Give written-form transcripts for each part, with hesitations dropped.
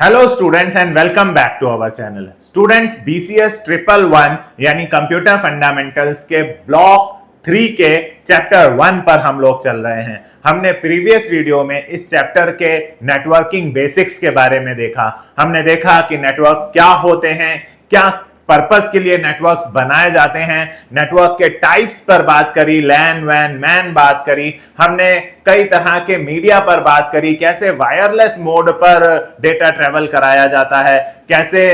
Hello students and welcome back to our channel. Students, BCS 111 यानी computer fundamentals के block 3 के chapter 1 पर हम लोग चल रहे हैं। हमने प्रीवियस वीडियो में इस चैप्टर के नेटवर्किंग बेसिक्स के बारे में देखा। हमने देखा कि नेटवर्क क्या होते हैं, क्या पर्पस के लिए नेटवर्क्स बनाए जाते हैं, नेटवर्क के टाइप्स पर बात करी, लैन वैन मैन बात करी, हमने कई तरह के मीडिया पर बात करी, कैसे वायरलेस मोड पर डेटा ट्रेवल कराया जाता है, कैसे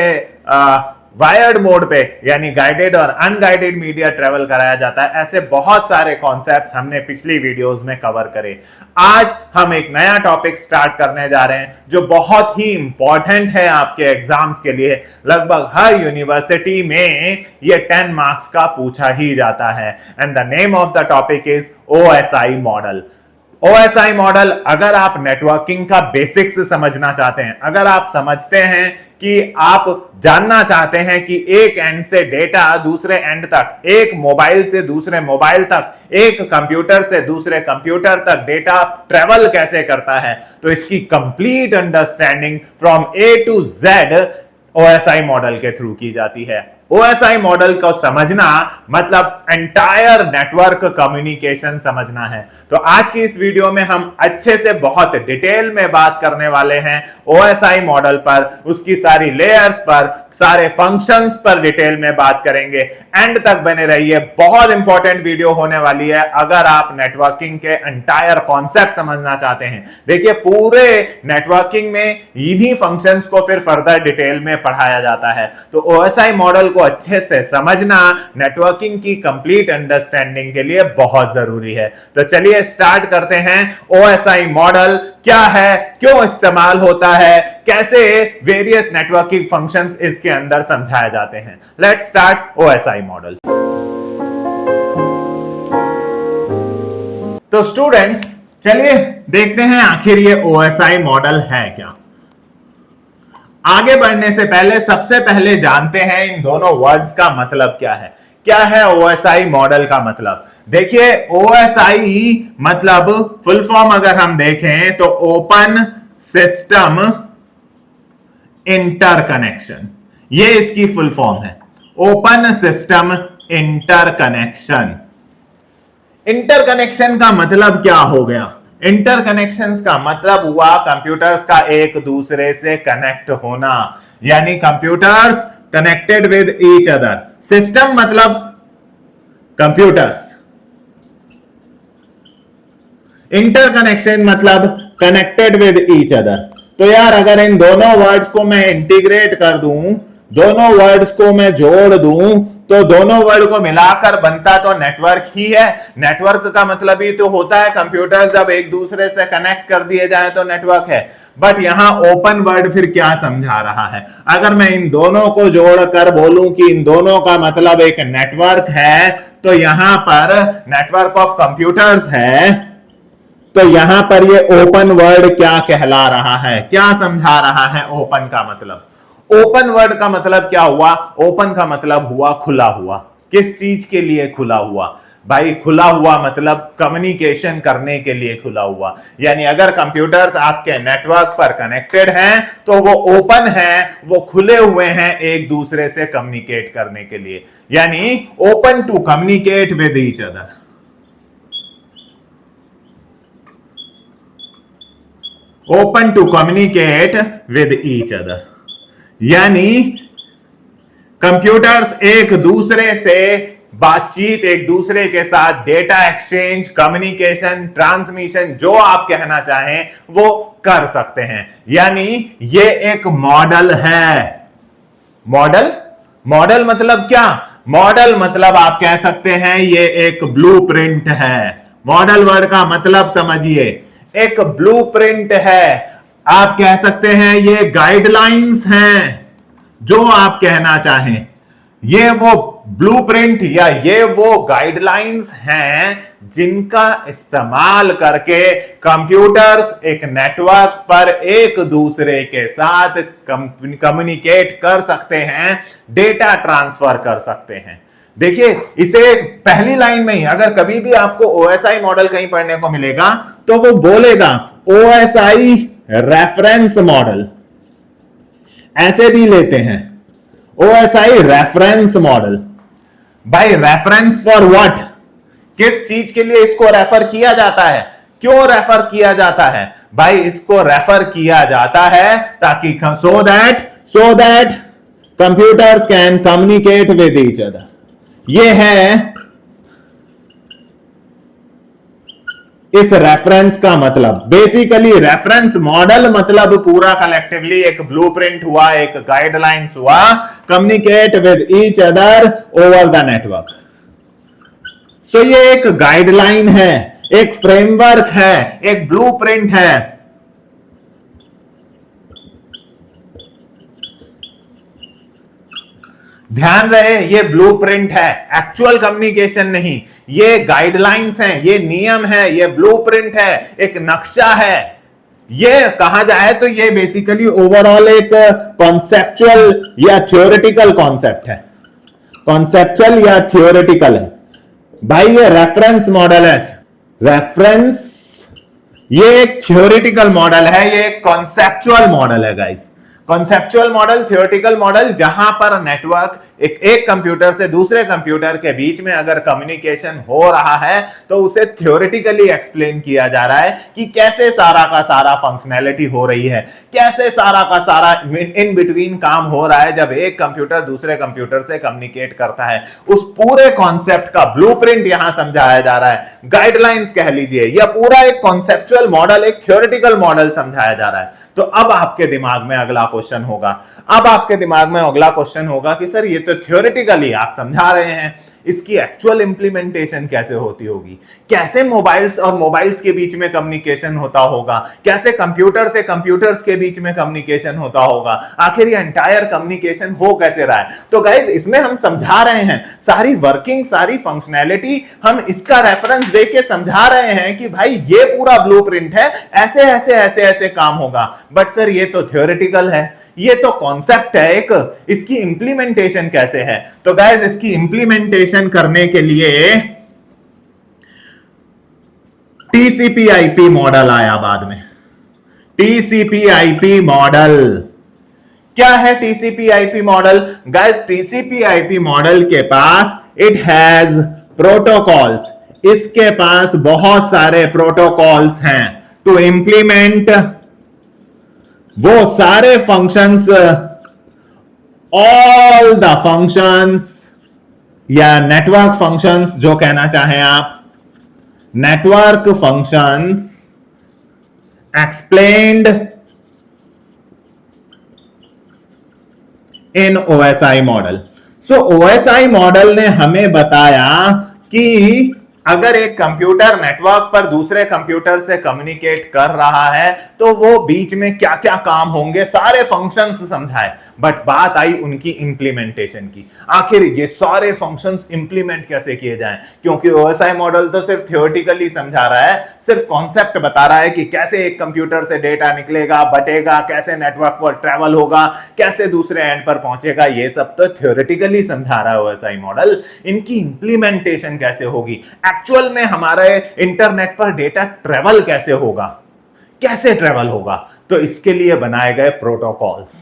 वायर्ड मोड पे यानी गाइडेड और अनगाइडेड मीडिया ट्रेवल कराया जाता है। ऐसे बहुत सारे कॉन्सेप्ट्स हमने पिछली वीडियोस में कवर करे। आज हम एक नया टॉपिक स्टार्ट करने जा रहे हैं जो बहुत ही इंपॉर्टेंट है आपके एग्जाम्स के लिए। लगभग हर यूनिवर्सिटी में ये 10 मार्क्स का पूछा ही जाता है and the name of the topic is OSI model. OSI model, अगर आप नेटवर्किंग का बेसिक्स समझना चाहते हैं, अगर आप समझते हैं कि आप जानना चाहते हैं कि एक एंड से डेटा दूसरे एंड तक, एक मोबाइल से दूसरे मोबाइल तक, एक कंप्यूटर से दूसरे कंप्यूटर तक डेटा ट्रेवल कैसे करता है, तो इसकी complete understanding from A to Z OSI model के थ्रू की जाती है। OSI मॉडल को समझना मतलब एंटायर नेटवर्क कम्युनिकेशन समझना है। तो आज की इस वीडियो में हम अच्छे से बहुत डिटेल में बात करने वाले हैं OSI मॉडल पर, उसकी सारी लेयर्स पर, सारे फंक्शंस पर डिटेल में बात करेंगे। एंड तक बने रहिए, बहुत इंपॉर्टेंट वीडियो होने वाली है अगर आप नेटवर्किंग के एंटायर कॉन्सेप्ट समझना चाहते हैं। देखिए, पूरे नेटवर्किंग में इन्हीं फंक्शंस को फिर फर्दर डिटेल में पढ़ाया जाता है। तो OSI मॉडल को अच्छे से समझना नेटवर्किंग की कंप्लीट अंडरस्टैंडिंग के लिए बहुत जरूरी है। तो चलिए स्टार्ट करते हैं। OSI मॉडल क्या है, क्यों इस्तेमाल होता है, कैसे वेरियस नेटवर्किंग फंक्शंस इसके अंदर समझाए जाते हैं। Let's start OSI model. तो स्टूडेंट्स, चलिए देखते हैं आखिर ये OSI मॉडल है क्या। आगे बढ़ने से पहले सबसे पहले जानते हैं इन दोनों वर्ड्स का मतलब क्या है। क्या है OSI मॉडल का मतलब? देखिए, OSI मतलब फुल फॉर्म अगर हम देखें तो ओपन सिस्टम इंटरकनेक्शन, ये इसकी फुल फॉर्म है, ओपन सिस्टम इंटरकनेक्शन। इंटरकनेक्शन का मतलब क्या हो गया? इंटरकनेक्शंस का मतलब हुआ कंप्यूटर्स का एक दूसरे से कनेक्ट होना, यानी computers connected with each other. System मतलब कंप्यूटर्स, इंटरकनेक्शन मतलब कनेक्टेड विद ईच अदर। तो यार, अगर इन दोनों वर्ड्स को मैं इंटीग्रेट कर दूं, दोनों वर्ड्स को मैं जोड़ दूं, तो दोनों वर्ड को मिलाकर बनता तो नेटवर्क ही है। नेटवर्क का मतलब ही तो होता है कंप्यूटर्स जब एक दूसरे से कनेक्ट कर दिए जाए तो नेटवर्क है। बट यहां ओपन वर्ड फिर क्या समझा रहा है? अगर मैं इन दोनों को जोड़कर बोलूं कि इन दोनों का मतलब एक नेटवर्क है, तो यहां पर नेटवर्क ऑफ कंप्यूटर्स है, तो यहां पर ये ओपन वर्ड क्या कहला रहा है, क्या समझा रहा है ओपन का मतलब? ओपन वर्ड का मतलब क्या हुआ? ओपन का मतलब हुआ खुला हुआ। किस चीज के लिए खुला हुआ? भाई, खुला हुआ मतलब कम्युनिकेशन करने के लिए खुला हुआ। यानी अगर कंप्यूटर्स आपके नेटवर्क पर कनेक्टेड हैं तो वो ओपन हैं, वो खुले हुए हैं एक दूसरे से कम्युनिकेट करने के लिए, यानी open to communicate with each other. Open to communicate with each other, यानी कंप्यूटर्स एक दूसरे से बातचीत, एक दूसरे के साथ डेटा एक्सचेंज, कम्युनिकेशन, ट्रांसमिशन, जो आप कहना चाहें वो कर सकते हैं। यानी ये एक मॉडल है। मॉडल, मॉडल मतलब क्या? मॉडल मतलब आप कह सकते हैं ये एक ब्लूप्रिंट है। मॉडल वर्ड का मतलब समझिए, एक ब्लूप्रिंट है। आप कह सकते हैं ये गाइडलाइंस हैं, जो आप कहना चाहें। ये वो ब्लूप्रिंट या ये वो गाइडलाइंस हैं जिनका इस्तेमाल करके कंप्यूटर्स एक नेटवर्क पर एक दूसरे के साथ कम्युनिकेट कर सकते हैं, डेटा ट्रांसफर कर सकते हैं। देखिए, इसे पहली लाइन में ही अगर कभी भी आपको OSI मॉडल कहीं पढ़ने को मिलेगा तो वो बोलेगा OSI रेफरेंस मॉडल। ऐसे भी लेते हैं ओएसआई रेफरेंस मॉडल। भाई रेफरेंस फॉर व्हाट, किस चीज के लिए इसको रेफर किया जाता है, क्यों रेफर किया जाता है? भाई इसको रेफर किया जाता है ताकि so that computers can communicate with each other. ये है इस रेफरेंस का मतलब। बेसिकली रेफरेंस मॉडल मतलब पूरा कलेक्टिवली एक ब्लूप्रिंट हुआ, एक गाइडलाइंस हुआ, communicate with each other over the network. So ये एक गाइडलाइन है, एक फ्रेमवर्क है, एक ब्लूप्रिंट है। ध्यान रहे ये ब्लूप्रिंट है, एक्चुअल कम्युनिकेशन नहीं। ये गाइडलाइंस हैं, ये नियम है, ये ब्लूप्रिंट है, एक नक्शा है। ये कहा जाए तो ये बेसिकली ओवरऑल एक कॉन्सेप्चुअल या थ्योरेटिकल कॉन्सेप्ट है, कॉन्सेप्चुअल या थ्योरेटिकल है। भाई ये रेफरेंस मॉडल है, रेफरेंस ये एक थ्योरेटिकल मॉडल है, ये एक कॉन्सेप्चुअल मॉडल है guys. Conceptual model, theoretical model, जहां पर नेटवर्क एक कंप्यूटर से दूसरे कंप्यूटर के बीच में अगर कम्युनिकेशन हो रहा है तो उसे थ्योरेटिकली एक्सप्लेन किया जा रहा है कि कैसे सारा का सारा फंक्शनैलिटी हो रही है, कैसे सारा का सारा इन बिटवीन काम हो रहा है जब एक कंप्यूटर दूसरे कंप्यूटर से कम्युनिकेट करता है। उस पूरे कॉन्सेप्ट का ब्लूप्रिंट यहां समझाया जा रहा है, गाइडलाइंस कह लीजिए, या पूरा एक कॉन्सेप्चुअल मॉडल, एक थ्योरेटिकल मॉडल समझाया जा रहा है। तो अब आपके दिमाग में अगला क्वेश्चन होगा, अब आपके दिमाग में अगला क्वेश्चन होगा कि सर ये तो थ्योरेटिकली आप समझा रहे हैं, इसकी एक्चुअल इंप्लीमेंटेशन कैसे होती होगी? कैसे मोबाइल्स और मोबाइल्स के बीच में कम्युनिकेशन होता होगा? कैसे कंप्यूटर से कंप्यूटर्स के बीच में कम्युनिकेशन होता होगा? आखिर ये एंटायर कम्युनिकेशन हो कैसे रहा है? तो गाइस इसमें हम समझा रहे हैं सारी वर्किंग, सारी फंक्शनैलिटी, हम इसका रेफरेंस दे के समझा रहे हैं कि भाई ये पूरा ब्लूप्रिंट है, ऐसे ऐसे ऐसे ऐसे काम होगा। बट सर ये तो थ्योरेटिकल है, ये तो कॉन्सेप्ट है एक, इसकी इंप्लीमेंटेशन कैसे है? तो गाइस इसकी इंप्लीमेंटेशन करने के लिए टीसीपी/आईपी मॉडल आया बाद में। टीसीपी/आईपी मॉडल क्या है? टीसीपी/आईपी मॉडल गाइस, टीसीपी/आईपी मॉडल के पास इट हैज प्रोटोकॉल्स, इसके पास बहुत सारे प्रोटोकॉल्स हैं टू इंप्लीमेंट वो सारे फंक्शंस, ऑल द फंक्शंस या नेटवर्क फंक्शंस जो कहना चाहें आप, नेटवर्क फंक्शंस एक्सप्लेन्ड इन ओएसआई मॉडल। सो ओएसआई मॉडल ने हमें बताया कि अगर एक कंप्यूटर नेटवर्क पर दूसरे कंप्यूटर से कम्युनिकेट कर रहा है तो वो बीच में क्या क्या काम होंगे, सारे फंक्शंस समझाए। बट बात आई उनकी इंप्लीमेंटेशन की, आखिर ये सारे फंक्शंस इंप्लीमेंट कैसे किए जाएं? क्योंकि ओएसआई मॉडल तो सिर्फ थियोरेटिकली समझा रहा है, सिर्फ कॉन्सेप्ट बता रहा है कि कैसे एक कंप्यूटर से डेटा निकलेगा, बटेगा, कैसे नेटवर्क पर ट्रेवल होगा, कैसे दूसरे एंड पर पहुंचेगा, ये सब तो थियोरेटिकली समझा रहा है ओएसआई मॉडल। इनकी इंप्लीमेंटेशन कैसे होगी, एक्चुअल में हमारे इंटरनेट पर डेटा ट्रेवल कैसे होगा, कैसे ट्रेवल होगा? तो इसके लिए बनाए गए प्रोटोकॉल्स,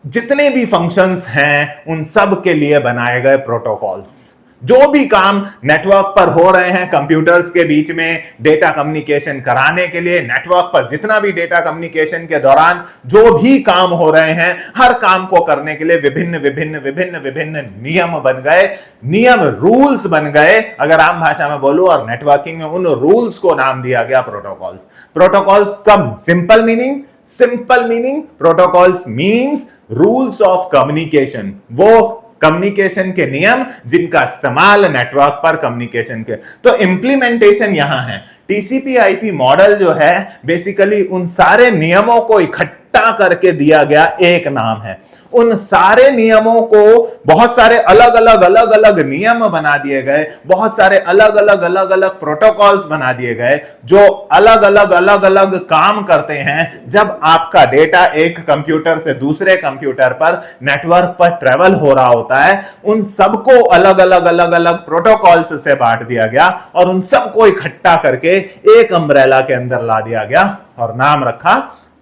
जितने भी फंक्शंस हैं उन सब के लिए बनाए गए प्रोटोकॉल्स। जो भी काम नेटवर्क पर हो रहे हैं कंप्यूटर्स के बीच में डेटा कम्युनिकेशन कराने के लिए, नेटवर्क पर जितना भी डेटा कम्युनिकेशन के दौरान जो भी काम हो रहे हैं, हर काम को करने के लिए विभिन्न विभिन्न विभिन्न विभिन्न नियम बन गए, नियम रूल्स बन गए अगर आम भाषा में बोलूं, और नेटवर्किंग में उन रूल्स को नाम दिया गया प्रोटोकॉल्स। प्रोटोकॉल्स कब simple meaning, simple meaning protocols means rules of communication, वो कम्युनिकेशन के नियम जिनका इस्तेमाल नेटवर्क पर कम्युनिकेशन के। तो इंप्लीमेंटेशन यहां है, टीसीपी/आईपी मॉडल जो है बेसिकली उन सारे नियमों को इकट्ठा करके दिया गया एक नाम है। उन सारे नियमों को बहुत सारे अलग अलग अलग अलग नियम बना दिए गए, बहुत सारे अलग अलग अलग अलग प्रोटोकॉल्स बना दिए गए जो अलग अलग अलग अलग काम करते हैं। जब आपका डेटा एक कंप्यूटर से दूसरे कंप्यूटर पर नेटवर्क पर ट्रेवल हो रहा होता है, उन सबको अलग अलग अलग अलग प्रोटोकॉल्स से बांट दिया गया और उन सबको इकट्ठा करके एक अम्ब्रेला के अंदर ला दिया गया और नाम रखा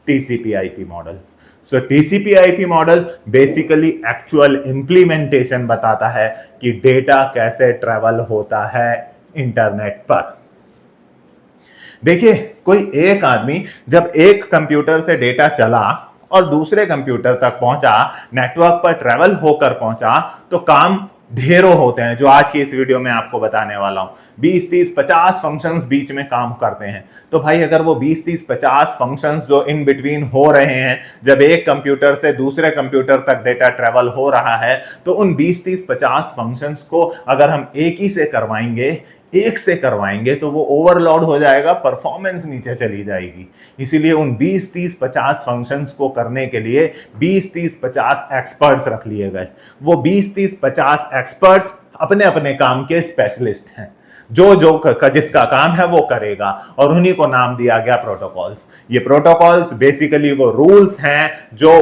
TCP IP model. So TCP IP model basically actual implementation बताता है कि डेटा कैसे ट्रेवल होता है इंटरनेट पर। देखिए, कोई एक आदमी जब एक कंप्यूटर से डेटा चला और दूसरे कंप्यूटर तक पहुंचा, नेटवर्क पर ट्रेवल होकर पहुंचा, तो काम ढेरों होते हैं जो आज की इस वीडियो में आपको बताने वाला हूं। 20, 30, 50 फंक्शंस बीच में काम करते हैं। तो भाई अगर वो 20, 30, 50 फंक्शंस जो इन बिटवीन हो रहे हैं, जब एक कंप्यूटर से दूसरे कंप्यूटर तक डेटा ट्रेवल हो रहा है, तो उन 20, 30, 50 फंक्शंस को अगर हम एक ही से करवाएंगे तो वो ओवरलोड हो जाएगा, परफॉर्मेंस नीचे चली जाएगी। इसीलिए उन 20, 30, 50 फंक्शंस को करने के लिए 20, 30, 50 एक्सपर्ट्स रख लिए गए। वो 20, 30, 50 एक्सपर्ट्स अपने अपने काम के स्पेशलिस्ट हैं। जिसका काम है वो करेगा, और उन्हीं को नाम दिया गया प्रोटोकॉल्स। ये प्रोटोकॉल्स बेसिकली वो रूल्स हैं जो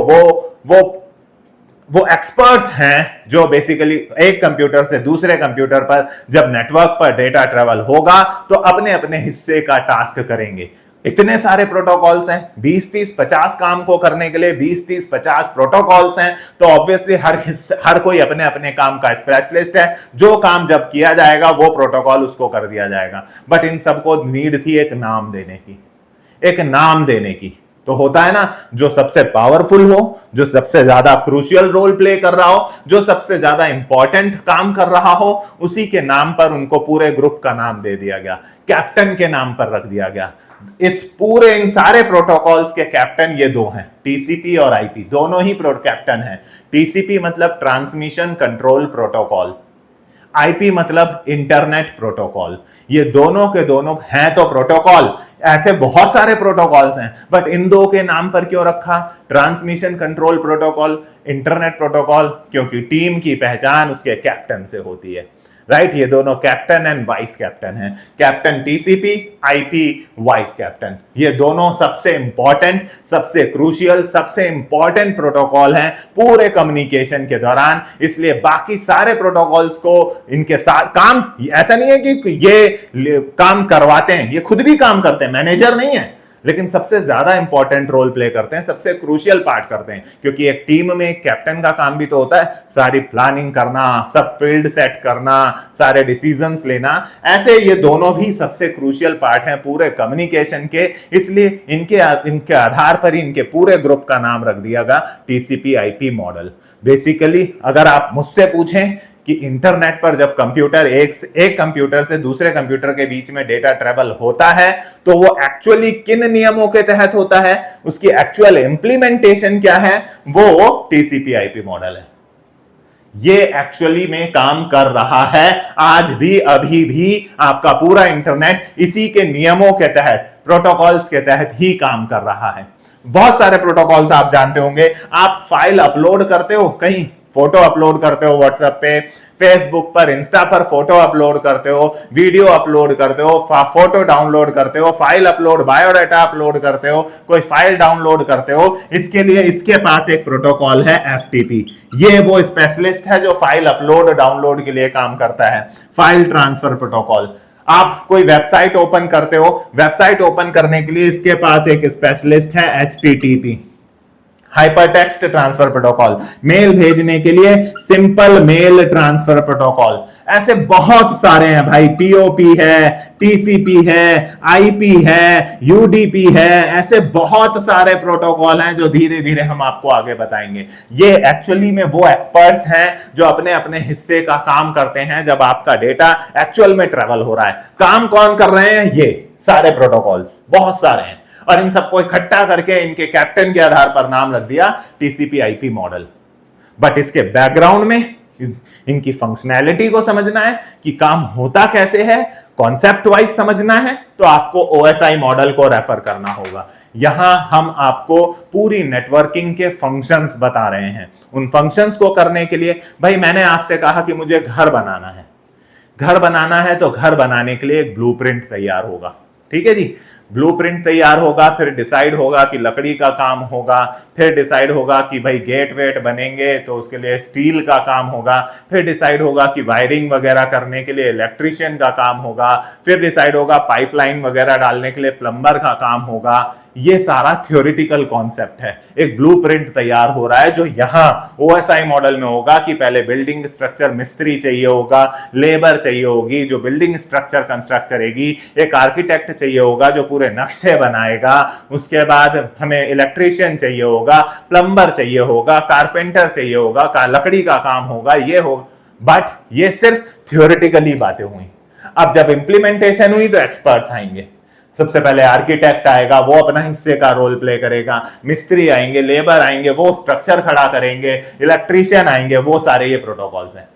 वो एक्सपर्ट्स हैं जो बेसिकली एक कंप्यूटर से दूसरे कंप्यूटर पर जब नेटवर्क पर डेटा ट्रेवल होगा तो अपने अपने हिस्से का टास्क करेंगे। इतने सारे प्रोटोकॉल्स हैं, 20, 30, 50 काम को करने के लिए 20, 30, 50 प्रोटोकॉल्स हैं, तो ऑब्वियसली हर कोई अपने अपने काम का स्पेशलिस्ट है। जो काम जब किया जाएगा वो प्रोटोकॉल उसको कर दिया जाएगा। बट इन सबको नीड थी एक नाम देने की। तो होता है ना, जो सबसे पावरफुल हो, जो सबसे ज्यादा क्रूशियल रोल प्ले कर रहा हो, जो सबसे ज्यादा इंपॉर्टेंट काम कर रहा हो, उसी के नाम पर उनको पूरे ग्रुप का नाम दे दिया गया, कैप्टन के नाम पर रख दिया गया। इन सारे प्रोटोकॉल्स के कैप्टन ये दो हैं, टीसीपी और आईपी, दोनों ही कैप्टन हैं। टीसीपी मतलब ट्रांसमिशन कंट्रोल प्रोटोकॉल, आईपी मतलब इंटरनेट प्रोटोकॉल। ये दोनों के दोनों हैं तो प्रोटोकॉल। ऐसे बहुत सारे प्रोटोकॉल्स हैं, बट इन दो के नाम पर क्यों रखा, transmission control protocol, internet protocol? क्योंकि टीम की पहचान उसके कैप्टन से होती है, राइट? ये दोनों कैप्टन एंड वाइस कैप्टन हैं। Captain TCP, IP vice captain. ये दोनों सबसे इंपॉर्टेंट, सबसे क्रूशियल, सबसे इंपॉर्टेंट प्रोटोकॉल हैं पूरे कम्युनिकेशन के दौरान। इसलिए बाकी सारे प्रोटोकॉल्स को इनके साथ काम, ऐसा नहीं है कि ये काम करवाते हैं, ये खुद भी काम करते हैं, मैनेजर नहीं है, लेकिन सबसे ज्यादा इंपॉर्टेंट रोल प्ले करते हैं, सबसे क्रूशियल पार्ट करते हैं। क्योंकि एक टीम में एक कैप्टन का काम भी तो होता है सारी प्लानिंग करना, सब फील्ड सेट करना, सारे डिसीजंस लेना। ऐसे ये दोनों भी सबसे क्रूशियल पार्ट हैं पूरे कम्युनिकेशन के। इसलिए इनके आधार पर ही इनके पूरे ग्रुप का नाम रख दिया गया टीसीपी आईपी मॉडल। बेसिकली अगर आप मुझसे पूछें कि इंटरनेट पर जब कंप्यूटर एक कंप्यूटर से दूसरे कंप्यूटर के बीच में डेटा ट्रेवल होता है तो वो एक्चुअली किन नियमों के तहत होता है, उसकी एक्चुअल इंप्लीमेंटेशन क्या है, वो टीसीपी आईपी मॉडल है। ये एक्चुअली में काम कर रहा है आज भी, अभी भी आपका पूरा इंटरनेट इसी के नियमों के तहत, प्रोटोकॉल्स के तहत ही काम कर रहा है। बहुत सारे प्रोटोकॉल्स आप जानते होंगे। आप फाइल अपलोड करते हो, कहीं फोटो अपलोड करते हो व्हाट्सएप पे, फेसबुक पर, इंस्टा पर फोटो अपलोड करते हो, वीडियो अपलोड करते हो, फोटो डाउनलोड करते हो, फाइल अपलोड, बायोडाटा अपलोड करते हो, कोई फाइल डाउनलोड करते हो। इसके लिए इसके पास एक प्रोटोकॉल है एफटीपी। ये वो स्पेशलिस्ट है जो फाइल अपलोड डाउनलोड के लिए काम करता है, फाइल ट्रांसफर प्रोटोकॉल। आप कोई वेबसाइट ओपन करते हो, वेबसाइट ओपन करने के लिए इसके पास एक स्पेशलिस्ट है HTTP, hypertext transfer protocol. Mail भेजने के लिए सिंपल मेल ट्रांसफर प्रोटोकॉल। ऐसे बहुत सारे हैं भाई, पीओपी है, टीसीपी है, आईपी है, यूडीपी है। ऐसे बहुत सारे प्रोटोकॉल हैं जो धीरे धीरे हम आपको आगे बताएंगे। ये एक्चुअली में वो एक्सपर्ट्स हैं जो अपने अपने हिस्से का काम करते हैं जब आपका डेटा एक्चुअल में ट्रेवल हो रहा है। काम कौन कर रहे हैं? ये सारे प्रोटोकॉल्स, बहुत सारे हैं, और इन सबको इकट्ठा करके इनके कैप्टन के आधार पर नाम रख दिया टीसीपी आईपी मॉडल। बट इसके बैकग्राउंड में इनकी फंक्शनैलिटी को समझना है कि काम होता कैसे है, कॉन्सेप्ट वाइज समझना है, तो आपको ओएसआई मॉडल को रेफर करना होगा। यहां हम आपको पूरी नेटवर्किंग के फंक्शंस बता रहे हैं। उन फंक्शंस को करने के लिए भाई मैंने आपसे कहा कि मुझे घर बनाना है। घर बनाना है तो घर बनाने के लिए एक ब्लूप्रिंट तैयार होगा, ठीक है जी। ब्लूप्रिंट तैयार होगा, फिर डिसाइड होगा कि लकड़ी का काम होगा, फिर डिसाइड होगा कि भाई गेट वेट बनेंगे तो उसके लिए स्टील का काम होगा, फिर डिसाइड होगा कि वायरिंग वगैरह करने के लिए इलेक्ट्रिशियन का काम होगा, फिर डिसाइड होगा पाइपलाइन वगैरह डालने के लिए प्लम्बर का काम होगा। ये सारा थ्योरेटिकल कॉन्सेप्ट है। एक ब्लूप्रिंट तैयार हो रहा है जो यहां ओएसआई मॉडल में होगा कि पहले बिल्डिंग स्ट्रक्चर मिस्त्री चाहिए होगा, लेबर चाहिए होगी जो बिल्डिंग स्ट्रक्चर कंस्ट्रक्ट करेगी, एक आर्किटेक्ट चाहिए होगा जो पूरे नक्शे बनाएगा, उसके बाद हमें इलेक्ट्रिशियन चाहिए होगा, प्लम्बर चाहिए होगा, कारपेंटर चाहिए होगा, लकड़ी का काम होगा, ये होगा। बट ये सिर्फ थ्योरेटिकली बातें हुई। अब जब इंप्लीमेंटेशन हुई तो एक्सपर्ट्स आएंगे। सबसे पहले आर्किटेक्ट आएगा, वो अपना हिस्से का रोल प्ले करेगा, मिस्त्री आएंगे, लेबर आएंगे, वो स्ट्रक्चर खड़ा करेंगे, इलेक्ट्रिशियन आएंगे, वो सारे ये प्रोटोकॉल्स हैं।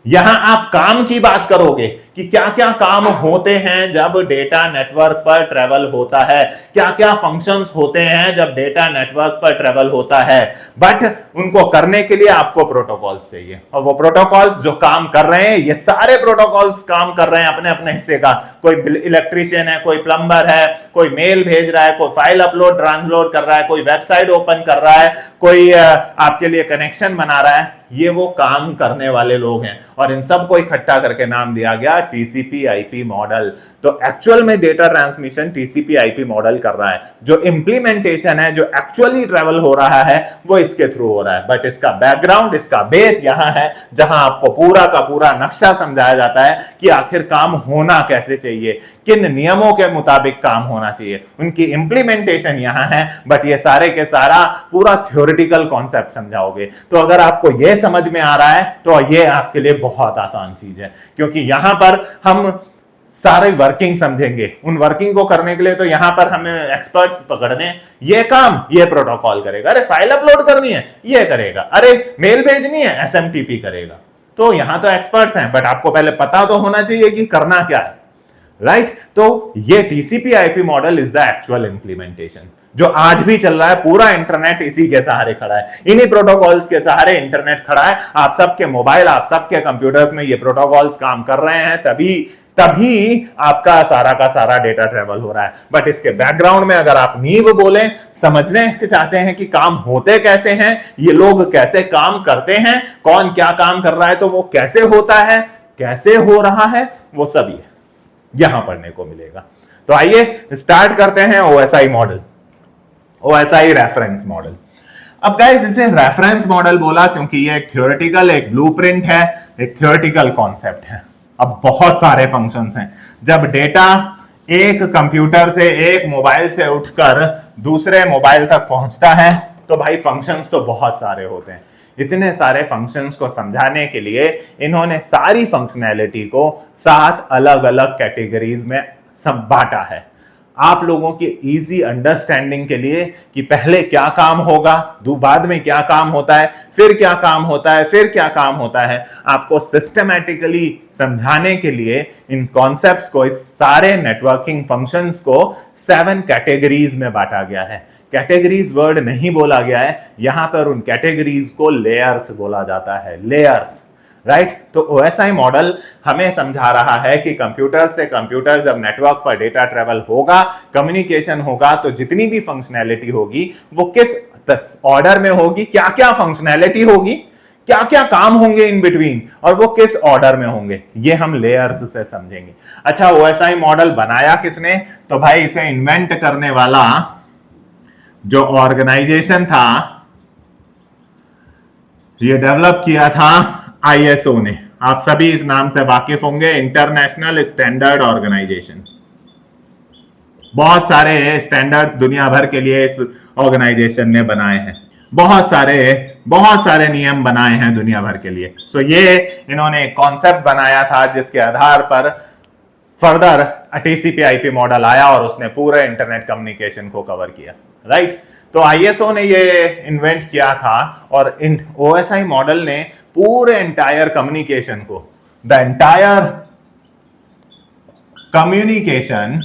यहां आप काम की बात करोगे कि क्या क्या काम होते हैं जब डेटा नेटवर्क पर ट्रेवल होता है, क्या क्या फंक्शंस होते हैं जब डेटा नेटवर्क पर ट्रेवल होता है, बट उनको करने के लिए आपको प्रोटोकॉल्स चाहिए। और वो प्रोटोकॉल्स जो काम कर रहे हैं, ये सारे प्रोटोकॉल्स काम कर रहे हैं अपने अपने हिस्से का। कोई इलेक्ट्रिशियन है, कोई प्लम्बर है, कोई मेल भेज रहा है, कोई फाइल अपलोड ट्रांसलोड कर रहा है, कोई वेबसाइट ओपन कर रहा है, कोई आपके लिए कनेक्शन बना रहा है। ये वो काम करने वाले लोग हैं और इन सब को इकट्ठा करके नाम दिया गया टीसीपी आईपी मॉडल। तो एक्चुअल में data transmission TCP IP model कर रहा है। जो इंप्लीमेंटेशन है, जो एक्चुअली ट्रेवल हो रहा है, वो इसके थ्रू हो रहा है। बट इसका बैकग्राउंड, इसका बेस यहां है जहां आपको पूरा का पूरा नक्शा समझाया जाता है कि आखिर काम होना कैसे चाहिए, किन नियमों के मुताबिक काम होना चाहिए। उनकी इंप्लीमेंटेशन यहां है, बट ये सारे के सारा पूरा थ्योरेटिकल कॉन्सेप्ट समझाओगे। तो अगर आपको यह समझ में आ रहा है तो ये आपके लिए बहुत आसान चीज है, क्योंकि यहां पर हम सारे वर्किंग समझेंगे। उन वर्किंग को करने के लिए तो यहां पर हमें एक्सपर्ट्स पकड़ने, ये काम ये प्रोटोकॉल करेगा, अरे फाइल अपलोड करनी है ये करेगा, अरे मेल भेजनी है एसएमटीपी करेगा। तो यहां तो एक्सपर्ट्स हैं, बट आपको पहले पता तो होना चाहिए कि करना क्या है, राइट? तो ये TCP IP model is the actual implementation जो आज भी चल रहा है। पूरा इंटरनेट इसी के सहारे खड़ा है, इन्हीं प्रोटोकॉल्स के सहारे इंटरनेट खड़ा है। आप सबके मोबाइल, आप सबके कंप्यूटर्स में ये प्रोटोकॉल्स काम कर रहे हैं, तभी आपका का सारा डेटा ट्रेवल हो रहा है। बट इसके बैकग्राउंड में अगर आप नींव बोलें, समझने चाहते हैं कि काम होते कैसे हैं, ये लोग कैसे काम करते हैं, कौन क्या काम कर रहा है, तो वो कैसे होता है, कैसे हो रहा है, वो सभी यहां पढ़ने को मिलेगा। तो आइए स्टार्ट करते हैं OSI model, OSI reference model. अब गाइस इसे रेफरेंस मॉडल बोला क्योंकि ये एक थ्योरेटिकल, एक ब्लूप्रिंट है, एक थ्योरेटिकल कॉन्सेप्ट है। अब बहुत सारे फंक्शंस हैं। जब डेटा एक कंप्यूटर से, एक मोबाइल से उठकर दूसरे मोबाइल तक पहुंचता है तो भाई फंक्शंस तो बहुत सारे होते हैं। इतने सारे फंक्शंस को समझाने के लिए इन्होंने सारी फंक्शनैलिटी को 7 अलग अलग कैटेगरीज में सब बांटा है। आप लोगों की इजी अंडरस्टैंडिंग के लिए कि पहले क्या काम होगा, बाद में क्या काम होता है, फिर क्या काम होता है, फिर क्या काम होता है, आपको सिस्टमैटिकली समझाने के लिए इन कॉन्सेप्ट्स को, इस सारे नेटवर्किंग फंक्शंस को 7 कैटेगरीज में बांटा गया है। कैटेगरीज वर्ड नहीं बोला गया है, यहां पर उन कैटेगरीज को लेयर्स बोला जाता है, लेयर्स, राइट? तो ओएसआई मॉडल हमें समझा रहा है कि कंप्यूटर से कंप्यूटर जब नेटवर्क पर डेटा ट्रेवल होगा, कम्युनिकेशन होगा, तो जितनी भी फंक्शनैलिटी होगी वो किस ऑर्डर में होगी, क्या क्या फंक्शनैलिटी होगी, क्या क्या काम होंगे इन बिटवीन, और वो किस ऑर्डर में होंगे, ये हम लेयर्स से समझेंगे। अच्छा, ओएसआई मॉडल बनाया किसने? तो भाई इसे इन्वेंट करने वाला जो ऑर्गेनाइजेशन था, ये डेवलप किया था आईएसओ ने। आप सभी इस नाम से वाकिफ होंगे, इंटरनेशनल स्टैंडर्ड ऑर्गेनाइजेशन। बहुत सारे स्टैंडर्ड्स दुनिया भर के लिए इस ऑर्गेनाइजेशन ने बनाए हैं, बहुत सारे नियम बनाए हैं दुनिया भर के लिए। सो ये इन्होंने एक कॉन्सेप्ट बनाया था जिसके आधार पर फर्दर टीसीपी आईपी मॉडल आया और उसने पूरे इंटरनेट कम्युनिकेशन को कवर किया, राइट? तो आईएसओ ने ये इन्वेंट किया था और ओएसआई मॉडल ने पूरे एंटायर कम्युनिकेशन को, the entire communication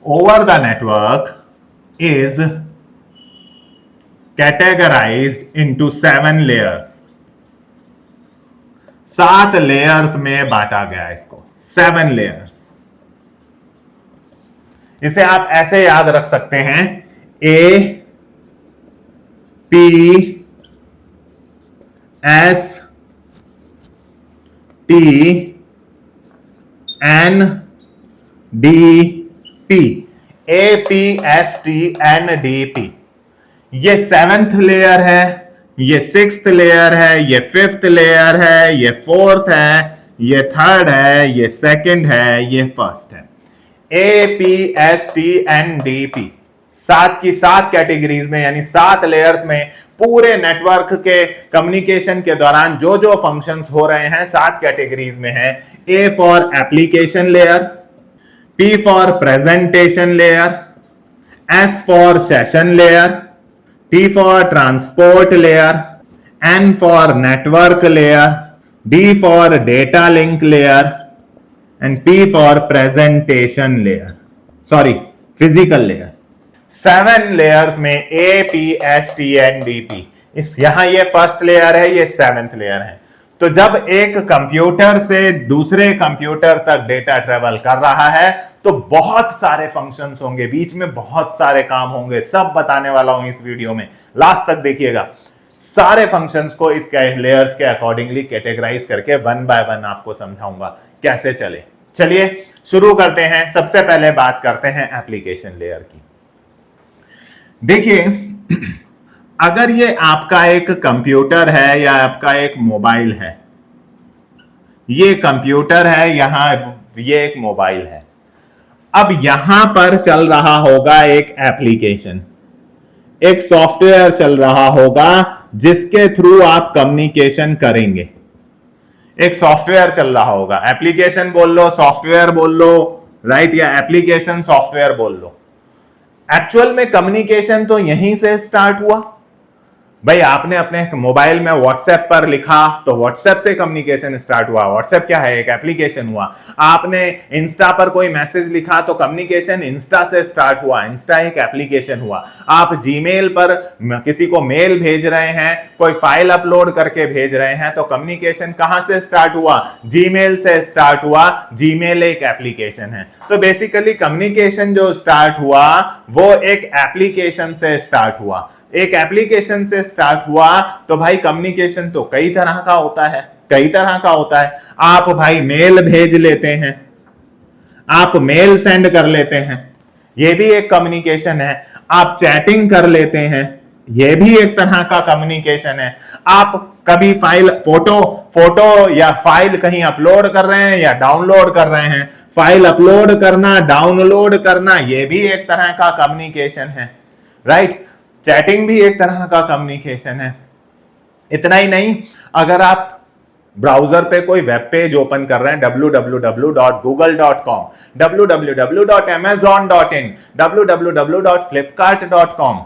over the network is categorised into 7 layers. 7 layers में बांटा गया इसको, 7 लेयर्स। इसे आप ऐसे याद रख सकते हैं, A P S T N D P, A P S T N D P. ये 7th लेयर है, ये 6th लेयर है, ये 5th लेयर है, ये 4th है, ये 3rd है, ये 2nd है, ये 1st है। A P S T N D P 7 की 7 कैटेगरीज में, यानी 7 लेयर्स में पूरे नेटवर्क के कम्युनिकेशन के दौरान जो जो फंक्शंस हो रहे हैं 7 कैटेगरीज में है। A for application layer, P for presentation layer, S for session layer, T for transport layer, N for network layer, D for data link layer, and P for presentation layer. Sorry, physical layer. 7 layers में A, P, S, T, N, D, P. इस यहां ये first layer है, ये 7th layer है। तो जब एक कंप्यूटर से दूसरे कंप्यूटर तक डेटा ट्रेवल कर रहा है तो बहुत सारे फंक्शंस होंगे, बीच में बहुत सारे काम होंगे, सब बताने वाला हूं इस वीडियो में, लास्ट तक देखिएगा। सारे फंक्शंस को इस लेयर्स के अकॉर्डिंगली कैटेगराइज करके 1 बाय 1 आपको समझाऊंगा कैसे चले। चलिए शुरू करते हैं। सबसे पहले बात करते हैं एप्लीकेशन लेयर की। देखिए, अगर ये आपका एक कंप्यूटर है या आपका एक मोबाइल है, ये कंप्यूटर है, यहां ये एक मोबाइल है। अब यहां पर चल रहा होगा एक एप्लीकेशन, एक सॉफ्टवेयर चल रहा होगा जिसके थ्रू आप कम्युनिकेशन करेंगे। एक सॉफ्टवेयर चल रहा होगा, एप्लीकेशन बोल लो, सॉफ्टवेयर बोल लो, राइट, या एप्लीकेशन सॉफ्टवेयर बोल लो। एक्चुअल में कम्युनिकेशन तो यहीं से स्टार्ट हुआ। भाई आपने अपने मोबाइल में व्हाट्सएप पर लिखा तो व्हाट्सएप से कम्युनिकेशन स्टार्ट हुआ। व्हाट्सएप क्या है? एक एप्लीकेशन हुआ। आपने इंस्टा पर कोई मैसेज लिखा तो कम्युनिकेशन इंस्टा से स्टार्ट हुआ, इंस्टा एक एप्लीकेशन हुआ। आप जीमेल पर किसी को मेल भेज रहे हैं, कोई फाइल अपलोड करके भेज रहे हैं, तो कम्युनिकेशन कहां से स्टार्ट हुआ? जीमेल से स्टार्ट हुआ। जीमेल एक एप्लीकेशन है। तो बेसिकली कम्युनिकेशन जो स्टार्ट हुआ वो एक एप्लीकेशन से स्टार्ट हुआ। एक एप्लीकेशन से स्टार्ट हुआ तो भाई कम्युनिकेशन तो कई तरह का होता है, कई तरह का होता है। आप भाई मेल भेज लेते हैं, आप मेल सेंड कर लेते हैं, ये भी एक कम्युनिकेशन है। आप चैटिंग कर लेते हैं, ये भी एक तरह का कम्युनिकेशन है। आप कभी फाइल फोटो या फाइल कहीं अपलोड कर रहे हैं या डाउनलोड कर रहे हैं, फाइल अपलोड करना, डाउनलोड करना, ये भी एक तरह का कम्युनिकेशन है, राइट। चैटिंग भी एक तरह का कम्युनिकेशन है। इतना ही नहीं, अगर आप ब्राउजर पे कोई वेब पेज ओपन कर रहे हैं, www.google.com, www.amazon.in, www.flipkart.com,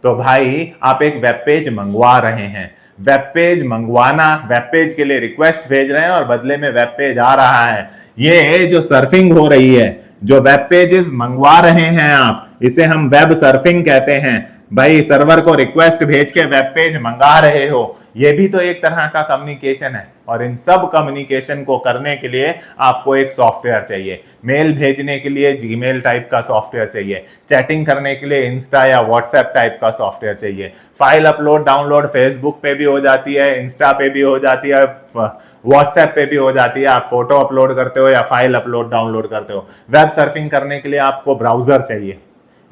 तो भाई आप एक वेब पेज मंगवा रहे हैं। वेब पेज मंगवाना, वेब पेज के लिए रिक्वेस्ट भेज रहे हैं और बदले में वेब पेज आ रहा है। ये जो सर्फिंग हो रही है, जो वेब पेजेस मंगवा रहे हैं आप, इसे हम वेब सर्फिंग कहते हैं। भाई सर्वर को रिक्वेस्ट भेज के वेब पेज मंगा रहे हो, ये भी तो एक तरह का कम्युनिकेशन है। और इन सब कम्युनिकेशन को करने के लिए आपको एक सॉफ्टवेयर चाहिए। मेल भेजने के लिए जीमेल टाइप का सॉफ्टवेयर चाहिए, चैटिंग करने के लिए इंस्टा या व्हाट्सएप टाइप का सॉफ्टवेयर चाहिए, फाइल अपलोड डाउनलोड फेसबुक पे भी हो जाती है, इंस्टा पे भी हो जाती है, व्हाट्सएप पे भी हो जाती है। आप फोटो अपलोड करते हो या फाइल अपलोड डाउनलोड करते हो। वेब सर्फिंग करने के लिए आपको ब्राउजर चाहिए।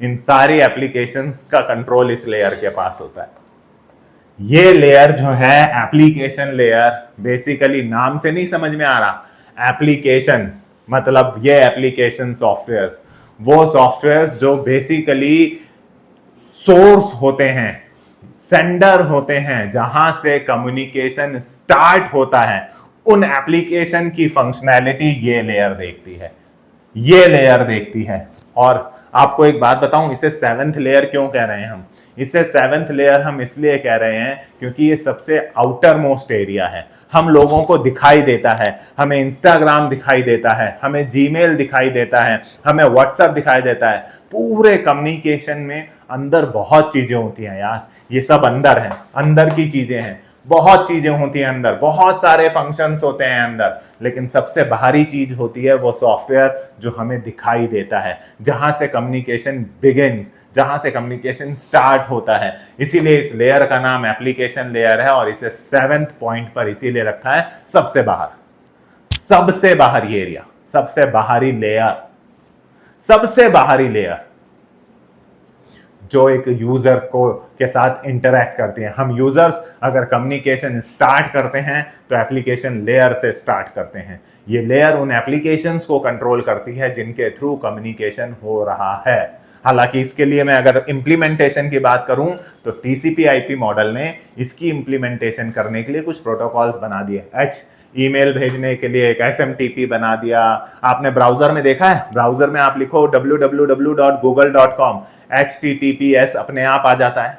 इन सारी एप्लीकेशंस का कंट्रोल इस लेयर के पास होता है। ये लेयर जो है एप्लीकेशन लेयर, बेसिकली नाम से नहीं समझ में आ रहा, एप्लीकेशन मतलब ये एप्लीकेशन सॉफ्टवेयर्स, वो सॉफ्टवेयर्स जो बेसिकली सोर्स होते हैं, सेंडर होते हैं, जहां से कम्युनिकेशन स्टार्ट होता है, उन एप्लीकेशन की फंक्शनैलिटी ये लेयर देखती है, ये लेयर देखती है। और आपको एक बात बताऊं, इसे 7th लेयर क्यों कह रहे हैं हम? इसे 7th लेयर हम इसलिए कह रहे हैं क्योंकि ये सबसे आउटर मोस्ट एरिया है। हम लोगों को दिखाई देता है, हमें इंस्टाग्राम दिखाई देता है, हमें जीमेल दिखाई देता है, हमें व्हाट्सएप दिखाई देता है। पूरे कम्युनिकेशन में अंदर बहुत चीजें होती हैं यार, ये सब अंदर है, अंदर की चीजें हैं। बहुत चीजें होती हैं अंदर, बहुत सारे फंक्शंस होते हैं अंदर, लेकिन सबसे बाहरी चीज होती है वो सॉफ्टवेयर जो हमें दिखाई देता है, जहां से कम्युनिकेशन बिगिंस, जहां से कम्युनिकेशन स्टार्ट होता है। इसीलिए इस लेयर का नाम एप्लीकेशन लेयर है और इसे 7th पॉइंट पर इसीलिए रखा है सबसे बाहर, सबसे बाहरी एरिया, सबसे बाहरी लेयर, सबसे बाहरी लेयर जो एक यूजर को के साथ इंटरैक्ट करती है। हम यूजर्स अगर कम्युनिकेशन स्टार्ट करते हैं तो एप्लीकेशन लेयर से स्टार्ट करते हैं। ये लेयर उन एप्लीकेशंस को कंट्रोल करती है जिनके थ्रू कम्युनिकेशन हो रहा है। हालांकि इसके लिए मैं अगर इंप्लीमेंटेशन की बात करूं तो टीसीपी आईपी मॉडल ने इसकी इंप्लीमेंटेशन करने के लिए कुछ प्रोटोकॉल्स बना दिए। ईमेल भेजने के लिए एक एसएमटीपी बना दिया। आपने ब्राउजर में देखा है, ब्राउजर में आप लिखो www.google.com, HTTPS अपने आप आ जाता है,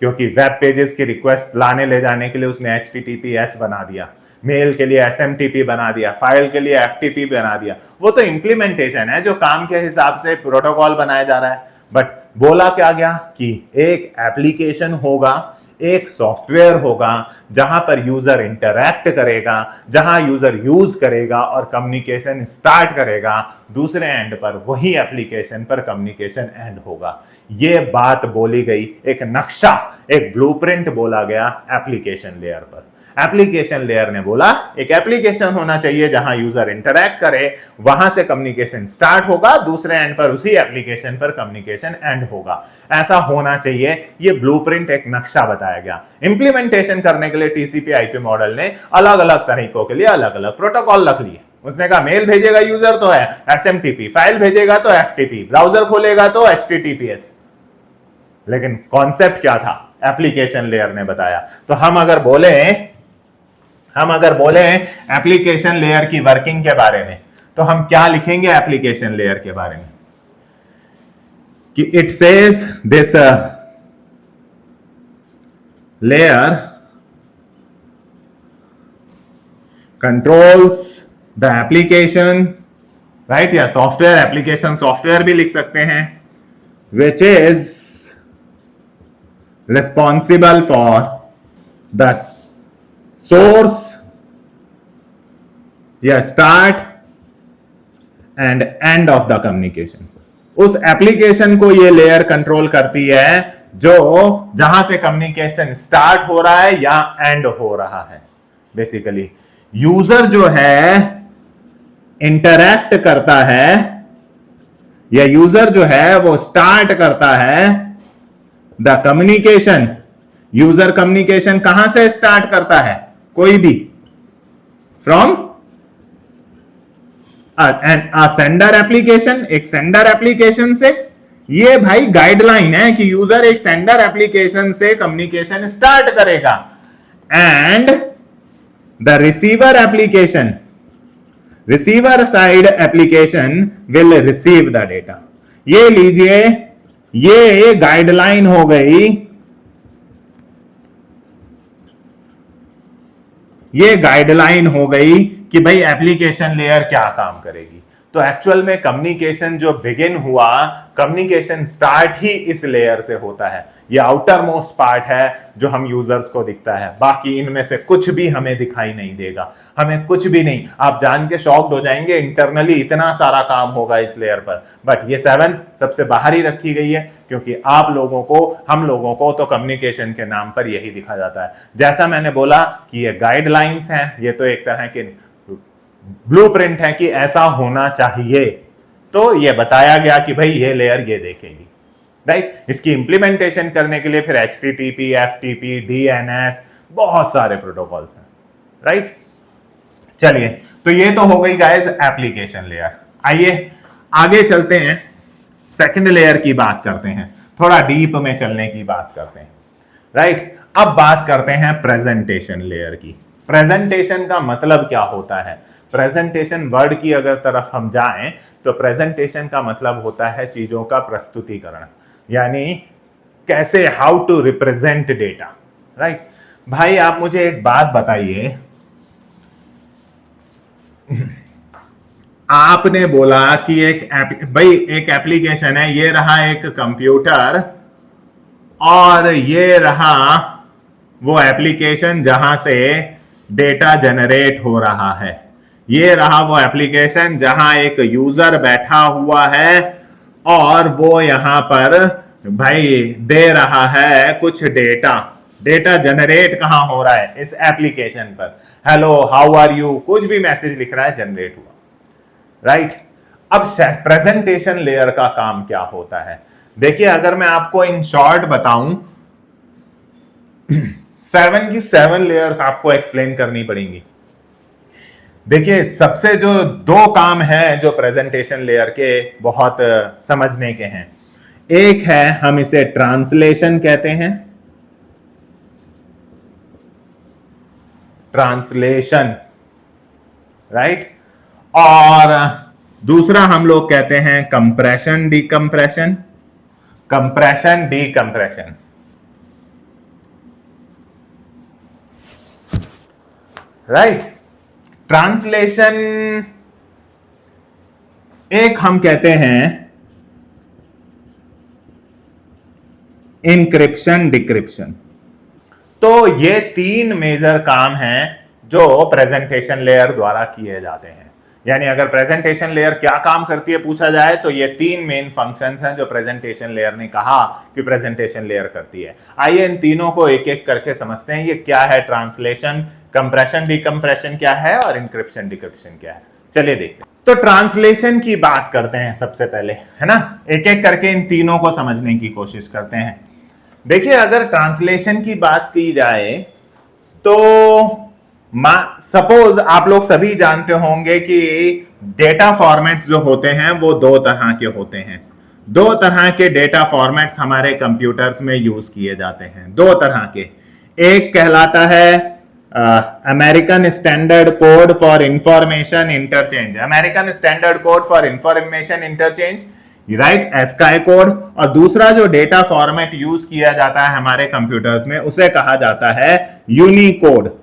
क्योंकि वेब पेजेस की रिक्वेस्ट लाने ले जाने के लिए उसने HTTPS बना दिया। मेल के लिए SMTP बना दिया, फाइल के लिए FTP बना दिया। वो तो इंप्लीमेंटेशन है जो काम के हिसाब से प्रोटोकॉल बनाया जा रहा है। बट बोला क्या गया कि एक एप्लीकेशन होगा, एक सॉफ्टवेयर होगा जहां पर यूजर इंटरैक्ट करेगा, जहां यूजर यूज करेगा और कम्युनिकेशन स्टार्ट करेगा, दूसरे एंड पर वही एप्लीकेशन पर कम्युनिकेशन एंड होगा। ये बात बोली गई, एक नक्शा, एक ब्लूप्रिंट बोला गया एप्लीकेशन लेयर पर। एप्लीकेशन लेयर ने बोला एक एप्लीकेशन होना चाहिए जहां यूजर इंटरैक्ट करे, वहां से कम्युनिकेशन स्टार्ट होगा, दूसरे एंड पर उसी एप्लीकेशन पर कम्युनिकेशन एंड होगा। ऐसा होना चाहिए, ये ब्लूप्रिंट एक नक्शा बताया गया। इंप्लीमेंटेशन करने के लिए टीसीपी आईपी मॉडल ने अलग अलग तरीकों के लिए अलग अलग प्रोटोकॉल रख लिए। उसने कहा मेल भेजेगा यूजर तो है एसएमटीपी, फाइल भेजेगा तो एफटीपी, ब्राउजर खोलेगा तो एचटीटीपीएस। लेकिन कॉन्सेप्ट क्या था, एप्लीकेशन लेयर ने बताया। तो हम अगर बोले एप्लीकेशन लेयर की वर्किंग के बारे में, तो हम क्या लिखेंगे एप्लीकेशन लेयर के बारे में कि it says this layer controls the application, right, या सॉफ्टवेयर, एप्लीकेशन सॉफ्टवेयर भी लिख सकते हैं, which is responsible for the source या start end end of the communication. उस एप्लीकेशन को ये लेयर कंट्रोल करती है जो जहां से कम्युनिकेशन स्टार्ट हो रहा है या एंड हो रहा है। बेसिकली यूजर जो है इंटरैक्ट करता है या यूजर जो है वो स्टार्ट करता है द कम्युनिकेशन। यूजर कम्युनिकेशन कहां से स्टार्ट करता है, कोई भी, फ्रॉम सेंडर एप्लीकेशन, एक सेंडर एप्लीकेशन से। ये भाई गाइडलाइन है कि यूजर एक सेंडर एप्लीकेशन से कम्युनिकेशन स्टार्ट करेगा and the receiver application, receiver side application will receive the data. ये लीजिए, ये गाइडलाइन हो गई, ये गाइडलाइन हो गई कि भाई एप्लीकेशन लेयर क्या काम करेगी। तो एक्चुअल में कम्युनिकेशन जो बिगिन हुआ, कम्युनिकेशन स्टार्ट ही इस लेयर से होता है। ये आउटर मोस्ट पार्ट है जो हम यूजर्स को दिखता है, बाकी इनमें से कुछ भी हमें दिखाई नहीं देगा, हमें कुछ भी नहीं। आप जान के शॉक्ड हो जाएंगे, इंटरनली इतना सारा काम होगा इस लेयर पर। बट ये 7th सबसे बाहर ही रखी गई है, क्योंकि आप लोगों को, हम लोगों को तो कम्युनिकेशन के नाम पर यही दिखा जाता है। जैसा मैंने बोला कि ये गाइडलाइंस हैं, ये तो एक तरह के ब्लूप्रिंट है कि ऐसा होना चाहिए। तो ये बताया गया कि भाई ये लेयर ये देखेगी, राइट। इसकी इंप्लीमेंटेशन करने के लिए फिर HTTP, FTP, DNS, बहुत सारे प्रोटोकॉल्स हैं, राइट। चलिए, तो ये तो हो गई गाइस एप्लीकेशन लेयर। आइए आगे चलते हैं, सेकंड लेयर की बात करते हैं, थोड़ा डीप में चलने की बात करते हैं, राइट। अब बात करते हैं प्रेजेंटेशन लेयर की। प्रेजेंटेशन का मतलब क्या होता है? प्रेजेंटेशन वर्ड की अगर तरफ हम जाएं तो प्रेजेंटेशन का मतलब होता है चीजों का प्रस्तुतिकरण, यानी कैसे, how to represent data, right. भाई आप मुझे एक बात बताइए, आपने बोला कि एक एप्लीकेशन है, ये रहा एक कंप्यूटर और ये रहा वो एप्लीकेशन जहां से डेटा जनरेट हो रहा है। ये रहा वो एप्लीकेशन जहां एक यूजर बैठा हुआ है और वो यहां पर भाई दे रहा है कुछ डेटा। डेटा जनरेट कहां हो रहा है? इस एप्लीकेशन पर। हेलो, हाउ आर यू, कुछ भी मैसेज लिख रहा है, जनरेट हुआ, राइट। अब प्रेजेंटेशन लेयर का काम क्या होता है? देखिए, अगर मैं आपको इन शॉर्ट बताऊं, 7 की 7 लेयर्स आपको एक्सप्लेन करनी पड़ेंगी। देखिए, सबसे जो दो काम है जो प्रेजेंटेशन लेयर के बहुत समझने के हैं। एक है, हम इसे ट्रांसलेशन कहते हैं, ट्रांसलेशन, राइट। और दूसरा हम लोग कहते हैं compression decompression, compression decompression, right. Translation एक हम कहते हैं इनक्रिप्शन डिक्रिप्शन। तो ये तीन मेजर काम हैं जो प्रेजेंटेशन लेयर द्वारा किए जाते हैं। यानी अगर प्रेजेंटेशन लेयर क्या काम करती है पूछा जाए तो ये तीन मेन फंक्शंस हैं जो प्रेजेंटेशन लेयर ने कहा कि प्रेजेंटेशन लेयर करती है। आइए इन तीनों को एक एक करके समझते हैं। ये क्या है? ट्रांसलेशन, कंप्रेशन डिकंप्रेशन क्या है और इंक्रिप्शन डिक्रिप्शन क्या है? चलिए देखते हैं। तो ट्रांसलेशन की बात करते हैं सबसे पहले, है ना। एक एक करके इन तीनों को समझने की कोशिश करते हैं। देखिए, अगर ट्रांसलेशन की बात की जाए तो सपोज आप लोग सभी जानते होंगे कि डेटा फॉर्मेट्स जो होते हैं वो दो तरह के होते हैं। दो तरह के डेटा फॉर्मेट्स हमारे कंप्यूटर्स में यूज किए जाते हैं, दो तरह के। एक कहलाता है American standard code for information interchange, American standard code for information interchange, right, ASCII code. और दूसरा जो डेटा फॉर्मेट यूज किया जाता है हमारे कंप्यूटर्स में उसे कहा जाता है यूनिकोड,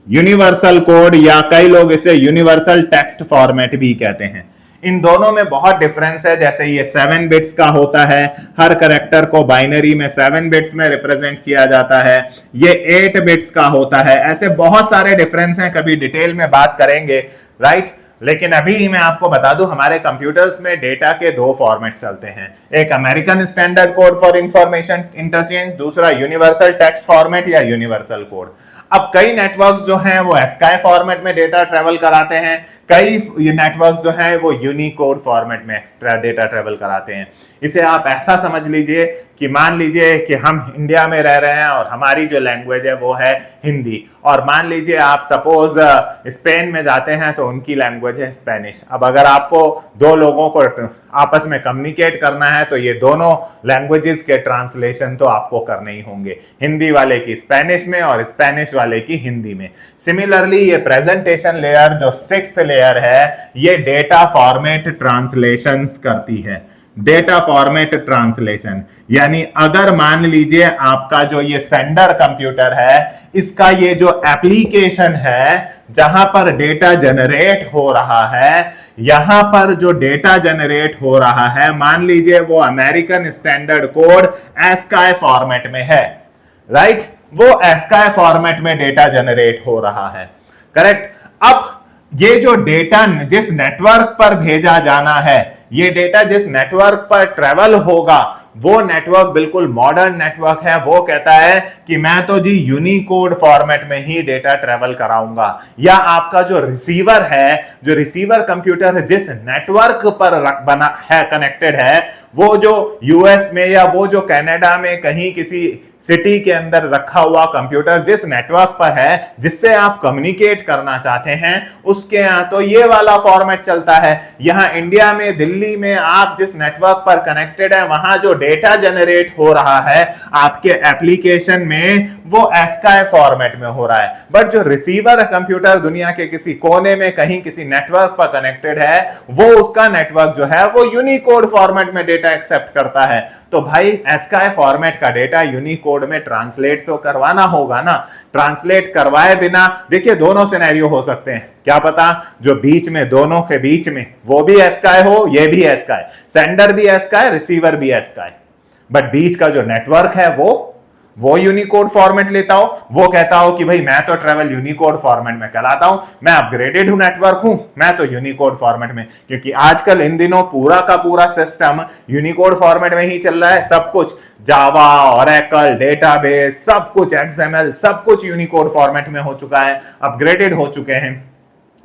यूनिवर्सल कोड, या कई लोग इसे यूनिवर्सल टेक्स्ट फॉर्मेट भी कहते हैं। इन दोनों में बहुत डिफरेंस है। जैसे ये 7 बिट्स का होता है, हर करेक्टर को बाइनरी में 7 बिट्स में रिप्रेजेंट किया जाता है। ये 8 बिट्स का होता है। ऐसे बहुत सारे डिफरेंस हैं, कभी डिटेल में बात करेंगे, राइट। लेकिन अभी मैं आपको बता दूं, हमारे कंप्यूटर्स में डेटा के दो फॉर्मेट्स चलते हैं। एक American standard code for information interchange, दूसरा यूनिवर्सल टेक्स्ट फॉर्मेट या यूनिवर्सल कोड। अब कई नेटवर्क्स जो हैं वो एस्काई फॉर्मेट में डेटा ट्रेवल कराते हैं, कई नेटवर्क्स जो हैं वो यूनिकोड फॉर्मेट में डेटा ट्रेवल कराते हैं। इसे आप ऐसा समझ लीजिए कि मान लीजिए कि हम इंडिया में रह रहे हैं और हमारी जो लैंग्वेज है वो है हिंदी, और मान लीजिए आप सपोज स्पेन में जाते हैं तो उनकी लैंग्वेज है स्पेनिश। अब अगर आपको दो लोगों को आपस में कम्युनिकेट करना है तो ये दोनों लैंग्वेजेस के ट्रांसलेशन तो आपको करने ही होंगे, हिंदी वाले की स्पेनिश में और स्पेनिश वाले की हिंदी में। सिमिलरली ये प्रेजेंटेशन लेयर जो 6th लेयर है, ये डेटा फॉर्मेट ट्रांसलेशंस करती है। डेटा फॉर्मेट ट्रांसलेशन यानी अगर मान लीजिए आपका जो ये सेंडर कंप्यूटर है, इसका ये जो एप्लीकेशन है जहां पर डेटा जनरेट हो रहा है, यहां पर जो डेटा जनरेट हो रहा है मान लीजिए वो American standard code ASCII format में है, राइट। वो एस्काई फॉर्मेट में डेटा जनरेट हो रहा है, करेक्ट। अब ये जो डेटा जिस नेटवर्क पर भेजा जाना है, ये डेटा जिस नेटवर्क पर ट्रेवल होगा, वो नेटवर्क बिल्कुल मॉडर्न नेटवर्क है। वो कहता है कि मैं तो जी यूनिकोड फॉर्मेट में ही डेटा ट्रेवल कराऊंगा। या आपका जो रिसीवर है, जो रिसीवर कंप्यूटर है, जिस नेटवर्क पर बना है, कनेक्टेड है, वो जो यूएस में या वो जो कनाडा में कहीं किसी सिटी के अंदर रखा हुआ कंप्यूटर जिस नेटवर्क पर है, जिससे आप कम्युनिकेट करना चाहते हैं, उसके यहां तो ये वाला फॉर्मेट चलता है। यहां इंडिया में, दिल्ली में आप जिस नेटवर्क पर कनेक्टेड है, वहां जो डेटा जनरेट हो रहा है आपके एप्लीकेशन में, वो एस्काई फॉर्मेट में हो रहा है। बट जो रिसीवर कंप्यूटर दुनिया के किसी कोने में कहीं किसी नेटवर्क पर कनेक्टेड है, वो उसका नेटवर्क जो है वो यूनिकोड फॉर्मेट में डेटा एक्सेप्ट करता है। तो भाई एस्काई फॉर्मेट का डेटा यूनिकोड में ट्रांसलेट तो करवाना होगा ना। ट्रांसलेट करवाए बिना, देखिए दोनों सिनेरियो हो सकते हैं, क्या पता जो बीच में, दोनों के बीच में वो भी एस्काई हो, ये भी एस्काई, सेंडर भी एस्काई, रिसीवर भी एस्काई, बट बीच का जो नेटवर्क है वो वो यूनिकोड फॉर्मेट लेता हो, वो कहता हो कि भाई मैं तो ट्रेवल यूनिकोड फॉर्मेट में कराता हूं, मैं अपग्रेडेड हूं नेटवर्क हूं, मैं तो यूनिकोड फॉर्मेट में, क्योंकि आजकल इन दिनों पूरा का पूरा सिस्टम यूनिकोड फॉर्मेट में ही चल रहा है। सब कुछ जावा, ओरेकल, डेटाबेस, सब कुछ एक्सएमएल, सब कुछ यूनिकोड फॉर्मेट में हो चुका है, अपग्रेडेड हो चुके हैं।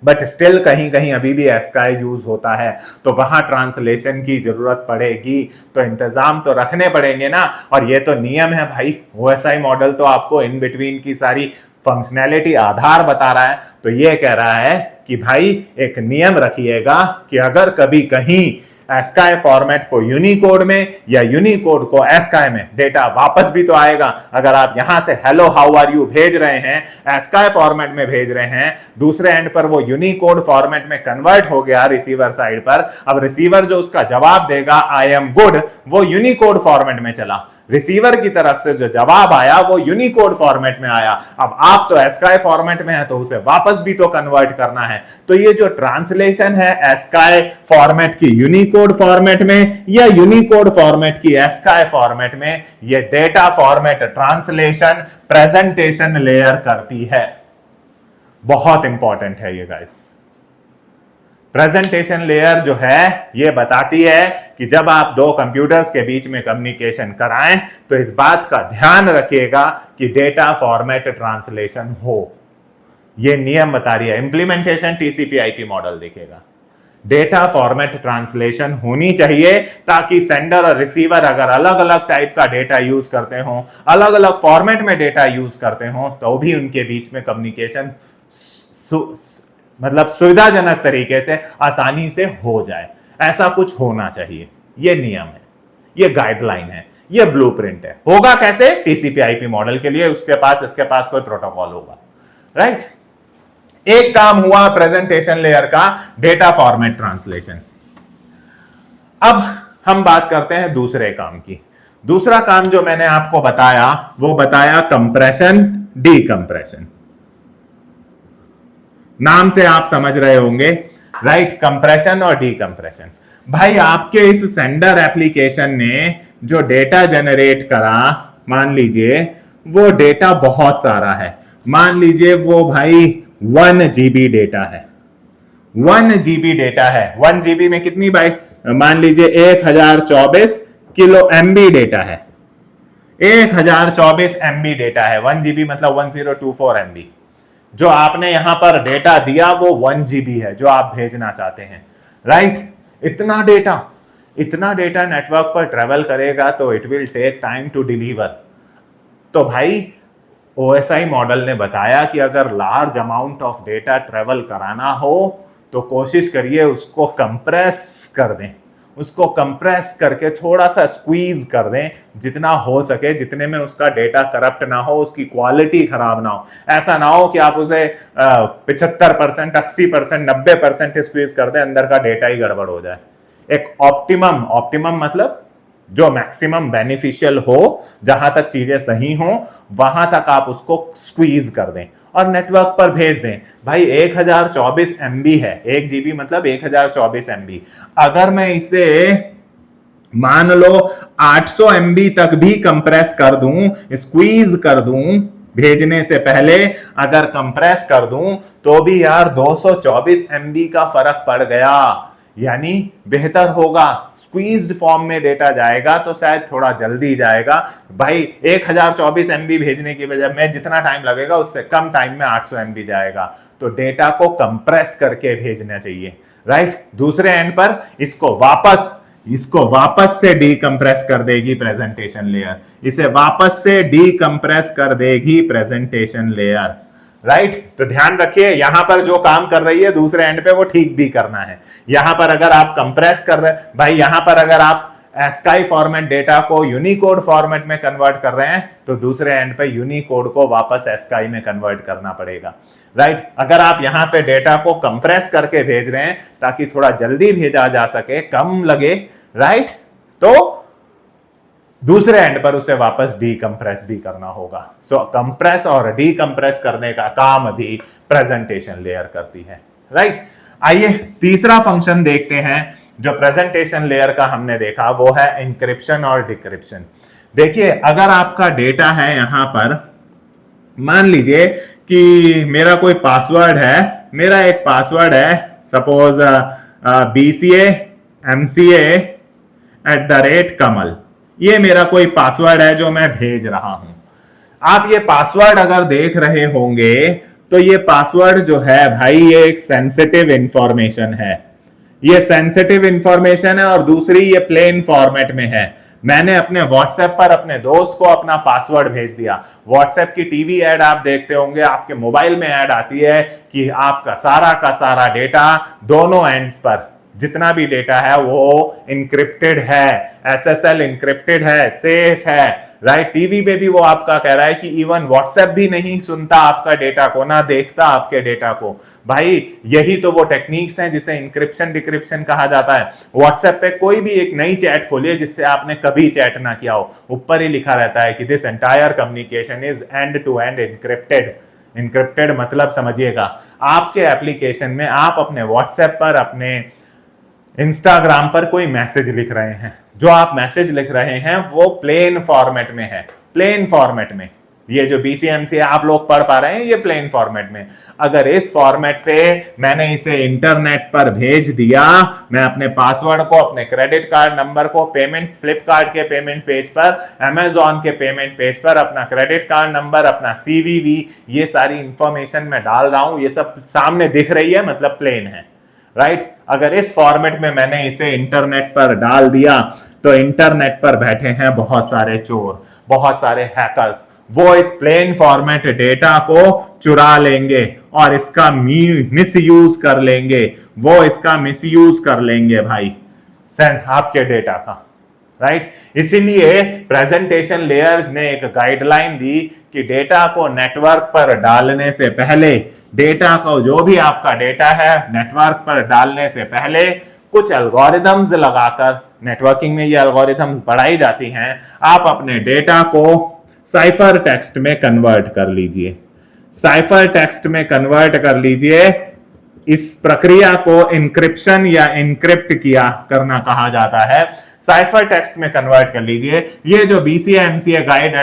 बट स्टिल कहीं कहीं अभी भी एस्काई यूज होता है, तो वहां ट्रांसलेशन की जरूरत पड़ेगी, तो इंतजाम तो रखने पड़ेंगे ना। और ये तो नियम है भाई, ओएसआई मॉडल तो आपको इन बिटवीन की सारी फंक्शनैलिटी आधार बता रहा है, तो ये कह रहा है कि भाई एक नियम रखिएगा कि अगर कभी कहीं एस्काई फॉर्मेट को यूनिकोड में या यूनिकोड को एस्काई में, डेटा वापस भी तो आएगा। अगर आप यहां से हेलो हाउ आर यू भेज रहे हैं, एस्काई फॉर्मेट में भेज रहे हैं, दूसरे एंड पर वो यूनिकोड फॉर्मेट में कन्वर्ट हो गया रिसीवर साइड पर, अब रिसीवर जो उसका जवाब देगा आई एम गुड, वो यूनिकोड फॉर्मेट में चला, रिसीवर की तरफ से जो जवाब आया वो यूनिकोड फॉर्मेट में आया। अब आप तो एस्काई फॉर्मेट में है, तो उसे वापस भी तो कन्वर्ट करना है। तो ये जो ट्रांसलेशन है एस्काई फॉर्मेट की यूनिकोड फॉर्मेट में या यूनिकोड फॉर्मेट की एस्काई फॉर्मेट में, ये data format translation presentation layer करती है। बहुत इंपॉर्टेंट है ये गाइस। प्रेजेंटेशन लेयर जो है ये बताती है कि जब आप दो कंप्यूटर्स के बीच में कम्युनिकेशन कराएं, तो इस बात का ध्यान रखिएगा कि डेटा फॉर्मेट ट्रांसलेशन हो। ये नियम बता रही है। इंप्लीमेंटेशन टीसीपी/आईपी मॉडल देखेगा, डेटा फॉर्मेट ट्रांसलेशन होनी चाहिए, ताकि सेंडर और रिसीवर अगर अलग अलग टाइप का डेटा यूज करते हो, अलग अलग फॉर्मेट में डेटा यूज करते हो, तो भी उनके बीच में कम्युनिकेशन मतलब सुविधाजनक तरीके से आसानी से हो जाए। ऐसा कुछ होना चाहिए। ये नियम है, ये गाइडलाइन है, ये ब्लूप्रिंट है। होगा कैसे? टीसीपी/आईपी मॉडल के लिए इसके पास कोई प्रोटोकॉल होगा, राइट। एक काम हुआ प्रेजेंटेशन लेयर का, डेटा फॉर्मेट ट्रांसलेशन। अब हम बात करते हैं दूसरे काम की। दूसरा काम जो मैंने आपको बताया, वो बताया कंप्रेशन डीकंप्रेशन। नाम से आप समझ रहे होंगे, राइट, कंप्रेशन और डीकंप्रेशन। भाई आपके इस सेंडर एप्लीकेशन ने जो डेटा जनरेट करा, मान लीजिए वो डेटा बहुत सारा है, मान लीजिए वो भाई 1 GB डेटा है, 1 GB डेटा है। 1 GB में कितनी बाइट? मान लीजिए 1024 किलो MB डेटा है, 1024 MB डेटा है। 1 GB मतलब 1024 MB। जो आपने यहां पर डेटा दिया वो 1 GB है जो आप भेजना चाहते हैं, राइट। इतना डेटा नेटवर्क पर ट्रेवल करेगा तो it will take time to deliver. तो भाई ओएसआई मॉडल ने बताया कि अगर large amount of data travel कराना हो तो कोशिश करिए उसको कंप्रेस कर दें, उसको कंप्रेस करके थोड़ा सा स्क्वीज कर दें जितना हो सके, जितने में उसका डेटा करप्ट ना हो, उसकी क्वालिटी खराब ना हो। ऐसा ना हो कि आप उसे 75%, 80%, 90% स्क्वीज कर दें, अंदर का डेटा ही गड़बड़ हो जाए। एक ऑप्टिमम मतलब जो मैक्सिमम बेनिफिशियल हो, जहां तक चीजें सही हो वहां तक आप उसको स्क्वीज कर दें और नेटवर्क पर भेज दें। भाई 1024 MB है, 1 GB मतलब 1024 MB। अगर मैं इसे मान लो 800 MB तक भी कंप्रेस कर दूं, स्क्वीज कर दूं, भेजने से पहले अगर कंप्रेस कर दूं, तो भी यार 224 MB का फर्क पड़ गया। यानी बेहतर होगा स्क्वीज्ड फॉर्म में डेटा जाएगा तो शायद थोड़ा जल्दी जाएगा। भाई 1024 MB भेजने की वजह में जितना टाइम लगेगा उससे कम टाइम में 800 MB जाएगा। तो डेटा को कंप्रेस करके भेजना चाहिए, राइट। दूसरे एंड पर इसको वापस से डीकंप्रेस कर देगी प्रेजेंटेशन लेयर, इसे वापस से डीकंप्रेस कर देगी प्रेजेंटेशन लेयर, राइट। तो ध्यान रखिए यहां पर जो काम कर रही है दूसरे एंड पे वो ठीक भी करना है। यहां पर अगर आप कंप्रेस कर रहे हैं, भाई यहां पर अगर आप एस्काई फॉर्मेट डेटा को यूनिकोड फॉर्मेट में कन्वर्ट कर रहे हैं, तो दूसरे एंड पे यूनिकोड को वापस एस्काई में कन्वर्ट करना पड़ेगा, राइट। अगर आप यहां पे डेटा को कंप्रेस करके भेज रहे हैं ताकि थोड़ा जल्दी भेजा जा सके, कम लगे, राइट, तो दूसरे एंड पर उसे वापस डीकंप्रेस भी करना होगा। सो कंप्रेस और डीकंप्रेस करने का काम भी प्रेजेंटेशन लेयर करती है, राइट। आइए तीसरा फंक्शन देखते हैं जो प्रेजेंटेशन लेयर का हमने देखा, वो है इंक्रिप्शन और डिक्रिप्शन। देखिए अगर आपका डेटा है यहां पर, मान लीजिए कि मेरा कोई पासवर्ड है, मेरा एक पासवर्ड है सपोज BCA MCA @कमल, ये मेरा कोई पासवर्ड है जो मैं भेज रहा हूं। आप ये पासवर्ड अगर देख रहे होंगे तो ये पासवर्ड जो है भाई ये एक सेंसिटिव इंफॉर्मेशन है, ये सेंसिटिव इंफॉर्मेशन है और दूसरी ये प्लेन फॉर्मेट में है। मैंने अपने व्हाट्सएप पर अपने दोस्त को अपना पासवर्ड भेज दिया। व्हाट्सएप की टीवी ऐड आप देखते होंगे, आपके मोबाइल में ऐड आती है कि आपका सारा का सारा डेटा दोनों एंड्स पर जितना भी डेटा है वो इंक्रिप्टेड है, SSL इंक्रिप्टेड है, सेफ है, राइट। टीवी पे भी वो आपका कह रहा है कि इवन व्हाट्सएप भी नहीं सुनता आपका डेटा को, ना देखता आपके डेटा को। भाई यही तो वो टेक्निक्स हैं जिसे इंक्रिप्शन डिक्रिप्शन कहा जाता है। व्हाट्सएप पे कोई भी एक नई चैट खोलिए जिससे आपने कभी चैट ना किया हो, ऊपर ही लिखा रहता है कि this entire communication is end to end encrypted. Encrypted मतलब समझिएगा, आपके एप्लीकेशन में आप अपने व्हाट्सएप पर, अपने इंस्टाग्राम पर कोई मैसेज लिख रहे हैं, जो आप मैसेज लिख रहे हैं वो प्लेन फॉर्मेट में है, प्लेन फॉर्मेट में। ये जो BCMC आप लोग पढ़ पा रहे हैं ये प्लेन फॉर्मेट में। अगर इस फॉर्मेट पे मैंने इसे इंटरनेट पर भेज दिया, मैं अपने पासवर्ड को, अपने क्रेडिट कार्ड नंबर को, पेमेंट फ्लिपकार्ट के पेमेंट पेज पर, अमेजॉन के पेमेंट पेज पर अपना क्रेडिट कार्ड नंबर, अपना CVV, ये सारी इंफॉर्मेशन मैं डाल रहा हूं, ये सब सामने दिख रही है, मतलब प्लेन है, राइट। अगर इस फॉर्मेट में मैंने इसे इंटरनेट पर डाल दिया तो इंटरनेट पर बैठे हैं बहुत सारे चोर, बहुत सारे हैकर्स, वो इस प्लेन फॉर्मेट डेटा को चुरा लेंगे और इसका मिसयूज कर लेंगे, वो इसका मिसयूज कर लेंगे भाई आपके डेटा का, राइट। इसीलिए प्रेजेंटेशन लेयर ने एक गाइडलाइन दी कि डेटा को नेटवर्क पर डालने से पहले, डेटा को जो भी आपका डेटा है नेटवर्क पर डालने से पहले कुछ एल्गोरिथम्स लगाकर, नेटवर्किंग में ये एल्गोरिथम्स बढ़ाई जाती हैं, आप अपने डेटा को साइफर टेक्स्ट में कन्वर्ट कर लीजिए, साइफर टेक्स्ट में कन्वर्ट कर लीजिए। इस प्रक्रिया को इंक्रिप्शन या इनक्रिप्ट किया करना कहा जाता है। साइफर टेक्स्ट में कन्वर्ट कर लीजिए। ये जो BCA-MCA गाइड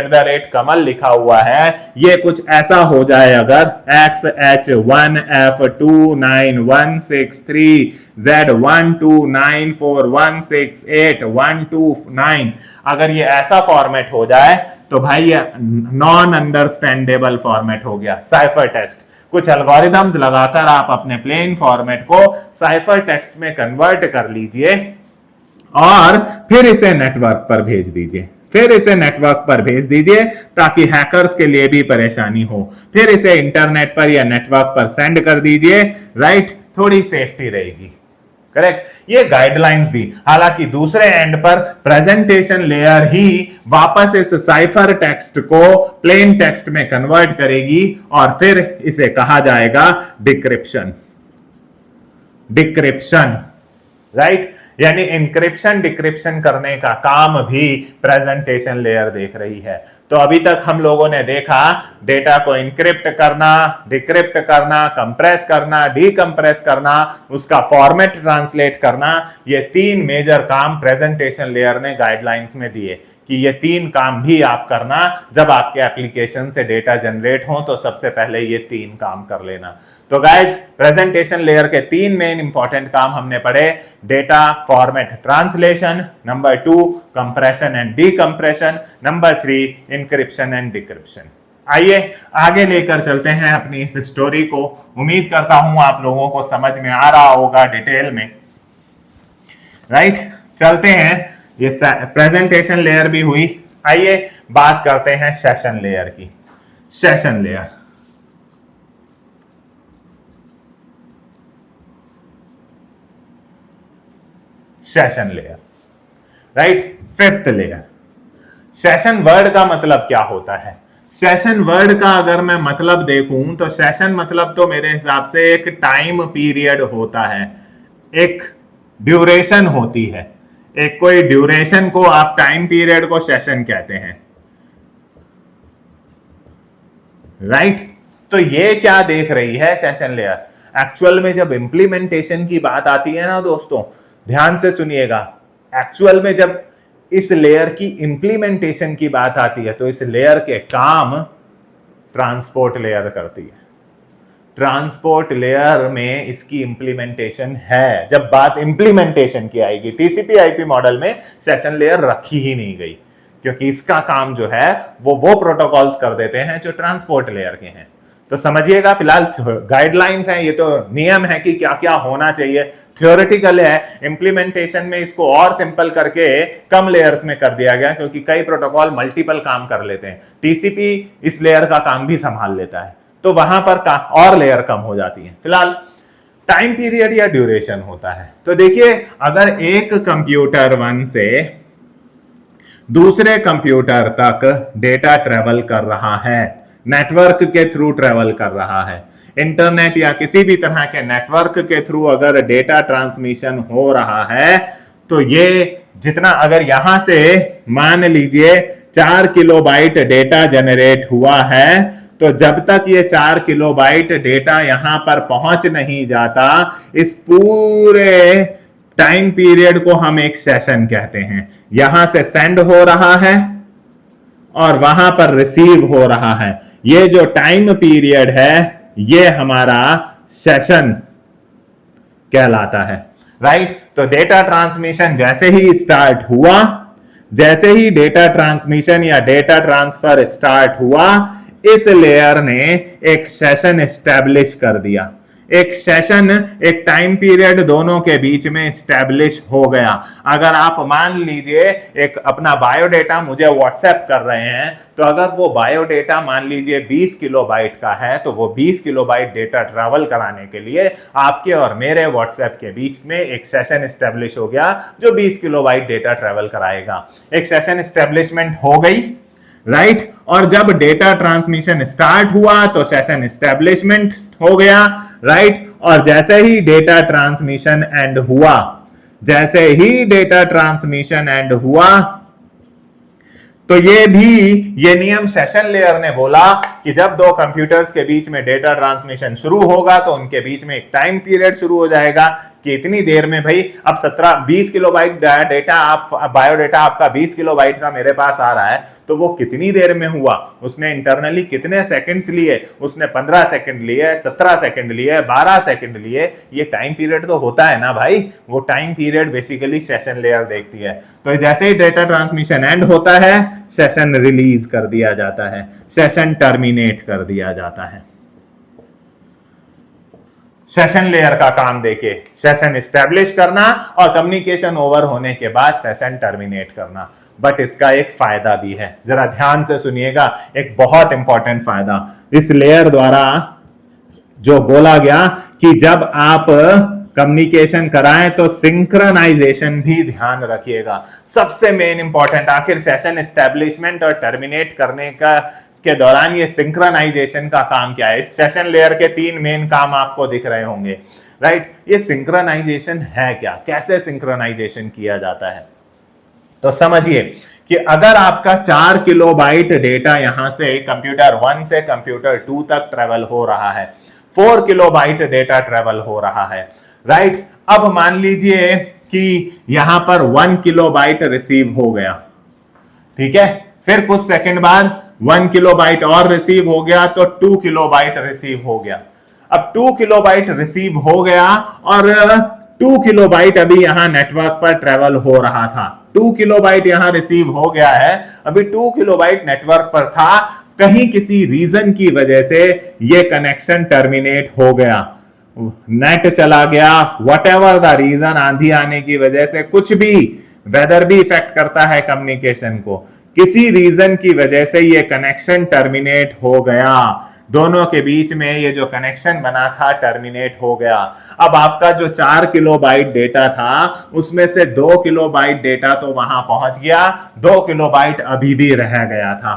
@कमल लिखा हुआ है, ये कुछ ऐसा हो जाए अगर XH1F29163Z129416812 अगर ये ऐसा फॉर्मेट हो जाए तो भाई ये नॉन अंडरस्टैंडेबल फॉर्मेट हो गया, साइफर टेक्स्ट। कुछ एल्गोरिथम्स लगाकर आप अपने प्लेन फॉर्मेट को साइफर टेक्स्ट में कन्वर्ट कर लीजिए और फिर इसे नेटवर्क पर भेज दीजिए, फिर इसे नेटवर्क पर भेज दीजिए ताकि हैकर्स के लिए भी परेशानी हो। फिर इसे इंटरनेट पर या नेटवर्क पर सेंड कर दीजिए, राइट, थोड़ी सेफ्टी रहेगी, करेक्ट। ये गाइडलाइंस दी। हालांकि दूसरे एंड पर प्रेजेंटेशन लेयर ही वापस इस साइफर टेक्स्ट को प्लेन टेक्स्ट में कन्वर्ट करेगी और फिर इसे कहा जाएगा डिक्रिप्शन, डिक्रिप्शन, राइट। यानी इंक्रिप्शन डिक्रिप्शन करने का काम भी प्रेजेंटेशन लेयर देख रही है। तो अभी तक हम लोगों ने देखा डेटा को इंक्रिप्ट करना, डिक्रिप्ट करना, कंप्रेस करना, डीकंप्रेस करना, उसका फॉर्मेट ट्रांसलेट करना। ये तीन मेजर काम प्रेजेंटेशन लेयर ने गाइडलाइंस में दिए कि ये तीन काम भी आप करना। जब आपके एप्लीकेशन से डेटा जनरेट हो तो सबसे पहले ये तीन काम कर लेना। तो गाइस, प्रेजेंटेशन लेयर के तीन मेन इंपॉर्टेंट काम हमने पढ़े। Data format translation, number 2 compression and decompression, number 3 encryption and decryption. आइए आगे लेकर चलते हैं अपनी इस स्टोरी को। उम्मीद करता हूं आप लोगों को समझ में आ रहा होगा डिटेल में, राइट। चलते हैं, ये प्रेजेंटेशन लेयर भी हुई। आइए बात करते हैं सेशन लेयर की। Session layer, session layer, right, fifth layer. Session word का मतलब क्या होता है? सेशन वर्ड का अगर मैं मतलब देखूं तो सेशन मतलब तो मेरे हिसाब से एक टाइम पीरियड होता है, एक ड्यूरेशन होती है। एक कोई ड्यूरेशन को आप टाइम पीरियड को सेशन कहते हैं, राइट। तो ये क्या देख रही है सेशन लेयर? एक्चुअल में जब इंप्लीमेंटेशन की बात आती है ना दोस्तों, ध्यान से सुनिएगा। एक्चुअल में जब इस लेयर की इंप्लीमेंटेशन की बात आती है तो इस लेयर के काम ट्रांसपोर्ट लेयर करती है। ट्रांसपोर्ट लेयर में इसकी इंप्लीमेंटेशन है। जब बात इंप्लीमेंटेशन की आएगी, टीसीपी आईपी मॉडल में सेशन लेयर रखी ही नहीं गई, क्योंकि इसका काम जो है वो प्रोटोकॉल्स कर देते हैं जो ट्रांसपोर्ट लेयर के हैं। तो समझिएगा, फिलहाल गाइडलाइंस हैं, ये तो नियम है कि क्या क्या होना चाहिए, थ्योरेटिकल है। इंप्लीमेंटेशन में इसको और सिंपल करके कम लेयर्स में कर दिया गया, क्योंकि कई प्रोटोकॉल मल्टीपल काम कर लेते हैं। टीसीपी इस लेयर का काम भी संभाल लेता है, तो वहां पर और लेयर कम हो जाती है। फिलहाल टाइम पीरियड या ड्यूरेशन होता है। तो देखिए, अगर एक कंप्यूटर 1 से दूसरे कंप्यूटर तक डेटा ट्रेवल कर रहा है, नेटवर्क के थ्रू ट्रेवल कर रहा है, इंटरनेट या किसी भी तरह के नेटवर्क के थ्रू अगर डेटा ट्रांसमिशन हो रहा है, तो ये जितना, अगर यहां से मान लीजिए 4 किलोबाइट डेटा जनरेट हुआ है, तो जब तक ये 4 किलोबाइट डेटा यहां पर पहुंच नहीं जाता, इस पूरे टाइम पीरियड को हम एक सेशन कहते हैं। यहां से सेंड हो रहा है और वहां पर रिसीव हो रहा है। ये जो टाइम पीरियड है ये हमारा सेशन कहलाता है, राइट। तो डेटा ट्रांसमिशन जैसे ही स्टार्ट हुआ, जैसे ही डेटा ट्रांसमिशन या डेटा ट्रांसफर स्टार्ट हुआ, इस लेयर ने एक सेशन एस्टैब्लिश कर दिया। एक सेशन, एक टाइम पीरियड दोनों के बीच में स्टैब्लिश हो गया। अगर आप मान लीजिए एक अपना बायोडेटा मुझे व्हाट्सएप कर रहे हैं, तो अगर वो बायोडेटा मान लीजिए 20 किलोबाइट का है, तो वो 20 किलोबाइट डेटा ट्रैवल कराने के लिए आपके और मेरे व्हाट्सएप के बीच में एक सेशन एस्टैब्लिश हो गया जो 20 किलोबाइट डेटा ट्रैवल कराएगा। एक सेशन एस्टैब्लिशमेंट हो गई, राइट। और जब डेटा ट्रांसमिशन स्टार्ट हुआ तो सेशन एस्टैब्लिशमेंट हो गया, राइट। और जैसे ही डेटा ट्रांसमिशन एंड हुआ, जैसे ही डेटा ट्रांसमिशन एंड हुआ, तो ये नियम सेशन लेयर ने बोला कि जब दो कंप्यूटर्स के बीच में डेटा ट्रांसमिशन शुरू होगा तो उनके बीच में एक टाइम पीरियड शुरू हो जाएगा कि इतनी देर में भाई, अब 20 किलोबाइट डेटा, आप बायोडेटा आपका 20 किलोबाइट का मेरे पास आ रहा है, तो वो कितनी देर में हुआ, उसने इंटरनली कितने सेकंड्स लिए, उसने 15 सेकंड लिए, 17 सेकंड लिए, 12 सेकंड लिए, ये टाइम पीरियड तो होता है ना भाई। वो time period basically session layer देखती है। तो जैसे ही डेटा ट्रांसमिशन एंड होता है, सेशन रिलीज कर दिया जाता है, सेशन टर्मिनेट कर दिया जाता है। सेशन लेयर का काम देखिए, सेशन एस्टैब्लिश करना और कम्युनिकेशन ओवर होने के बाद सेशन टर्मिनेट करना। बट इसका एक फायदा भी है, जरा ध्यान से सुनिएगा, एक बहुत इंपॉर्टेंट फायदा इस लेयर द्वारा जो बोला गया कि जब आप कम्युनिकेशन कराएं तो सिंक्रोनाइजेशन भी ध्यान रखिएगा। सबसे मेन इंपॉर्टेंट, आखिर सेशन एस्टैब्लिशमेंट और टर्मिनेट करने का के दौरान ये सिंक्रोनाइजेशन का काम क्या है। इस सेशन लेयर के 3 मेन काम आपको दिख रहे होंगे, राइट। ये सिंक्रोनाइजेशन है क्या, कैसे सिंक्रोनाइजेशन किया जाता है, तो समझिए कि अगर आपका 4 किलोबाइट डेटा यहां से कंप्यूटर 1 से कंप्यूटर 2 तक ट्रेवल हो रहा है, 4 किलोबाइट डेटा ट्रेवल हो रहा है, राइट। अब मान लीजिए कि यहां पर 1 किलोबाइट रिसीव हो गया, ठीक है। फिर कुछ सेकंड बाद 1 किलोबाइट और रिसीव हो गया, तो 2 किलोबाइट रिसीव हो गया। अब 2 किलोबाइट रिसीव हो गया और 2 किलोबाइट अभी यहां नेटवर्क पर ट्रेवल हो रहा था। 2 किलोबाइट यहां रिसीव हो गया है, अभी 2 किलोबाइट नेटवर्क पर था, कहीं किसी रीजन की वजह से ये कनेक्शन टर्मिनेट हो गया, नेट चला गया, व्हाटएवर द रीजन, आंधी आने की वजह से, कुछ भी, वेदर भी इफेक्ट करता है कम्युनिकेशन को, किसी रीजन की वजह से ये कनेक्शन टर्मिनेट हो गया, दोनों के बीच में ये जो कनेक्शन बना था टर्मिनेट हो गया। अब आपका जो 4 किलोबाइट डेटा था उसमें से 2 किलोबाइट डेटा तो वहां पहुंच गया, 2 किलोबाइट अभी भी रह गया था।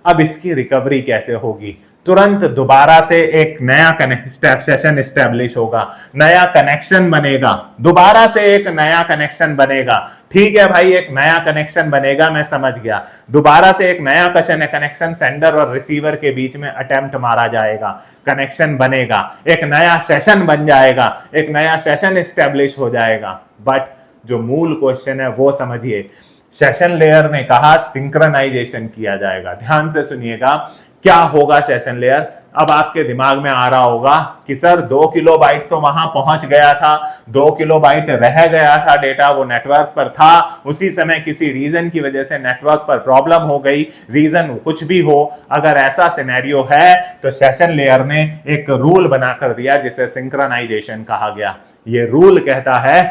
अब इसकी रिकवरी कैसे होगी, तुरंत दोबारा से एक नया सेशन एस्टैब्लिश होगा, नया कनेक्शन बनेगा, दोबारा से एक नया कनेक्शन बनेगा। ठीक है भाई, एक नया कनेक्शन बनेगा, मैं समझ गया। दोबारा से एक नया कनेक्शन सेंडर और रिसीवर के बीच में अटेम्प्ट मारा जाएगा, कनेक्शन बनेगा, एक नया सेशन बन जाएगा, एक नया सेशन एस्टैब्लिश हो जाएगा। बट जो मूल क्वेश्चन है वो समझिए सेशन लेयर ने कहा सिंक्रनाइजेशन किया जाएगा। ध्यान से सुनिएगा क्या होगा सेशन लेयर। अब आपके दिमाग में आ रहा होगा कि सर 2 किलोबाइट तो वहां पहुंच गया था, 2 किलोबाइट रह गया था डेटा, वो नेटवर्क पर था, उसी समय किसी रीजन की वजह से नेटवर्क पर प्रॉब्लम हो गई, रीजन कुछ भी हो, अगर ऐसा सिनेरियो है तो सेशन लेयर ने एक रूल बनाकर दिया जिसे सिंक्रनाइजेशन कहा गया। ये रूल कहता है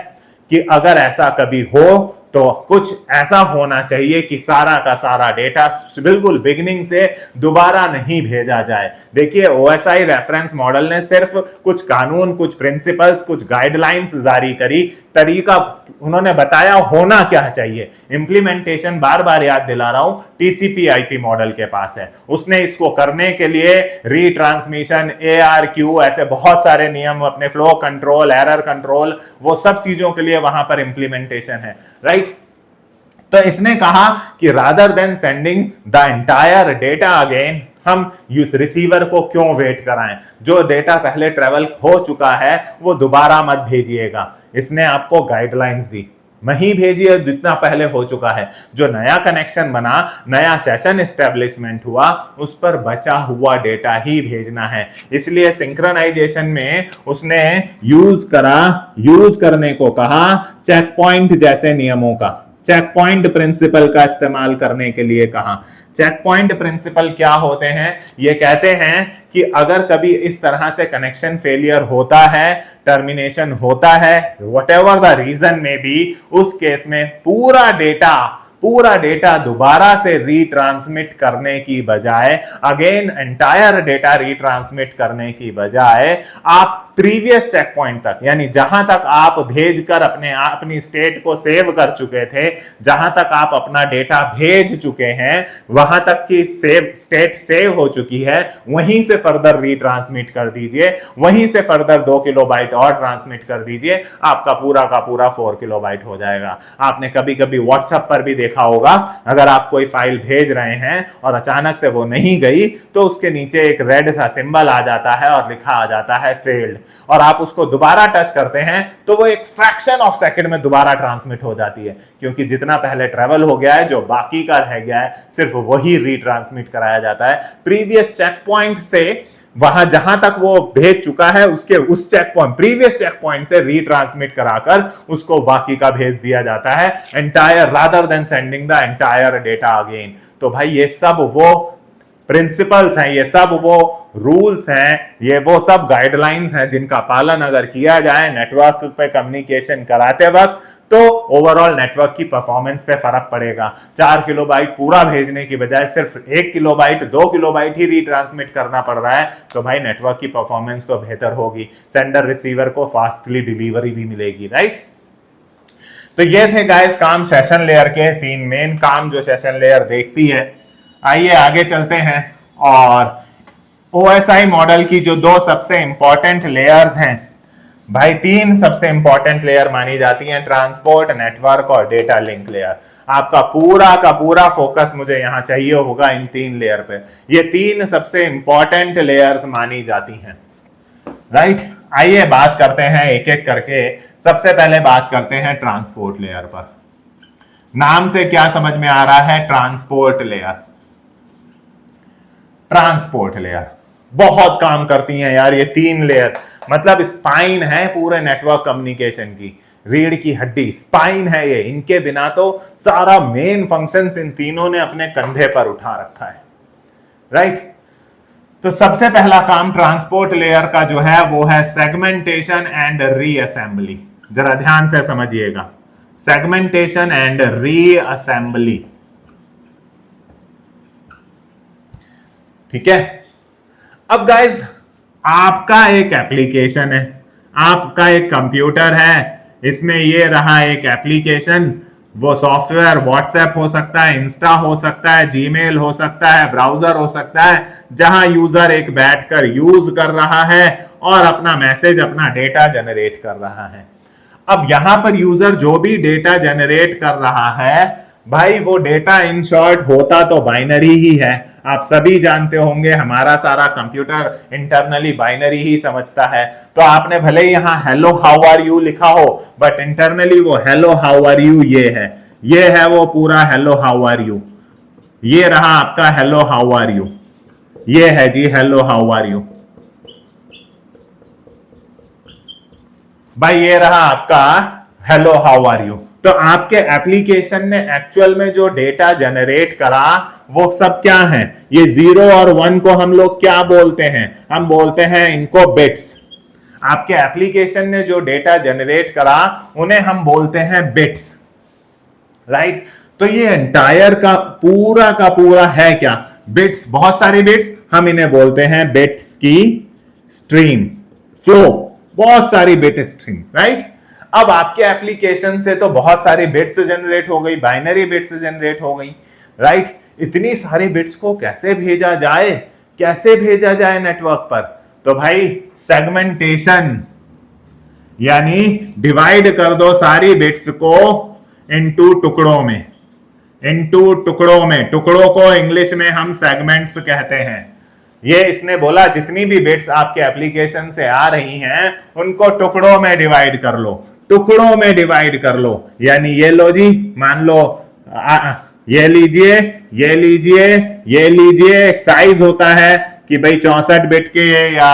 कि अगर ऐसा कभी हो तो कुछ ऐसा होना चाहिए कि सारा का सारा डेटा बिल्कुल बिगिनिंग से दोबारा नहीं भेजा जाए। देखिए ओएसआई रेफरेंस मॉडल ने सिर्फ कुछ कानून, कुछ प्रिंसिपल्स, कुछ गाइडलाइंस जारी करी, तरीका उन्होंने बताया होना क्या चाहिए। इंप्लीमेंटेशन बार बार याद दिला रहा हूं टीसीपी आईपी मॉडल के पास है। उसने इसको करने के लिए रीट्रांसमिशन, ARQ, ऐसे बहुत सारे नियम, अपने फ्लो कंट्रोल, एरर कंट्रोल, वो सब चीजों के लिए वहां पर इंप्लीमेंटेशन है, राइट। तो इसने कहा कि rather than sending the entire data again, हम यूज रिसीवर को क्यों वेट कराएं, जो डेटा पहले ट्रेवल हो चुका है वो दोबारा मत भेजिएगा। इसने आपको गाइडलाइंस दी, वही भेजिए जितना पहले हो चुका है। जो नया कनेक्शन बना, नया सेशन एस्टेब्लिशमेंट हुआ, उस पर बचा हुआ डेटा ही भेजना है। इसलिए सिंक्रनाइजेशन में उसने यूज करने को कहा चेक पॉइंट जैसे नियमों का, चेक पॉइंट प्रिंसिपल का इस्तेमाल करने के लिए कहा। चेक पॉइंट प्रिंसिपल क्या होते हैं? ये कहते हैं कि अगर कभी इस तरह से कनेक्शन फेलियर होता है, टर्मिनेशन होता है, व्हाटएवर द रीजन में भी, उस केस में पूरा डेटा दोबारा से रीट्रांसमिट करने की बजाय, अगेन एंटायर डेटा रीट्रांसमिट करने की बजाय, आप प्रीवियस चेक पॉइंट तक, यानी जहां तक आप भेजकर अपनी स्टेट को सेव कर चुके थे, जहां तक आप अपना डेटा भेज चुके हैं, वहां तक की स्टेट सेव हो चुकी है, वहीं से फर्दर रीट्रांसमिट कर दीजिए, वहीं से फर्दर 2 किलोबाइट और ट्रांसमिट कर दीजिए, आपका पूरा का पूरा 4 किलोबाइट हो जाएगा। आपने कभी कभी व्हाट्सएप पर भी देखा होगा, अगर आप कोई फाइल भेज रहे हैं और अचानक से वो नहीं गई, तो उसके नीचे एक रेड सा सिंबल आ जाता है और लिखा आ जाता है फेल्ड, और आप उसको दोबारा टच करते हैं तो वो एक फ्रैक्शन ऑफ सेकंड में दोबारा ट्रांसमिट हो जाती है, क्योंकि जितना पहले ट्रेवल हो गया है, जो बाकी का रह गया है, सिर्फ वही रीट्रांसमिट कराया जाता है। प्रीवियस चेक पॉइंट से वहां जहां तक वो भेज चुका है, उसके उस check point, previous check point से रीट्रांसमिट कराकर उसको बाकी का भेज दिया जाता है, entire, rather than sending the entire data again. तो भाई ये सब वो प्रिंसिपल्स हैं, ये सब वो रूल्स हैं, ये वो सब गाइडलाइंस हैं जिनका पालन अगर किया जाए नेटवर्क पे कम्युनिकेशन कराते वक्त, तो ओवरऑल नेटवर्क की परफॉर्मेंस पे फर्क पड़ेगा। 4 किलोबाइट पूरा भेजने की बजाय सिर्फ 1 किलोबाइट, 2 किलोबाइट ही रीट्रांसमिट करना पड़ रहा है, तो भाई नेटवर्क की परफॉर्मेंस तो बेहतर होगी, सेंडर रिसीवर को फास्टली डिलीवरी भी मिलेगी, राइट। तो ये थे गाइस काम सेशन लेयर के 3 मेन काम जो सेशन लेयर देखती है। आइए आगे चलते हैं और ओएसआई मॉडल की जो 2 सबसे इंपॉर्टेंट लेयर्स हैं, भाई 3 सबसे इंपॉर्टेंट लेयर मानी जाती हैं, ट्रांसपोर्ट, नेटवर्क और डेटा लिंक लेयर। आपका पूरा का पूरा फोकस मुझे यहां चाहिए होगा इन 3 लेयर पे। ये 3 सबसे इंपॉर्टेंट लेयर्स मानी जाती हैं, राइट। आइए बात करते हैं एक एक करके। सबसे पहले बात करते हैं ट्रांसपोर्ट लेयर पर। नाम से क्या समझ में आ रहा है? Transport layer. ट्रांसपोर्ट लेयर बहुत काम करती हैं यार ये 3 लेयर, मतलब स्पाइन है पूरे नेटवर्क कम्युनिकेशन की, रीढ़ की हड्डी, स्पाइन है ये। इनके बिना तो सारा मेन फंक्शंस इन तीनों ने अपने कंधे पर उठा रखा है, राइट। तो सबसे पहला काम ट्रांसपोर्ट लेयर का जो है वो है सेगमेंटेशन एंड रीअसेंबली। जरा ध्यान से समझिएगा, सेगमेंटेशन एंड रीअसेंबली, ठीक है। अब गाइस आपका एक एप्लीकेशन है, आपका एक कंप्यूटर है, इसमें ये रहा एक एप्लीकेशन, वो सॉफ्टवेयर व्हाट्सएप हो सकता है, इंस्टा हो सकता है, जीमेल हो सकता है, ब्राउजर हो सकता है, जहां यूजर एक बैठकर यूज कर रहा है और अपना मैसेज, अपना डेटा जनरेट कर रहा है। अब यहां पर यूजर जो भी डेटा जनरेट कर रहा है, भाई वो डेटा इन शॉर्ट होता तो बाइनरी ही है। आप सभी जानते होंगे हमारा सारा कंप्यूटर इंटरनली बाइनरी ही समझता है। तो आपने भले ही यहां हेलो हाउ आर यू लिखा हो, बट इंटरनली वो हेलो हाउ आर यू ये है। ये है वो पूरा हेलो हाउ आर यू, ये रहा आपका हेलो हाउ आर यू, ये है जी हेलो हाउ आर यू। भाई ये रहा आपका हेलो हाउ आर यू। तो आपके एप्लीकेशन ने एक्चुअल में जो डेटा जनरेट करा वो सब क्या है, ये 0 और 1 को हम लोग क्या बोलते हैं, हम बोलते हैं इनको बिट्स। आपके एप्लीकेशन ने जो डेटा जनरेट करा उन्हें हम बोलते हैं बिट्स, राइट। तो ये एंटायर का पूरा है क्या, बिट्स, बहुत सारी बिट्स, हम इन्हें बोलते हैं बिट्स की स्ट्रीम, फ्लो, बहुत सारी बिट स्ट्रीम, राइट। अब आपके एप्लीकेशन से तो बहुत सारी बिट्स जनरेट हो गई, बाइनरी बिट्स जनरेट हो गई, राइट। इतनी सारी बिट्स को कैसे भेजा जाए, कैसे भेजा जाए नेटवर्क पर, तो भाई सेगमेंटेशन, यानी डिवाइड कर दो सारी बिट्स को इनटू टुकड़ों में, इनटू टुकड़ों में, टुकड़ों को इंग्लिश में हम सेगमेंट्स कहते हैं। ये इसने बोला जितनी भी बिट्स आपके एप्लीकेशन से आ रही हैं उनको टुकड़ों में डिवाइड कर लो, टुकड़ों में डिवाइड कर लो। यानी ये लो जी, मान लो ये लीजिए, ये लीजिए, ये लीजिए। एक साइज होता है कि भाई 64 बिट के या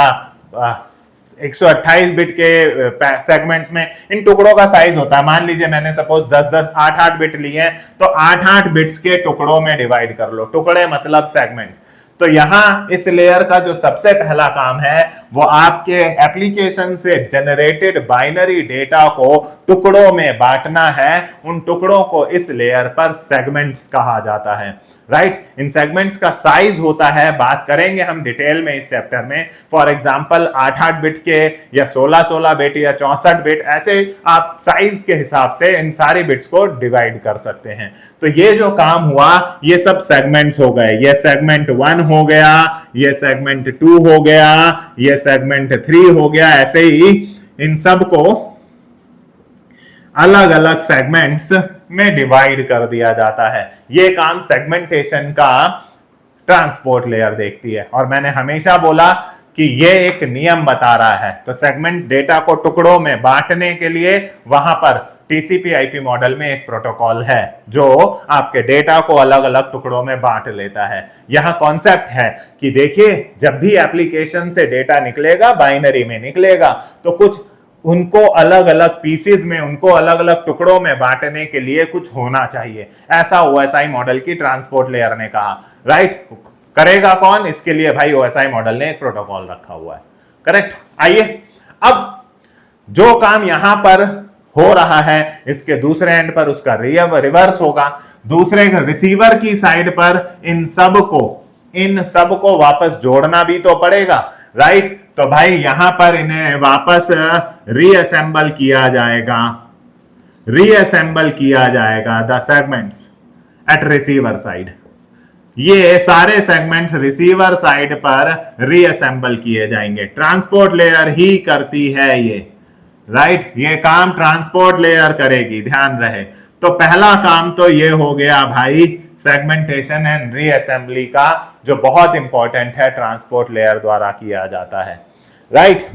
128 बिट के सेगमेंट्स में इन टुकड़ों का साइज होता है। मान लीजिए मैंने सपोज 10-10 8-8 बिट लिए हैं, तो 8-8 बिट्स के टुकड़ों में डिवाइड कर लो, टुकड़े मतलब सेगमेंट्स। तो यहां इस लेयर का जो सबसे पहला काम है वो आपके एप्लीकेशन से जनरेटेड बाइनरी डेटा को टुकड़ों में बांटना है। उन टुकड़ों को इस लेयर पर सेगमेंट्स कहा जाता है, राइट। इन सेगमेंट्स का साइज होता है, बात करेंगे हम डिटेल में इस चैप्टर में। फॉर एग्जांपल 8-8 बिट के या 16-16 बिट या 64 बिट, ऐसे आप साइज के हिसाब से इन सारी बिट्स को डिवाइड कर सकते हैं। तो ये जो काम हुआ ये सब सेगमेंट्स हो गए। ये सेगमेंट 1 हो गया, ये सेगमेंट 2 हो गया, ये सेगमेंट 3 हो गया। ऐसे ही इन सब को अलग अलग सेगमेंट्स में डिवाइड कर दिया जाता है। ये काम सेगमेंटेशन का ट्रांसपोर्ट लेयर देखती है। और मैंने हमेशा बोला कि ये एक नियम बता रहा है। तो सेगमेंट डेटा को टुकड़ों में बांटने के लिए वहां पर टीसीपी आईपी मॉडल में एक प्रोटोकॉल है जो आपके डेटा को अलग अलग टुकड़ों में बांट लेता है। यहां कॉन्सेप्ट है कि देखिए, जब भी एप्लीकेशन से डेटा निकलेगा बाइनरी में निकलेगा, तो कुछ उनको अलग अलग पीसेस में, उनको अलग अलग टुकड़ों में बांटने के लिए कुछ होना चाहिए। ऐसा ओएसआई मॉडल की ट्रांसपोर्ट लेयर ने कहा, राइट। करेगा कौन, इसके लिए भाई ओएसआई मॉडल ने एक प्रोटोकॉल रखा हुआ है, करेक्ट। आइए, अब जो काम यहां पर हो रहा है इसके दूसरे एंड पर उसका रिवर्स होगा। दूसरे रिसीवर की साइड पर इन सब को वापस जोड़ना भी तो पड़ेगा, राइट। तो भाई यहां पर इन्हें वापस रीअसेंबल किया जाएगा, रीअसेंबल किया जाएगा the segments at receiver side. ये सारे सेगमेंट्स रिसीवर साइड पर रीअसेंबल किए जाएंगे। ट्रांसपोर्ट लेयर ही करती है ये, राइट। ये काम ट्रांसपोर्ट लेयर करेगी, ध्यान रहे। तो पहला काम तो ये हो गया भाई सेगमेंटेशन एंड रीअसेंबली का, जो बहुत इंपॉर्टेंट है, ट्रांसपोर्ट लेयर द्वारा किया जाता है, राइट।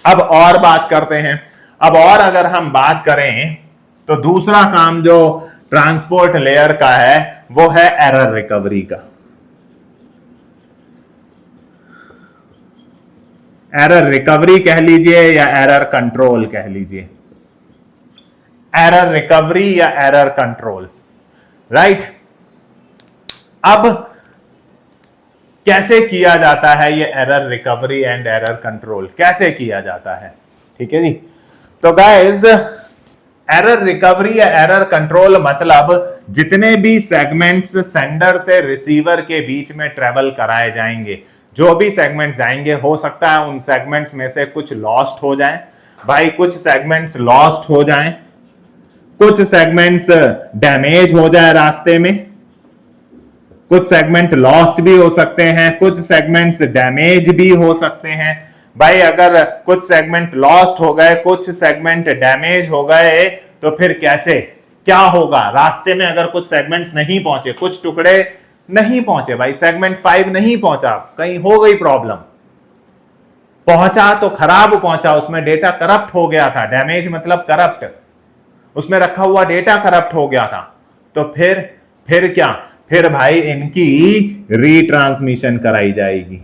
अब और बात करते हैं। अब और अगर हम बात करें तो दूसरा काम जो ट्रांसपोर्ट लेयर का है वो है एरर रिकवरी का। एरर रिकवरी कह लीजिए या एरर कंट्रोल कह लीजिए, एरर रिकवरी या एरर कंट्रोल, राइट। अब कैसे किया जाता है ये error recovery and error control, कैसे किया जाता है, ठीक है जी। तो गाइस, एरर रिकवरी या एरर कंट्रोल मतलब जितने भी सेगमेंट्स सेंडर से रिसीवर के बीच में ट्रेवल कराए जाएंगे, जो भी सेगमेंट्स जाएंगे, हो सकता है उन सेगमेंट्स में से कुछ लॉस्ट हो जाएं। भाई कुछ सेगमेंट्स लॉस्ट हो जाएं, कुछ सेगमेंट्स डैमेज हो जाए रास्ते में, कुछ सेगमेंट लॉस्ट भी हो सकते हैं, कुछ सेगमेंट्स डैमेज भी हो सकते हैं। भाई अगर कुछ सेगमेंट लॉस्ट हो गए, कुछ सेगमेंट डैमेज हो गए, तो फिर कैसे, क्या होगा रास्ते में? अगर कुछ सेगमेंट्स नहीं पहुंचे, कुछ टुकड़े नहीं पहुंचे, भाई सेगमेंट 5 नहीं पहुंचा, कहीं हो गई प्रॉब्लम, पहुंचा तो खराब पहुंचा, उसमें डेटा करप्ट हो गया था। डैमेज मतलब करप्ट, उसमें रखा हुआ डेटा करप्ट हो गया था, तो फिर क्या, फिर भाई इनकी रीट्रांसमिशन कराई जाएगी,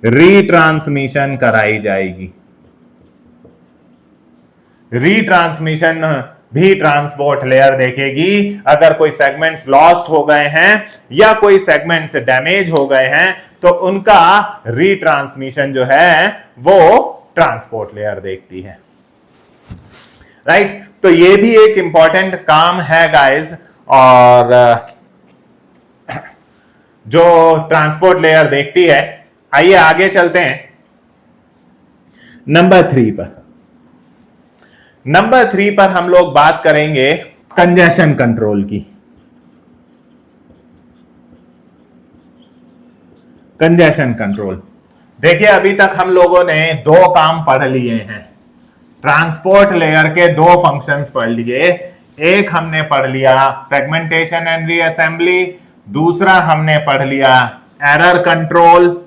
रीट्रांसमिशन कराई जाएगी। रीट्रांसमिशन भी ट्रांसपोर्ट लेयर देखेगी। अगर कोई सेगमेंट्स लॉस्ट हो गए हैं या कोई सेगमेंट्स डैमेज हो गए हैं तो उनका रीट्रांसमिशन जो है वो ट्रांसपोर्ट लेयर देखती है, राइट। तो ये भी एक इंपॉर्टेंट काम है गाइस, और जो ट्रांसपोर्ट लेयर देखती है। आइए आगे चलते हैं नंबर 3 पर। नंबर 3 पर हम लोग बात करेंगे कंजेशन कंट्रोल की। कंजेशन कंट्रोल, देखिए अभी तक हम लोगों ने 2 काम पढ़ लिए हैं। ट्रांसपोर्ट लेयर के 2 फंक्शंस पढ़ लिए। एक हमने पढ़ लिया सेगमेंटेशन एंड रीअसेंबली, दूसरा हमने पढ़ लिया एरर कंट्रोल।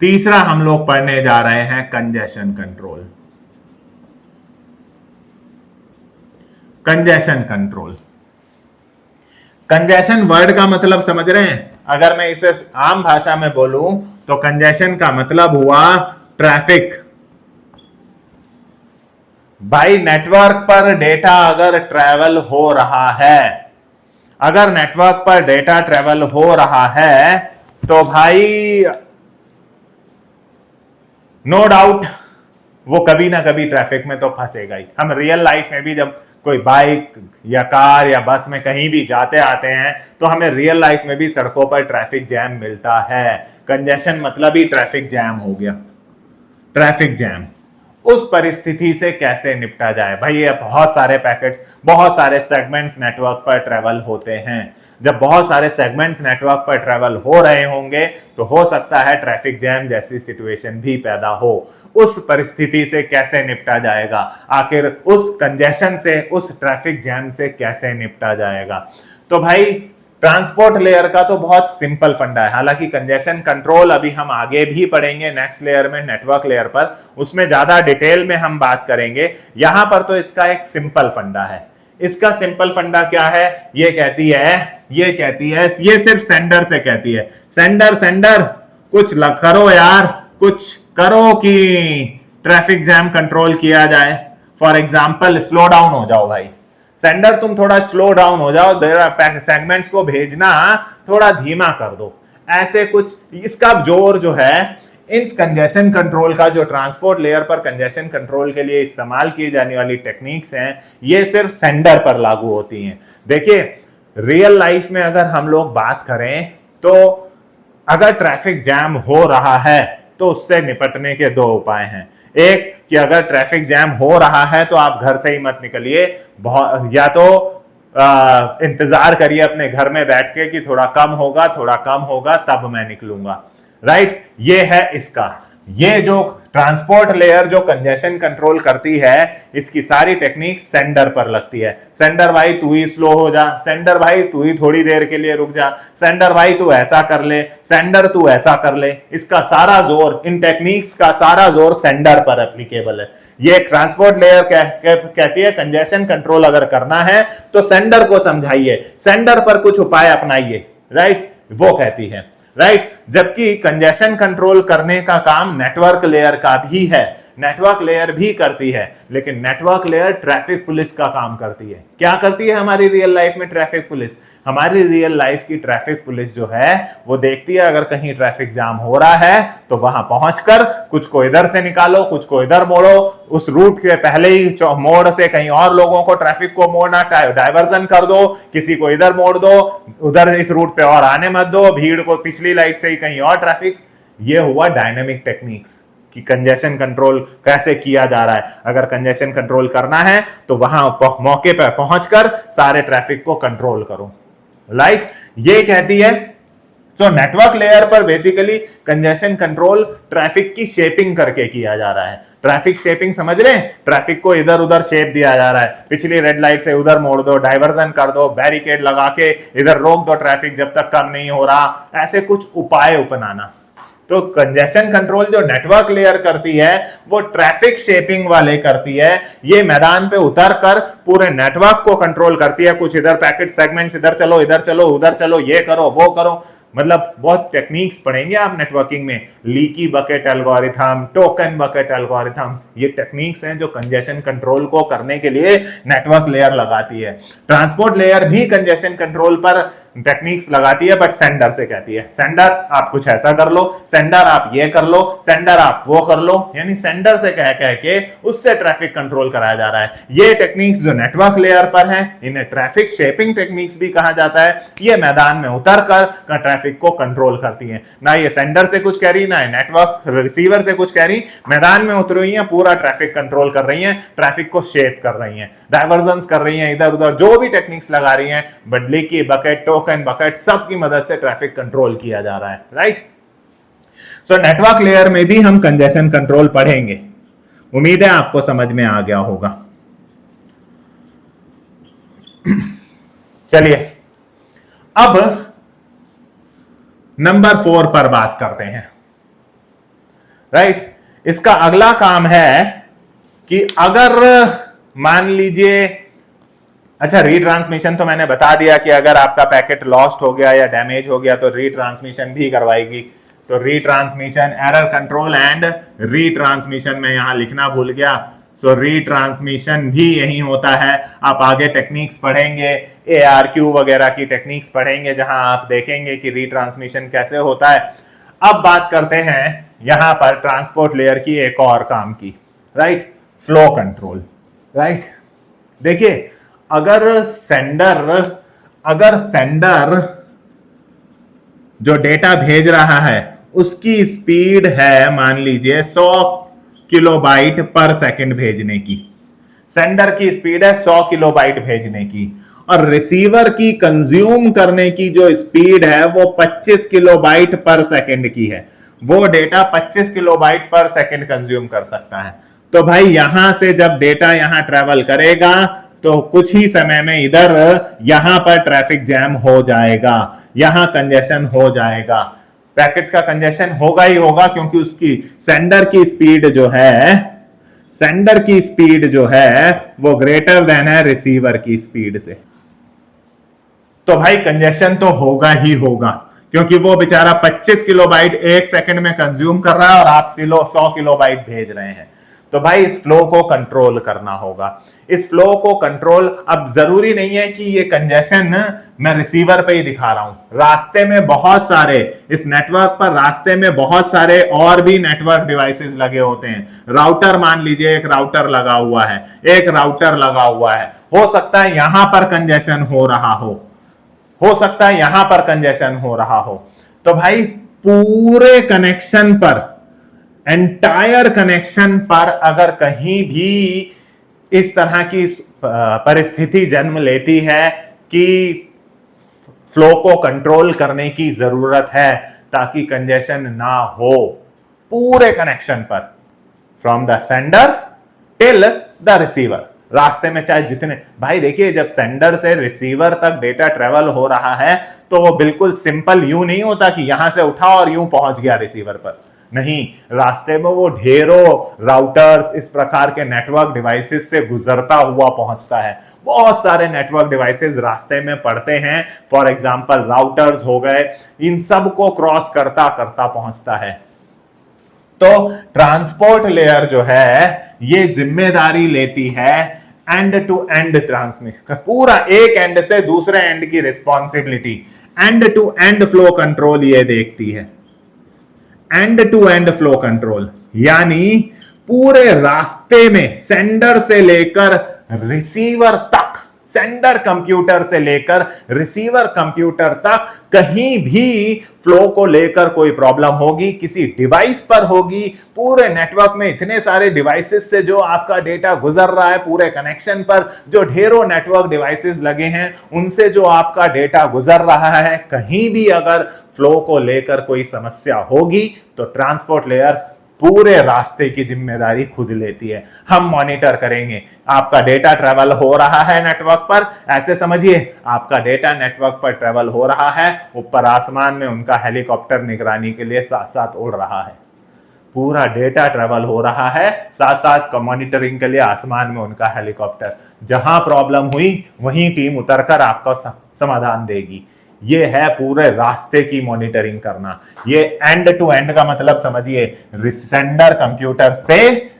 तीसरा हम लोग पढ़ने जा रहे हैं congestion control. Congestion control, congestion word का मतलब समझ रहे हैं? अगर मैं इसे आम भाषा में बोलूं तो कंजेशन का मतलब हुआ ट्रैफिक। भाई नेटवर्क पर डेटा अगर ट्रैवल हो रहा है, अगर नेटवर्क पर डेटा ट्रैवल हो रहा है तो भाई नो डाउट वो कभी ना कभी ट्रैफिक में तो फंसेगा ही। हम रियल लाइफ में भी जब कोई बाइक या कार या बस में कहीं भी जाते आते हैं तो हमें रियल लाइफ में भी सड़कों पर ट्रैफिक जैम मिलता है। कंजेशन मतलब ही ट्रैफिक जैम हो गया, ट्रैफिक जैम। उस परिस्थिति से कैसे निपटा जाए? भाई ये बहुत सारे पैकेट्स, बहुत सारे सेगमेंट्स नेटवर्क पर ट्रेवल होते हैं। जब बहुत सारे सेगमेंट्स नेटवर्क पर ट्रेवल हो रहे होंगे तो हो सकता है ट्रैफिक जैम जैसी सिचुएशन भी पैदा हो। उस परिस्थिति से कैसे निपटा जाएगा? आखिर उस कंजेशन से, उस ट्रैफिक जैम से कैसे निपटा जाएगा? तो भाई ट्रांसपोर्ट लेयर का तो बहुत सिंपल फंडा है। हालांकि कंजेशन कंट्रोल अभी हम आगे भी पढ़ेंगे नेक्स्ट लेयर में, नेटवर्क लेयर पर, उसमें ज्यादा डिटेल में हम बात करेंगे। यहां पर तो इसका एक सिंपल फंडा है। इसका सिंपल फंडा क्या है? ये कहती है ये सिर्फ सेंडर से कहती है, सेंडर कुछ करो यार, कुछ करो कि ट्रैफिक जैम कंट्रोल किया जाए। फॉर एग्जाम्पल स्लो डाउन हो जाओ भाई, सेंडर तुम थोड़ा स्लो डाउन हो जाओ, सेगमेंट्स को भेजना थोड़ा धीमा कर दो, ऐसे कुछ। इसका जोर जो है इन कंजेशन कंट्रोल का, जो ट्रांसपोर्ट लेयर पर कंजेशन कंट्रोल के लिए इस्तेमाल की जाने वाली टेक्निक्स हैं, ये सिर्फ सेंडर पर लागू होती हैं। देखिए रियल लाइफ में अगर हम लोग बात करें तो अगर ट्रैफिक जैम हो रहा है तो उससे निपटने के 2 उपाय हैं। एक कि अगर ट्रैफिक जैम हो रहा है तो आप घर से ही मत निकलिए, या तो इंतजार करिए अपने घर में बैठ के कि थोड़ा कम होगा तब मैं निकलूंगा, राइट। ये है इसका, ये जो ट्रांसपोर्ट लेयर जो कंजेशन कंट्रोल करती है, इसकी सारी टेक्निक सेंडर पर लगती है। सेंडर भाई तू ही स्लो हो जा, सेंडर भाई तू ही थोड़ी देर के लिए रुक जा, सेंडर भाई तू ऐसा कर ले, सेंडर तू ऐसा कर ले। इसका सारा जोर, इन टेक्निक्स का सारा जोर सेंडर पर एप्लीकेबल है। ये ट्रांसपोर्ट लेयर कहती है कंजेशन कंट्रोल अगर करना है तो सेंडर को समझाइए, सेंडर पर कुछ उपाय अपनाइए, राइट, वो कहती है, राइट। जबकि कंजेशन कंट्रोल करने का काम नेटवर्क लेयर का भी है, नेटवर्क लेयर भी करती है, लेकिन नेटवर्क लेयर ट्रैफिक पुलिस का काम करती है। क्या करती है हमारी रियल लाइफ में ट्रैफिक पुलिस? हमारी रियल लाइफ की ट्रैफिक पुलिस जो है वो देखती है अगर कहीं ट्रैफिक जाम हो रहा है तो वहां पहुंचकर कुछ को इधर से निकालो, कुछ को इधर मोड़ो, उस रूट के पहले ही मोड़ से कहीं और लोगों को, ट्रैफिक को मोड़ना, डाइवर्जन कर दो, किसी को इधर मोड़ दो, उधर इस रूट पे और आने मत दो, भीड़ को पिछली लाइट से ही कहीं और ट्रैफिक। ये हुआ डायनेमिक टेक्निक्स कि कंजेशन कंट्रोल कैसे किया जा रहा है। अगर कंजेशन कंट्रोल करना है तो वहां मौके पर पहुंचकर सारे ट्रैफिक को कंट्रोल करो, राइट। ये कहती है। तो नेटवर्क लेयर पर बेसिकली कंजेशन कंट्रोल ट्रैफिक की शेपिंग करके किया जा रहा है। ट्रैफिक शेपिंग समझ रहे हैं? ट्रैफिक को इधर उधर शेप दिया जा रहा है, पिछली रेड लाइट से उधर मोड़ दो, डाइवर्जन कर दो, बैरिकेड लगा के इधर रोक दो ट्रैफिक जब तक कम नहीं हो रहा, ऐसे कुछ उपाय अपनाना। तो कंजेशन कंट्रोल जो नेटवर्क लेयर करती है वो ट्रैफिक शेपिंग वाले करती है, ये मैदान पे उतर कर पूरे नेटवर्क को कंट्रोल करती है। कुछ इधर पैकेट सेगमेंट्स, इधर चलो उधर चलो, ये करो वो करो, मतलब बहुत टेक्निक्स पढ़ेंगे आप नेटवर्किंग में, leaky bucket algorithm, token bucket algorithms, ये टेक्निक्स हैं जो कंजेशन कंट्रोल को करने के लिए नेटवर्क लेयर लगाती है। ट्रांसपोर्ट लेयर भी कंजेशन कंट्रोल पर टेक्निक्स लगाती है, बट सेंडर से कहती है सेंडर आप कुछ ऐसा कर लो, सेंडर आप ये कर लो, सेंडर आप वो कर लो, यानी सेंडर से कह के उससे ट्रैफिक कंट्रोल कराया जा रहा है। ये टेक्निक्स जो नेटवर्क लेयर पर हैं इन्हें ट्रैफिक शेपिंग टेक्निक्स भी कहा जाता है। ये मैदान में उतर कर ट्रैफिक को कंट्रोल करती हैं। ना ये सेंडर से कुछ कह रही, ना नेटवर्क रिसीवर से कुछ कह रही, मैदान में उतरी हुई हैं, पूरा ट्रैफिक कंट्रोल कर रही हैं, ट्रैफिक को शेप कर रही हैं, डाइवर्जन कर रही हैं, इधर उधर जो भी टेक्निक्स लगा रही हैं, बदली की बकेट, टोकन बकेट, सब की मदद से ट्रैफिक कंट्रोल किया जा रहा है, राइट। सो नेटवर्क लेयर में भी हम कंजेशन कंट्रोल पढ़ेंगे। उम्मीद है आपको समझ में आ गया होगा। चलिए अब नंबर 4 पर बात करते हैं, राइट। इसका अगला काम है कि अगर मान लीजिए, अच्छा रीट्रांसमिशन तो मैंने बता दिया कि अगर आपका पैकेट लॉस्ट हो गया या डैमेज हो गया तो रीट्रांसमिशन भी करवाएगी। तो retransmission, error control and retransmission में यहां लिखना भूल गया। सो रीट्रांसमिशन भी यही होता है। आप आगे टेक्निक्स पढ़ेंगे, ARQ वगैरह की टेक्निक्स पढ़ेंगे जहां आप देखेंगे कि रीट्रांसमिशन कैसे होता है। अब बात करते हैं यहां पर ट्रांसपोर्ट लेयर की एक और काम की, राइट, फ्लो कंट्रोल, राइट। देखिए अगर सेंडर जो डेटा भेज रहा है उसकी स्पीड है मान लीजिए 100 किलोबाइट पर सेकंड भेजने की, सेंडर की स्पीड है 100 किलोबाइट भेजने की, और रिसीवर की कंज्यूम करने की जो स्पीड है वो 25 किलोबाइट पर सेकंड की है। वो डेटा 25 किलोबाइट पर सेकंड कंज्यूम कर सकता है। तो भाई यहां से जब डेटा यहां ट्रेवल करेगा तो कुछ ही समय में इधर यहां पर ट्रैफिक जैम हो जाएगा, यहां कंजेशन हो जाएगा, पैकेट्स का कंजेशन होगा ही होगा, क्योंकि उसकी सेंडर की स्पीड जो है वो ग्रेटर देन है रिसीवर की स्पीड से। तो भाई कंजेशन तो होगा ही होगा, क्योंकि वो बेचारा 25 किलोबाइट एक सेकंड में कंज्यूम कर रहा है और आप 100 किलोबाइट भेज रहे हैं। तो भाई इस फ्लो को कंट्रोल करना होगा। इस फ्लो को कंट्रोल, अब जरूरी नहीं है कि ये कंजेशन मैं रिसीवर पे ही दिखा रहा हूं, रास्ते में बहुत सारे, इस नेटवर्क पर रास्ते में बहुत सारे और भी नेटवर्क डिवाइसेस लगे होते हैं। राउटर मान लीजिए, एक राउटर लगा हुआ है, हो सकता है यहां पर कंजेशन हो सकता है यहां पर कंजेशन हो रहा हो। तो भाई पूरे कनेक्शन पर, एंटायर कनेक्शन पर अगर कहीं भी इस तरह की परिस्थिति जन्म लेती है कि फ्लो को कंट्रोल करने की जरूरत है ताकि कंजेशन ना हो पूरे कनेक्शन पर, from the sender till the receiver, रास्ते में चाहे जितने, भाई देखिए जब सेंडर से रिसीवर तक डेटा ट्रेवल हो रहा है तो वो बिल्कुल सिंपल यूं नहीं होता कि यहां से उठा और यूं पहुंच गया रिसीवर पर, नहीं, रास्ते में वो ढेरों राउटर्स, इस प्रकार के नेटवर्क डिवाइसेस से गुजरता हुआ पहुंचता है। बहुत सारे नेटवर्क डिवाइसेस रास्ते में पड़ते हैं, फॉर एग्जांपल राउटर्स हो गए, इन सब को क्रॉस करता करता पहुंचता है। तो ट्रांसपोर्ट लेयर जो है ये जिम्मेदारी लेती है एंड टू एंड ट्रांसमिशन, पूरा एक एंड से दूसरे एंड की responsibility, end to end flow control ये देखती है। End to end flow control यानी पूरे रास्ते में सेंडर से लेकर रिसीवर तक, सेंडर कंप्यूटर से लेकर रिसीवर कंप्यूटर तक कहीं भी फ्लो को लेकर कोई प्रॉब्लम होगी, किसी डिवाइस पर होगी, पूरे नेटवर्क में इतने सारे डिवाइसेस से जो आपका डेटा गुजर रहा है, पूरे कनेक्शन पर जो ढेरों नेटवर्क डिवाइसेस लगे हैं उनसे जो आपका डेटा गुजर रहा है, कहीं भी अगर फ्लो को लेकर कोई समस्या होगी तो ट्रांसपोर्ट लेयर पूरे रास्ते की जिम्मेदारी खुद लेती है। हम मॉनिटर करेंगे आपका डेटा ट्रेवल हो रहा है नेटवर्क पर, ऐसे समझिए आपका डेटा नेटवर्क पर ट्रेवल हो रहा है, ऊपर आसमान में उनका हेलीकॉप्टर निगरानी के लिए साथ साथ उड़ रहा है, पूरा डेटा ट्रेवल हो रहा है, साथ साथ मॉनिटरिंग के लिए आसमान में उनका हेलीकॉप्टर, जहां प्रॉब्लम हुई वहीं टीम उतरकर आपका समाधान देगी। ये है पूरे रास्ते की मॉनिटरिंग करना। ये एंड टू एंड का मतलब समझिए, सेंडर कंप्यूटर से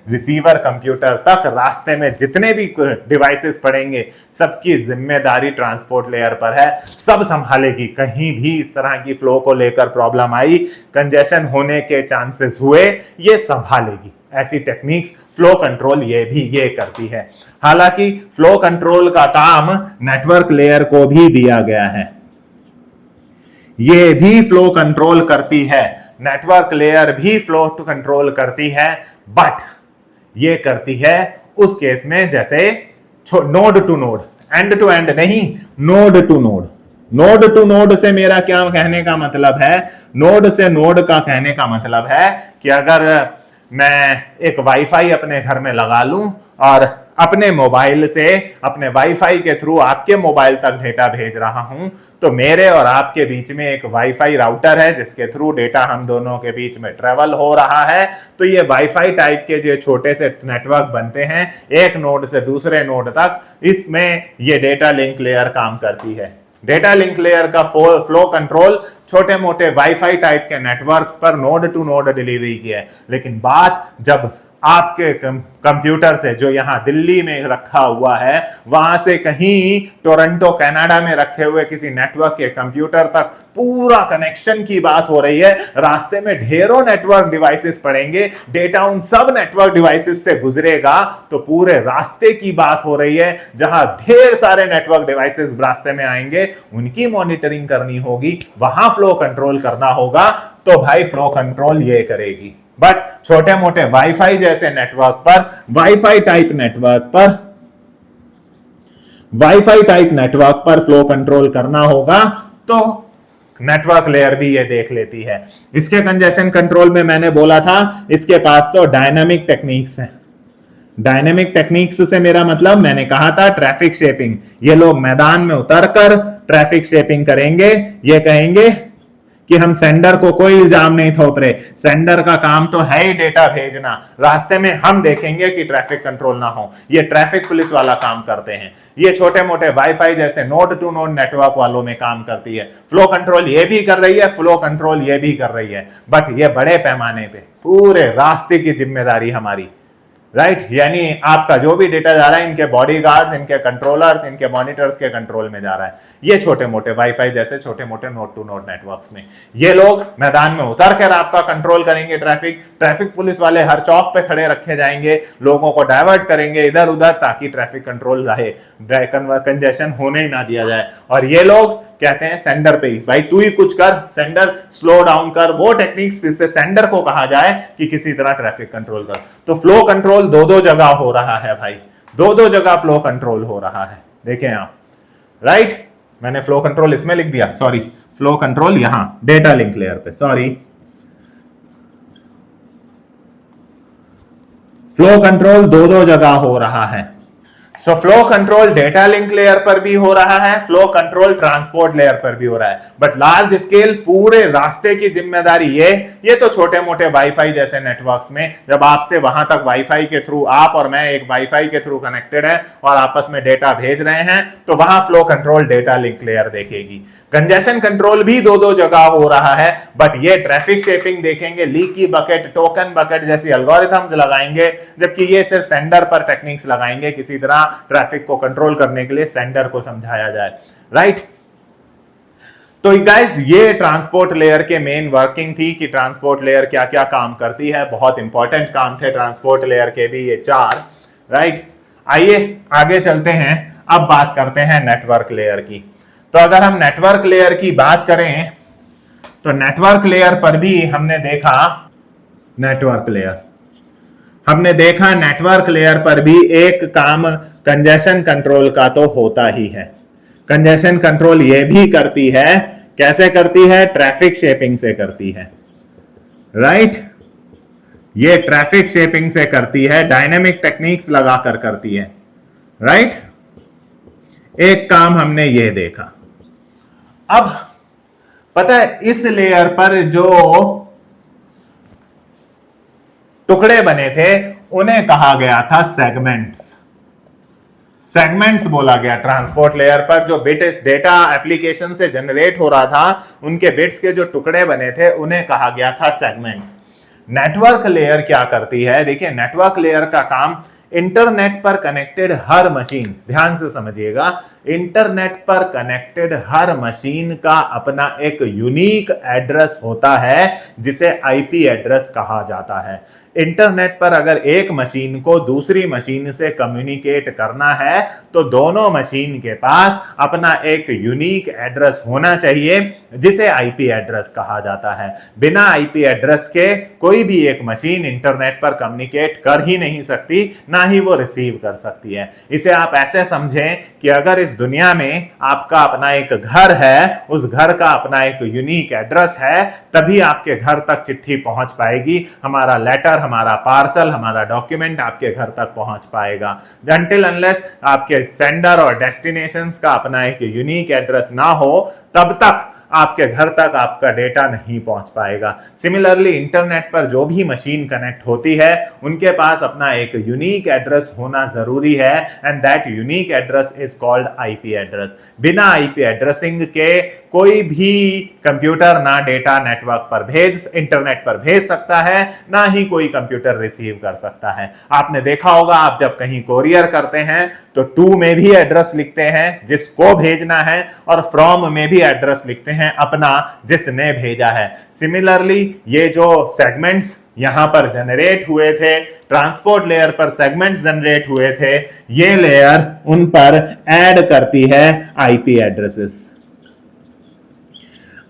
रिसीवर कंप्यूटर तक रास्ते में जितने भी डिवाइसेस पड़ेंगे सबकी जिम्मेदारी ट्रांसपोर्ट लेयर पर है, सब संभालेगी। कहीं भी इस तरह की फ्लो को लेकर प्रॉब्लम आई, कंजेशन होने के चांसेस हुए, ये संभालेगी। ऐसी टेक्निक्स फ्लो कंट्रोल ये करती है। हालांकि फ्लो कंट्रोल का काम नेटवर्क लेयर को भी दिया गया है, ये भी फ्लो कंट्रोल करती है, नेटवर्क लेयर भी फ्लो टू कंट्रोल करती है, बट ये करती है उस केस में जैसे node to node, end to end नहीं, node to node. Node to node से मेरा क्या कहने का मतलब है, नोड से नोड का कहने का मतलब है कि अगर मैं एक वाईफाई अपने घर में लगा लूं और अपने मोबाइल से अपने वाईफाई के थ्रू आपके मोबाइल तक डेटा भेज रहा हूं, तो मेरे और आपके बीच में एक वाईफाई राउटर है जिसके थ्रू डेटा हम दोनों के बीच में ट्रेवल हो रहा है। तो ये वाईफाई टाइप के जो छोटे से नेटवर्क बनते हैं एक नोड से दूसरे नोड तक, इसमें ये डेटा लिंक लेयर काम करती है। डेटा लिंक लेयर का फ्लो कंट्रोल छोटे मोटे वाईफाई टाइप के नेटवर्क्स पर नोड टू नोड डिलीवरी की है, लेकिन बात जब आपके कंप्यूटर से जो यहां दिल्ली में रखा हुआ है वहां से कहीं टोरंटो कनाडा में रखे हुए किसी नेटवर्क के कंप्यूटर तक पूरा कनेक्शन की बात हो रही है, रास्ते में ढेरों नेटवर्क डिवाइसेस पड़ेंगे, डेटा उन सब नेटवर्क डिवाइसेस से गुजरेगा, तो पूरे रास्ते की बात हो रही है जहां ढेर सारे नेटवर्क डिवाइसेस रास्ते में आएंगे, उनकी मॉनिटरिंग करनी होगी, वहां फ्लो कंट्रोल करना होगा। तो भाई फ्लो कंट्रोल ये करेगी। बट छोटे मोटे वाईफाई जैसे नेटवर्क पर, वाईफाई टाइप नेटवर्क पर फ्लो कंट्रोल करना होगा तो नेटवर्क लेयर भी ये देख लेती है। इसके कंजेशन कंट्रोल में मैंने बोला था इसके पास तो डायनामिक टेक्निक्स हैं। डायनेमिक टेक्निक्स से मेरा मतलब, मैंने कहा था ट्रैफिक शेपिंग। ये लोग मैदान में उतरकर ट्रैफिक शेपिंग करेंगे, ये कहेंगे कि हम सेंडर को कोई इल्जाम नहीं थोप रहे, सेंडर का काम तो है ही डेटा भेजना, रास्ते में हम देखेंगे कि ट्रैफिक कंट्रोल ना हो। ये ट्रैफिक पुलिस वाला काम करते हैं। ये छोटे मोटे वाईफाई जैसे नोड टू नोड नेटवर्क वालों में काम करती है। फ्लो कंट्रोल ये भी कर रही है, फ्लो कंट्रोल ये भी कर रही है, बट ये बड़े पैमाने पे पूरे रास्ते की जिम्मेदारी हमारी, राइट? यानी आपका जो भी डेटा जा रहा है इनके बॉडीगार्ड्स, इनके कंट्रोलर्स, इनके मॉनिटर्स के कंट्रोल में जा रहा है। ये छोटे मोटे वाईफाई जैसे छोटे मोटे नोड टू नोड नेटवर्क्स में ये लोग मैदान में उतर कर आपका कंट्रोल करेंगे। ट्रैफिक पुलिस वाले हर चौक पे खड़े रखे जाएंगे, लोगों को डाइवर्ट करेंगे इधर उधर ताकि ट्रैफिक कंट्रोल रहे, कंजेशन होने ही ना दिया जाए। और ये लोग कहते हैं सेंडर पे ही, भाई तू ही कुछ कर, सेंडर स्लो डाउन कर, वो टेक्निक्स जिससे सेंडर को कहा जाए कि किसी तरह ट्रैफिक कंट्रोल कर। तो फ्लो कंट्रोल दो जगह हो रहा है भाई, दो जगह फ्लो कंट्रोल हो रहा है। देखें आप, राइट? मैंने फ्लो कंट्रोल इसमें लिख दिया, सॉरी, फ्लो कंट्रोल यहां डेटा लिंक लेयर पे, सॉरी, फ्लो कंट्रोल दो जगह हो रहा है। So flow control data link layer पर भी हो रहा है, फ्लो कंट्रोल ट्रांसपोर्ट लेयर पर भी हो रहा है, बट लार्ज स्केल पूरे रास्ते की जिम्मेदारी ये तो छोटे मोटे वाईफाई जैसे नेटवर्क्स में जब आपसे वहां तक वाईफाई के थ्रू, आप और मैं एक वाईफाई के थ्रू कनेक्टेड है और आपस में डेटा भेज रहे हैं, तो वहां flow control data link layer देखेगी। कंजेशन कंट्रोल भी दो जगह हो रहा है, बट ये ट्रैफिक शेपिंग देखेंगे, लीकी बकेट, टोकन बकेट जैसी एल्गोरिथम्स लगाएंगे, जबकि ये सिर्फ सेंडर पर टेक्निक्स लगाएंगे किसी तरह ट्रैफिक को कंट्रोल करने के लिए सेंडर को समझाया जाए, राइट? तो गाइस ये ट्रांसपोर्ट लेयर के मेन वर्किंग थी कि ट्रांसपोर्ट लेयर क्या क्या काम करती है। बहुत इंपॉर्टेंट काम थे ट्रांसपोर्ट लेयर के भी ये 4, राइट? आइए आगे चलते हैं, अब बात करते हैं नेटवर्क लेयर की। तो अगर हम नेटवर्क लेयर की बात करें तो नेटवर्क लेयर पर भी हमने देखा नेटवर्क लेयर पर भी एक काम कंजेशन कंट्रोल का तो होता ही है। कंजेशन कंट्रोल ये भी करती है, कैसे करती है? ट्रैफिक शेपिंग से करती है, राइट? ये ट्रैफिक शेपिंग से करती है, डायनेमिक टेक्निक्स लगाकर करती है, राइट। एक काम हमने ये देखा। अब पता है इस लेयर पर जो टुकड़े बने थे उन्हें कहा गया था सेगमेंट्स। सेगमेंट्स बोला गया। ट्रांसपोर्ट लेयर पर जो बिट डेटा एप्लीकेशन से जनरेट हो रहा था उनके बिट्स के जो टुकड़े बने थे उन्हें कहा गया था सेगमेंट्स। नेटवर्क लेयर क्या करती है? देखिए, नेटवर्क लेयर का काम इंटरनेट पर कनेक्टेड हर मशीन, ध्यान से समझिएगा, इंटरनेट पर कनेक्टेड हर मशीन का अपना एक यूनिक एड्रेस होता है जिसे आईपी एड्रेस कहा जाता है। इंटरनेट पर अगर एक मशीन को दूसरी मशीन से कम्युनिकेट करना है तो दोनों मशीन के पास अपना एक यूनिक एड्रेस होना चाहिए जिसे आईपी एड्रेस कहा जाता है। बिना आईपी एड्रेस के कोई भी एक मशीन इंटरनेट पर कम्युनिकेट कर ही नहीं सकती, ना ही वो रिसीव कर सकती है। इसे आप ऐसे समझें कि अगर इस दुनिया में आपका अपना एक घर है, उस घर का अपना एक यूनिक एड्रेस है, तभी आपके घर तक चिट्ठी पहुंच पाएगी, हमारा लेटर, हमारा पार्सल, हमारा डॉक्यूमेंट आपके घर तक पहुंच पाएगा। अनटिल अनलेस आपके सेंडर और डेस्टिनेशंस का अपना एक यूनिक एड्रेस ना हो, तब तक आपके घर तक आपका डेटा नहीं पहुंच पाएगा। सिमिलरली इंटरनेट पर जो भी मशीन कनेक्ट होती है उनके पास अपना एक यूनिक एड्रेस होना जरूरी है, and that unique address is called IP address. बिना आईपी एड्रेसिंग के कोई भी कंप्यूटर ना डेटा नेटवर्क पर इंटरनेट पर भेज सकता है, ना ही कोई कंप्यूटर रिसीव कर सकता है। आपने देखा होगा, आप जब कहीं कोरियर करते हैं तो टू में भी एड्रेस लिखते हैं जिसको भेजना है, और फ्रॉम में भी एड्रेस लिखते हैं अपना जिसने भेजा है। सिमिलरली ये जो सेगमेंट्स यहां पर जनरेट हुए थे, ट्रांसपोर्ट लेयर पर सेगमेंट्स जनरेट हुए थे, ये लेयर उन पर ऐड करती है आईपी एड्रेसेस।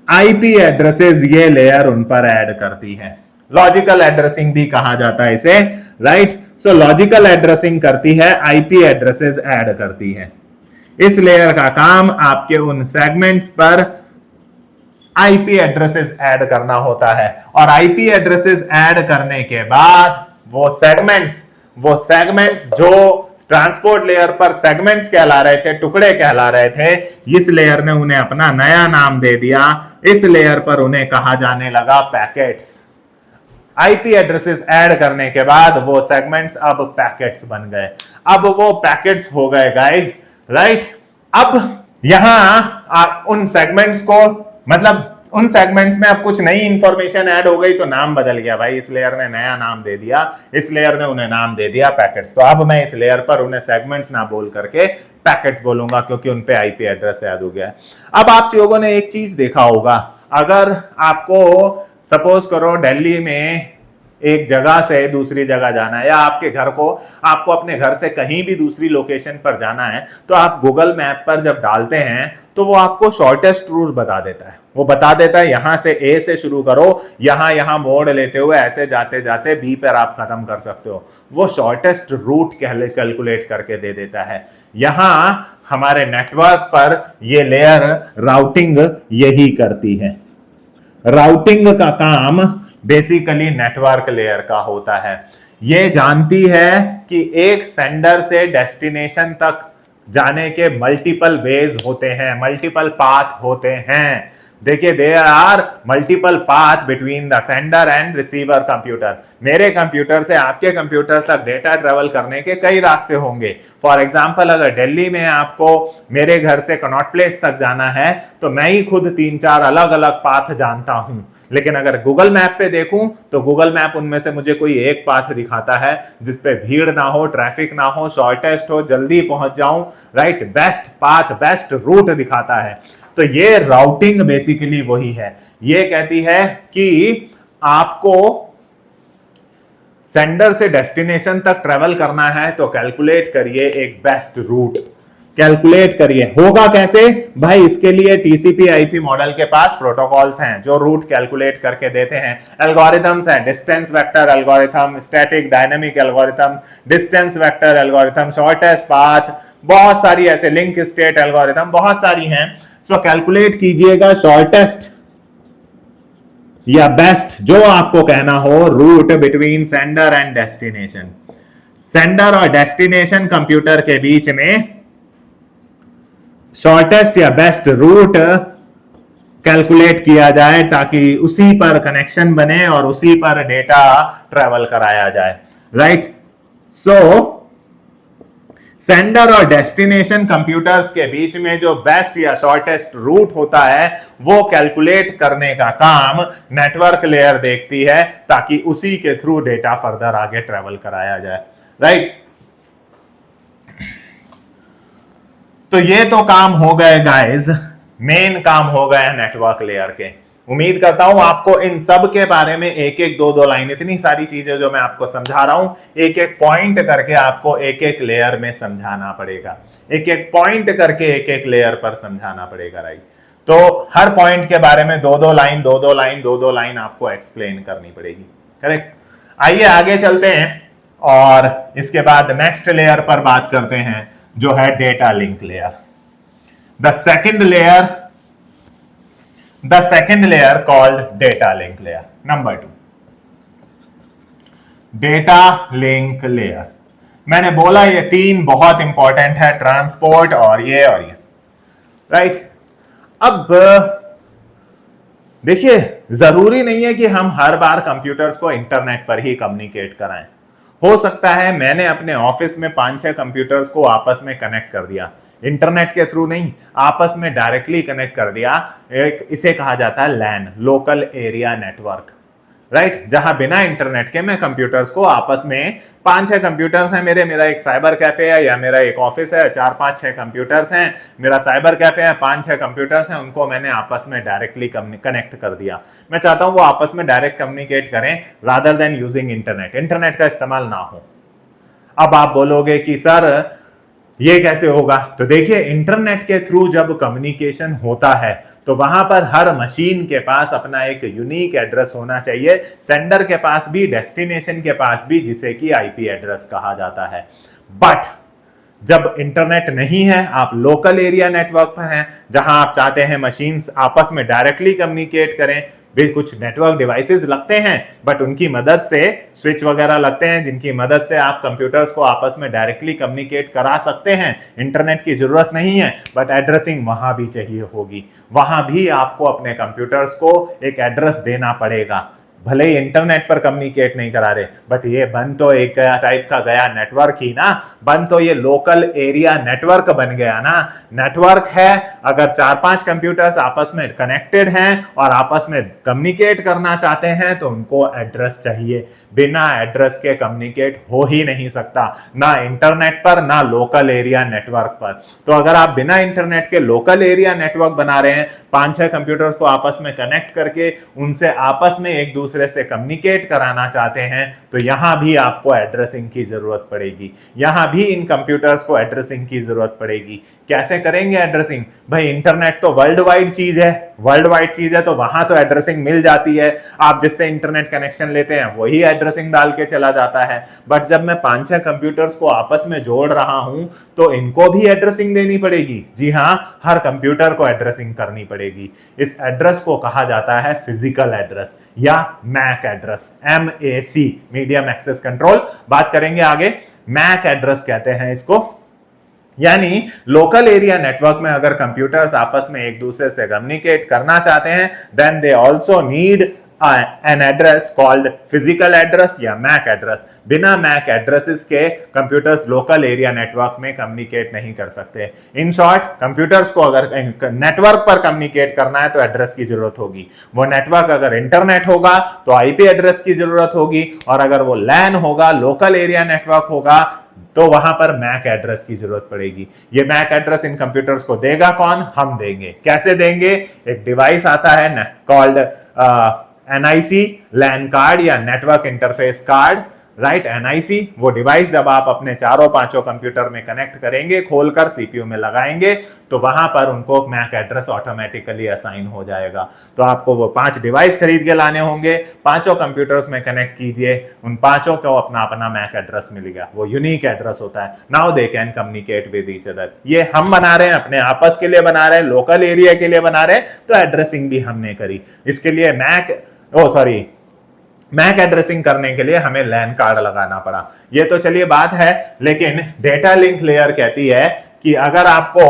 आईपी एड्रेसेस ये लेयर उन पर ऐड करती है। लॉजिकल एड्रेसिंग भी कहा जाता है इसे, राइट। सो लॉजिकल एड्रेसिंग करती है, आईपी एड्रेसेस ऐड करती है। इस लेयर का काम आपके उन सेगमेंट्स पर आईपी एड्रेसेस ऐड करना होता है, और आईपी एड्रेसेस ऐड करने के बाद वो सेगमेंट्स जो ट्रांसपोर्ट लेयर पर सेगमेंट्स कहला रहे थे, टुकड़े कहला रहे थे, इस लेयर ने उन्हें अपना नया नाम दे दिया। इस लेयर पर उन्हें कहा जाने लगा पैकेट्स। आईपी एड्रेसेस ऐड करने के बाद वो सेगमेंट्स अब पैकेट्स बन गए। अब वो पैकेट्स हो गए गाइस, राइट। अब यहां उन सेगमेंट्स को, मतलब उन सेगमेंट्स में अब कुछ नई इंफॉर्मेशन ऐड हो गई तो नाम बदल गया भाई। इस लेयर ने नया नाम दे दिया, इस लेयर ने उन्हें नाम दे दिया पैकेट्स। तो अब मैं इस लेयर पर उन्हें सेगमेंट्स ना बोल करके पैकेट्स बोलूंगा, क्योंकि उन पे आईपी एड्रेस ऐड हो गया। अब आप लोगों ने एक चीज देखा होगा, अगर आपको सपोज करो दिल्ली में एक जगह से दूसरी जगह जाना है, या आपको अपने घर से कहीं भी दूसरी लोकेशन पर जाना है, तो आप गूगल मैप पर जब डालते हैं तो वो आपको शॉर्टेस्ट रूट बता देता है। वो बता देता है यहां से ए से शुरू करो, यहां मोड़ लेते हुए ऐसे जाते जाते बी पर आप खत्म कर सकते हो। वो शॉर्टेस्ट रूट कैलकुलेट करके दे देता है। यहां हमारे नेटवर्क पर ये लेयर राउटिंग यही करती है। राउटिंग का काम बेसिकली नेटवर्क लेयर का होता है। ये जानती है कि एक सेंडर से डेस्टिनेशन तक जाने के मल्टीपल वेज होते हैं, मल्टीपल पाथ होते हैं। देखिए, there are multiple path between the sender and receiver computer. मेरे कंप्यूटर से आपके कंप्यूटर तक डेटा ट्रेवल करने के कई रास्ते होंगे। फॉर एग्जांपल, अगर दिल्ली में आपको मेरे घर से कनॉट प्लेस तक जाना है तो मैं ही खुद 3-4 अलग अलग पाथ जानता हूं, लेकिन अगर गूगल मैप पे देखूं तो गूगल मैप उनमें से मुझे कोई एक पाथ दिखाता है जिसपे भीड़ ना हो, ट्रैफिक ना हो, शॉर्टेस्ट हो, जल्दी पहुंच जाऊं, right. Best path, best route दिखाता है। तो ये राउटिंग बेसिकली वही है। ये कहती है कि आपको सेंडर से डेस्टिनेशन तक ट्रेवल करना है तो कैलकुलेट करिए एक बेस्ट रूट, कैलकुलेट करिए। होगा कैसे भाई? इसके लिए टीसीपी आईपी मॉडल के पास प्रोटोकॉल्स हैं जो रूट कैलकुलेट करके देते हैं। एल्गोरिथम्स हैं, distance vector algorithm, static dynamic algorithm, distance vector algorithm, shortest path, बहुत सारी ऐसे, लिंक स्टेट एल्गोरिथम, बहुत सारी हैं। सो कैलकुलेट कीजिएगा शॉर्टेस्ट, या बेस्ट जो आपको कहना हो route between sender and destination. Sender और डेस्टिनेशन कंप्यूटर के बीच में शॉर्टेस्ट या बेस्ट रूट कैलकुलेट किया जाए ताकि उसी पर कनेक्शन बने और उसी पर डेटा ट्रेवल कराया जाए, राइट। सो सेंडर और डेस्टिनेशन कंप्यूटर्स के बीच में जो बेस्ट या शॉर्टेस्ट रूट होता है वो कैलकुलेट करने का काम नेटवर्क लेयर देखती है ताकि उसी के थ्रू डेटा फर्दर आगे ट्रेवल कराया जाए, राइट। तो ये तो काम हो गए गाइस, मेन काम हो गए नेटवर्क लेयर के। उम्मीद करता हूं आपको इन सब के बारे में एक एक दो लाइन, इतनी सारी चीजें जो मैं आपको समझा रहा हूं, एक एक पॉइंट करके आपको एक एक लेयर में समझाना पड़ेगा, एक एक पॉइंट करके एक एक लेयर पर समझाना पड़ेगा, राइट। तो हर पॉइंट के बारे में दो दो लाइन आपको एक्सप्लेन करनी पड़ेगी, करेक्ट। आइए आगे चलते हैं और इसके बाद नेक्स्ट लेयर पर बात करते हैं जो है data link layer. The second layer called data link layer. Number 2, data link layer. मैंने बोला ये तीन बहुत इंपॉर्टेंट है, ट्रांसपोर्ट और ये राइट। अब देखिए जरूरी नहीं है कि हम हर बार कंप्यूटर्स को इंटरनेट पर ही कम्युनिकेट कराएं। हो सकता है मैंने अपने ऑफिस में 5-6 कंप्यूटर्स को आपस में कनेक्ट कर दिया, इंटरनेट के थ्रू नहीं, आपस में डायरेक्टली कनेक्ट कर दिया। इसे कहा जाता है लैन, लोकल एरिया नेटवर्क, राइट। जहां बिना इंटरनेट के मैं कंप्यूटर्स को आपस में 5-6 कंप्यूटर्स हैं मेरा एक साइबर कैफे है या मेरा एक ऑफिस है, 4-5-6 कंप्यूटर्स हैं, मेरा साइबर कैफे है, 5-6 कंप्यूटर्स हैं, उनको मैंने आपस में डायरेक्टली कनेक्ट कर दिया। मैं चाहता हूं वो आपस में डायरेक्ट कम्युनिकेट करें रादर देन यूजिंग इंटरनेट का इस्तेमाल ना हो। अब आप बोलोगे कि सर ये कैसे होगा? तो देखिए इंटरनेट के थ्रू जब कम्युनिकेशन होता है तो वहां पर हर मशीन के पास अपना एक यूनिक एड्रेस होना चाहिए, सेंडर के पास भी, डेस्टिनेशन के पास भी, जिसे कि आईपी एड्रेस कहा जाता है। बट जब इंटरनेट नहीं है, आप लोकल एरिया नेटवर्क पर हैं जहां आप चाहते हैं मशीन्स आपस में डायरेक्टली कम्युनिकेट करें, भी कुछ नेटवर्क डिवाइसेस लगते हैं बट उनकी मदद से, स्विच वगैरह लगते हैं जिनकी मदद से आप कंप्यूटर्स को आपस में डायरेक्टली कम्युनिकेट करा सकते हैं। इंटरनेट की जरूरत नहीं है बट एड्रेसिंग वहां भी चाहिए होगी, वहां भी आपको अपने कंप्यूटर्स को एक एड्रेस देना पड़ेगा। भले ही इंटरनेट पर कम्युनिकेट नहीं करा रहे बट ये बन तो एक टाइप का गया नेटवर्क ही ना, बन तो ये लोकल एरिया नेटवर्क बन गया ना। नेटवर्क है, अगर 4-5 कंप्यूटर्स आपस में कनेक्टेड हैं और आपस में कम्युनिकेट करना चाहते हैं तो उनको एड्रेस चाहिए। बिना एड्रेस के कम्युनिकेट हो ही नहीं सकता, ना इंटरनेट पर ना लोकल एरिया नेटवर्क पर। तो अगर आप बिना इंटरनेट के लोकल एरिया नेटवर्क बना रहे हैं, 5-6 कंप्यूटर्स को आपस में कनेक्ट करके उनसे आपस में एक दूसरे से कम्युनिकेट कराना चाहते हैं, तो यहां भी आपको एड्रेसिंग की जरूरत पड़ेगी, यहां भी इन कंप्यूटर्स को एड्रेसिंग की जरूरत पड़ेगी। कैसे करेंगे एड्रेसिंग? भाई इंटरनेट तो वर्ल्ड वाइड चीज है, वर्ल्ड वाइड चीज है तो वहां तो एड्रेसिंग मिल जाती है, आप जिससे इंटरनेट कनेक्शन लेते हैं वही एड्रेसिंग डाल के चला जाता है। बट जब मैं 5-6 कंप्यूटर्स को आपस में जोड़ रहा हूं तो इनको भी एड्रेसिंग देनी पड़ेगी। जी हां, हर कंप्यूटर को एड्रेसिंग करनी पड़ेगी। इस एड्रेस को कहा जाता है फिजिकल एड्रेस या MAC address, MAC, medium access control. बात करेंगे आगे, मैक एड्रेस कहते हैं इसको। यानी लोकल एरिया नेटवर्क में अगर कंप्यूटर्स आपस में एक दूसरे से कम्युनिकेट करना चाहते हैं then they also need an address called physical address या मैक एड्रेस। बिना मैक एड्रेसेस के कंप्यूटर्स लोकल एरिया नेटवर्क में कम्युनिकेट नहीं कर सकते। इन शॉर्ट, कंप्यूटर्स को अगर नेटवर्क पर कम्युनिकेट करना है तो एड्रेस की जरूरत होगी। वो नेटवर्क अगर इंटरनेट होगा तो आईपी एड्रेस की जरूरत होगी, और अगर वो लैन होगा, लोकल एरिया नेटवर्क होगा, तो वहां पर मैक एड्रेस की जरूरत पड़ेगी। ये मैक एड्रेस इन कंप्यूटर्स को देगा कौन? हम देंगे। कैसे देंगे? एक डिवाइस आता है कॉल्ड NIC, लैन कार्ड या network interface card, right. NIC वो डिवाइस जब आप अपने 4-5 कंप्यूटर में कनेक्ट करेंगे, खोलकर सीपीयू में लगाएंगे तो वहां पर उनको मैक एड्रेस ऑटोमेटिकली असाइन हो जाएगा। तो आपको वो 5 डिवाइस खरीद के लाने होंगे, 5 कंप्यूटर्स में कनेक्ट कीजिए, उन 5 को अपना अपना मैक एड्रेस मिलेगा। वो यूनिक एड्रेस होता है। Now they can communicate with each other. ये हम बना रहे हैं, अपने आपस के लिए बना रहे हैं, लोकल एरिया के लिए बना रहे हैं, तो एड्रेसिंग भी हमने करी। इसके लिए MAC oh sorry, MAC addressing करने के लिए हमें लैन कार्ड लगाना पड़ा। ये तो चलिए बात है, लेकिन डेटा लिंक लेयर कहती है कि अगर आपको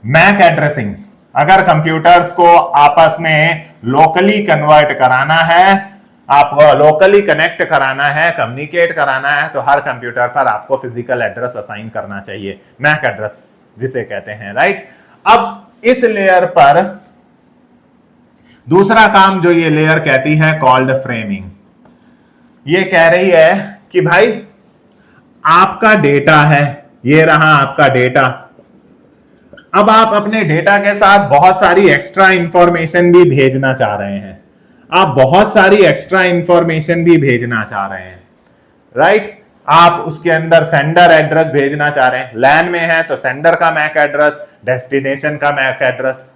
मैक एड्रेसिंग, अगर कंप्यूटर्स को आपस में लोकली कन्वर्ट कराना है, आप लोकली कनेक्ट कराना है, कम्युनिकेट कराना है, तो हर कंप्यूटर पर आपको फिजिकल एड्रेस असाइन करना चाहिए, मैक एड्रेस जिसे कहते हैं, राइट। अब इस लेयर पर दूसरा काम जो ये लेयर कहती है कॉल्ड फ्रेमिंग, ये कह रही है कि भाई आपका डेटा है, ये रहा आपका डेटा। अब आप अपने डेटा के साथ बहुत सारी एक्स्ट्रा इंफॉर्मेशन भी भेजना चाह रहे हैं, आप बहुत सारी एक्स्ट्रा इंफॉर्मेशन भी भेजना चाह रहे हैं, राइट। आप उसके अंदर सेंडर एड्रेस भेजना चाह रहे हैं, लैन में है तो सेंडर का मैक एड्रेस, डेस्टिनेशन का मैक एड्रेस,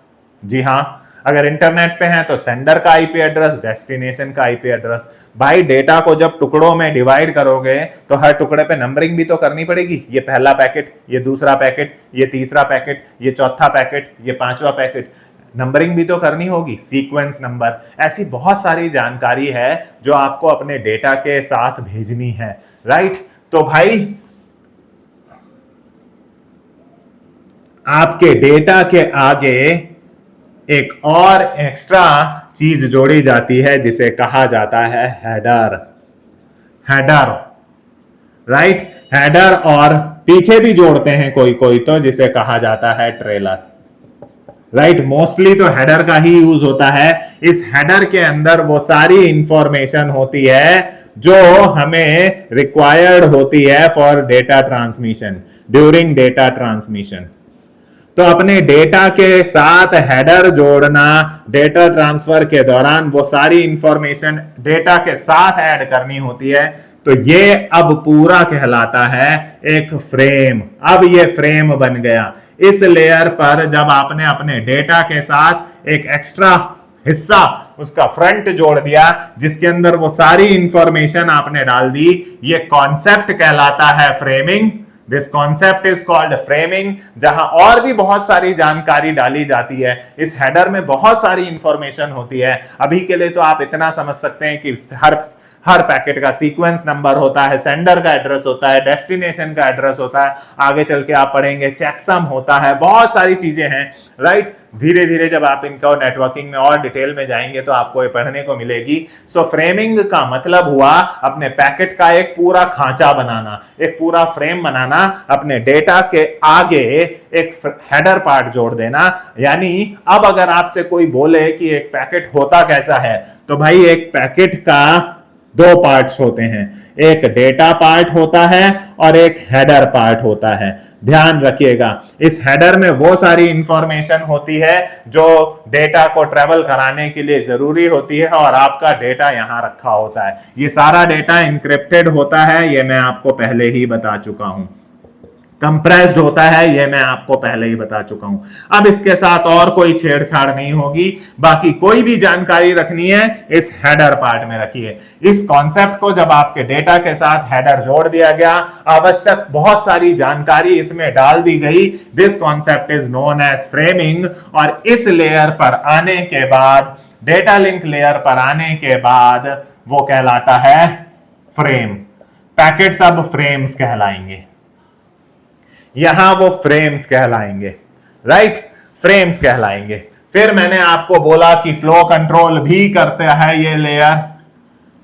जी हां। अगर इंटरनेट पे है तो सेंडर का आईपी एड्रेस, डेस्टिनेशन का आईपी एड्रेस। भाई डेटा को जब टुकड़ों में डिवाइड करोगे तो हर टुकड़े पे नंबरिंग भी तो करनी पड़ेगी, ये पहला पैकेट, ये दूसरा पैकेट, ये तीसरा पैकेट, ये चौथा पैकेट, ये पांचवा पैकेट, नंबरिंग भी तो करनी होगी, सीक्वेंस नंबर। ऐसी बहुत सारी जानकारी है जो आपको अपने डेटा के साथ भेजनी है, राइट। तो भाई आपके डेटा के आगे एक और एक्स्ट्रा चीज जोड़ी जाती है जिसे कहा जाता है हेडर। हेडर, राइट, हेडर, और पीछे भी जोड़ते हैं कोई कोई तो, जिसे कहा जाता है ट्रेलर, राइट। मोस्टली तो हेडर का ही यूज होता है। इस हेडर के अंदर वो सारी इंफॉर्मेशन होती है जो हमें रिक्वायर्ड होती है for data transmission, during data transmission. तो अपने डेटा के साथ हेडर जोड़ना, डेटा ट्रांसफर के दौरान वो सारी इंफॉर्मेशन डेटा के साथ ऐड करनी होती है। तो ये अब पूरा कहलाता है एक फ्रेम। अब ये फ्रेम बन गया। इस लेयर पर जब आपने अपने डेटा के साथ एक एक्स्ट्रा हिस्सा, उसका फ्रंट जोड़ दिया जिसके अंदर वो सारी इंफॉर्मेशन आपने डाल दी, ये कॉन्सेप्ट कहलाता है framing. This concept is called framing. जहां और भी बहुत सारी जानकारी डाली जाती है, इस हेडर में बहुत सारी इंफॉर्मेशन होती है। अभी के लिए तो आप इतना समझ सकते हैं कि हर पैकेट का सीक्वेंस नंबर होता है, सेंडर का एड्रेस होता है, डेस्टिनेशन का एड्रेस होता है, आगे चल के आप पढ़ेंगे चेकसम होता है, बहुत सारी चीजें हैं, राइट। धीरे धीरे जब आप इनको नेटवर्किंग में और डिटेल में जाएंगे तो आपको ये पढ़ने को मिलेगी। सो फ्रेमिंग का मतलब हुआ अपने पैकेट का एक पूरा खांचा बनाना, एक पूरा फ्रेम बनाना, अपने डेटा के आगे एक हेडर पार्ट जोड़ देना। यानी अब अगर आपसे कोई बोले कि एक पैकेट होता कैसा है, तो भाई एक पैकेट का दो पार्ट्स होते हैं, एक डेटा पार्ट होता है और एक हेडर पार्ट होता है। ध्यान रखिएगा, इस हेडर में वो सारी इंफॉर्मेशन होती है जो डेटा को ट्रेवल कराने के लिए जरूरी होती है, और आपका डेटा यहां रखा होता है। ये सारा डेटा इंक्रिप्टेड होता है, ये मैं आपको पहले ही बता चुका हूं। कंप्रेस्ड होता है, ये मैं आपको पहले ही बता चुका हूं। अब इसके साथ और कोई छेड़छाड़ नहीं होगी। बाकी कोई भी जानकारी रखनी है इस हेडर पार्ट में रखिए। इस कॉन्सेप्ट को जब आपके डेटा के साथ हेडर जोड़ दिया गया, आवश्यक बहुत सारी जानकारी इसमें डाल दी गई। This concept is known as framing. और इस लेयर पर आने के बाद, डेटा लिंक लेयर पर आने के बाद, वो कहलाता है फ्रेम। पैकेट्स अब फ्रेम्स कहलाएंगे, यहां वो फ्रेम्स कहलाएंगे, राइट, फ्रेम्स कहलाएंगे। फिर मैंने आपको बोला कि फ्लो कंट्रोल भी करता है ये लेयर,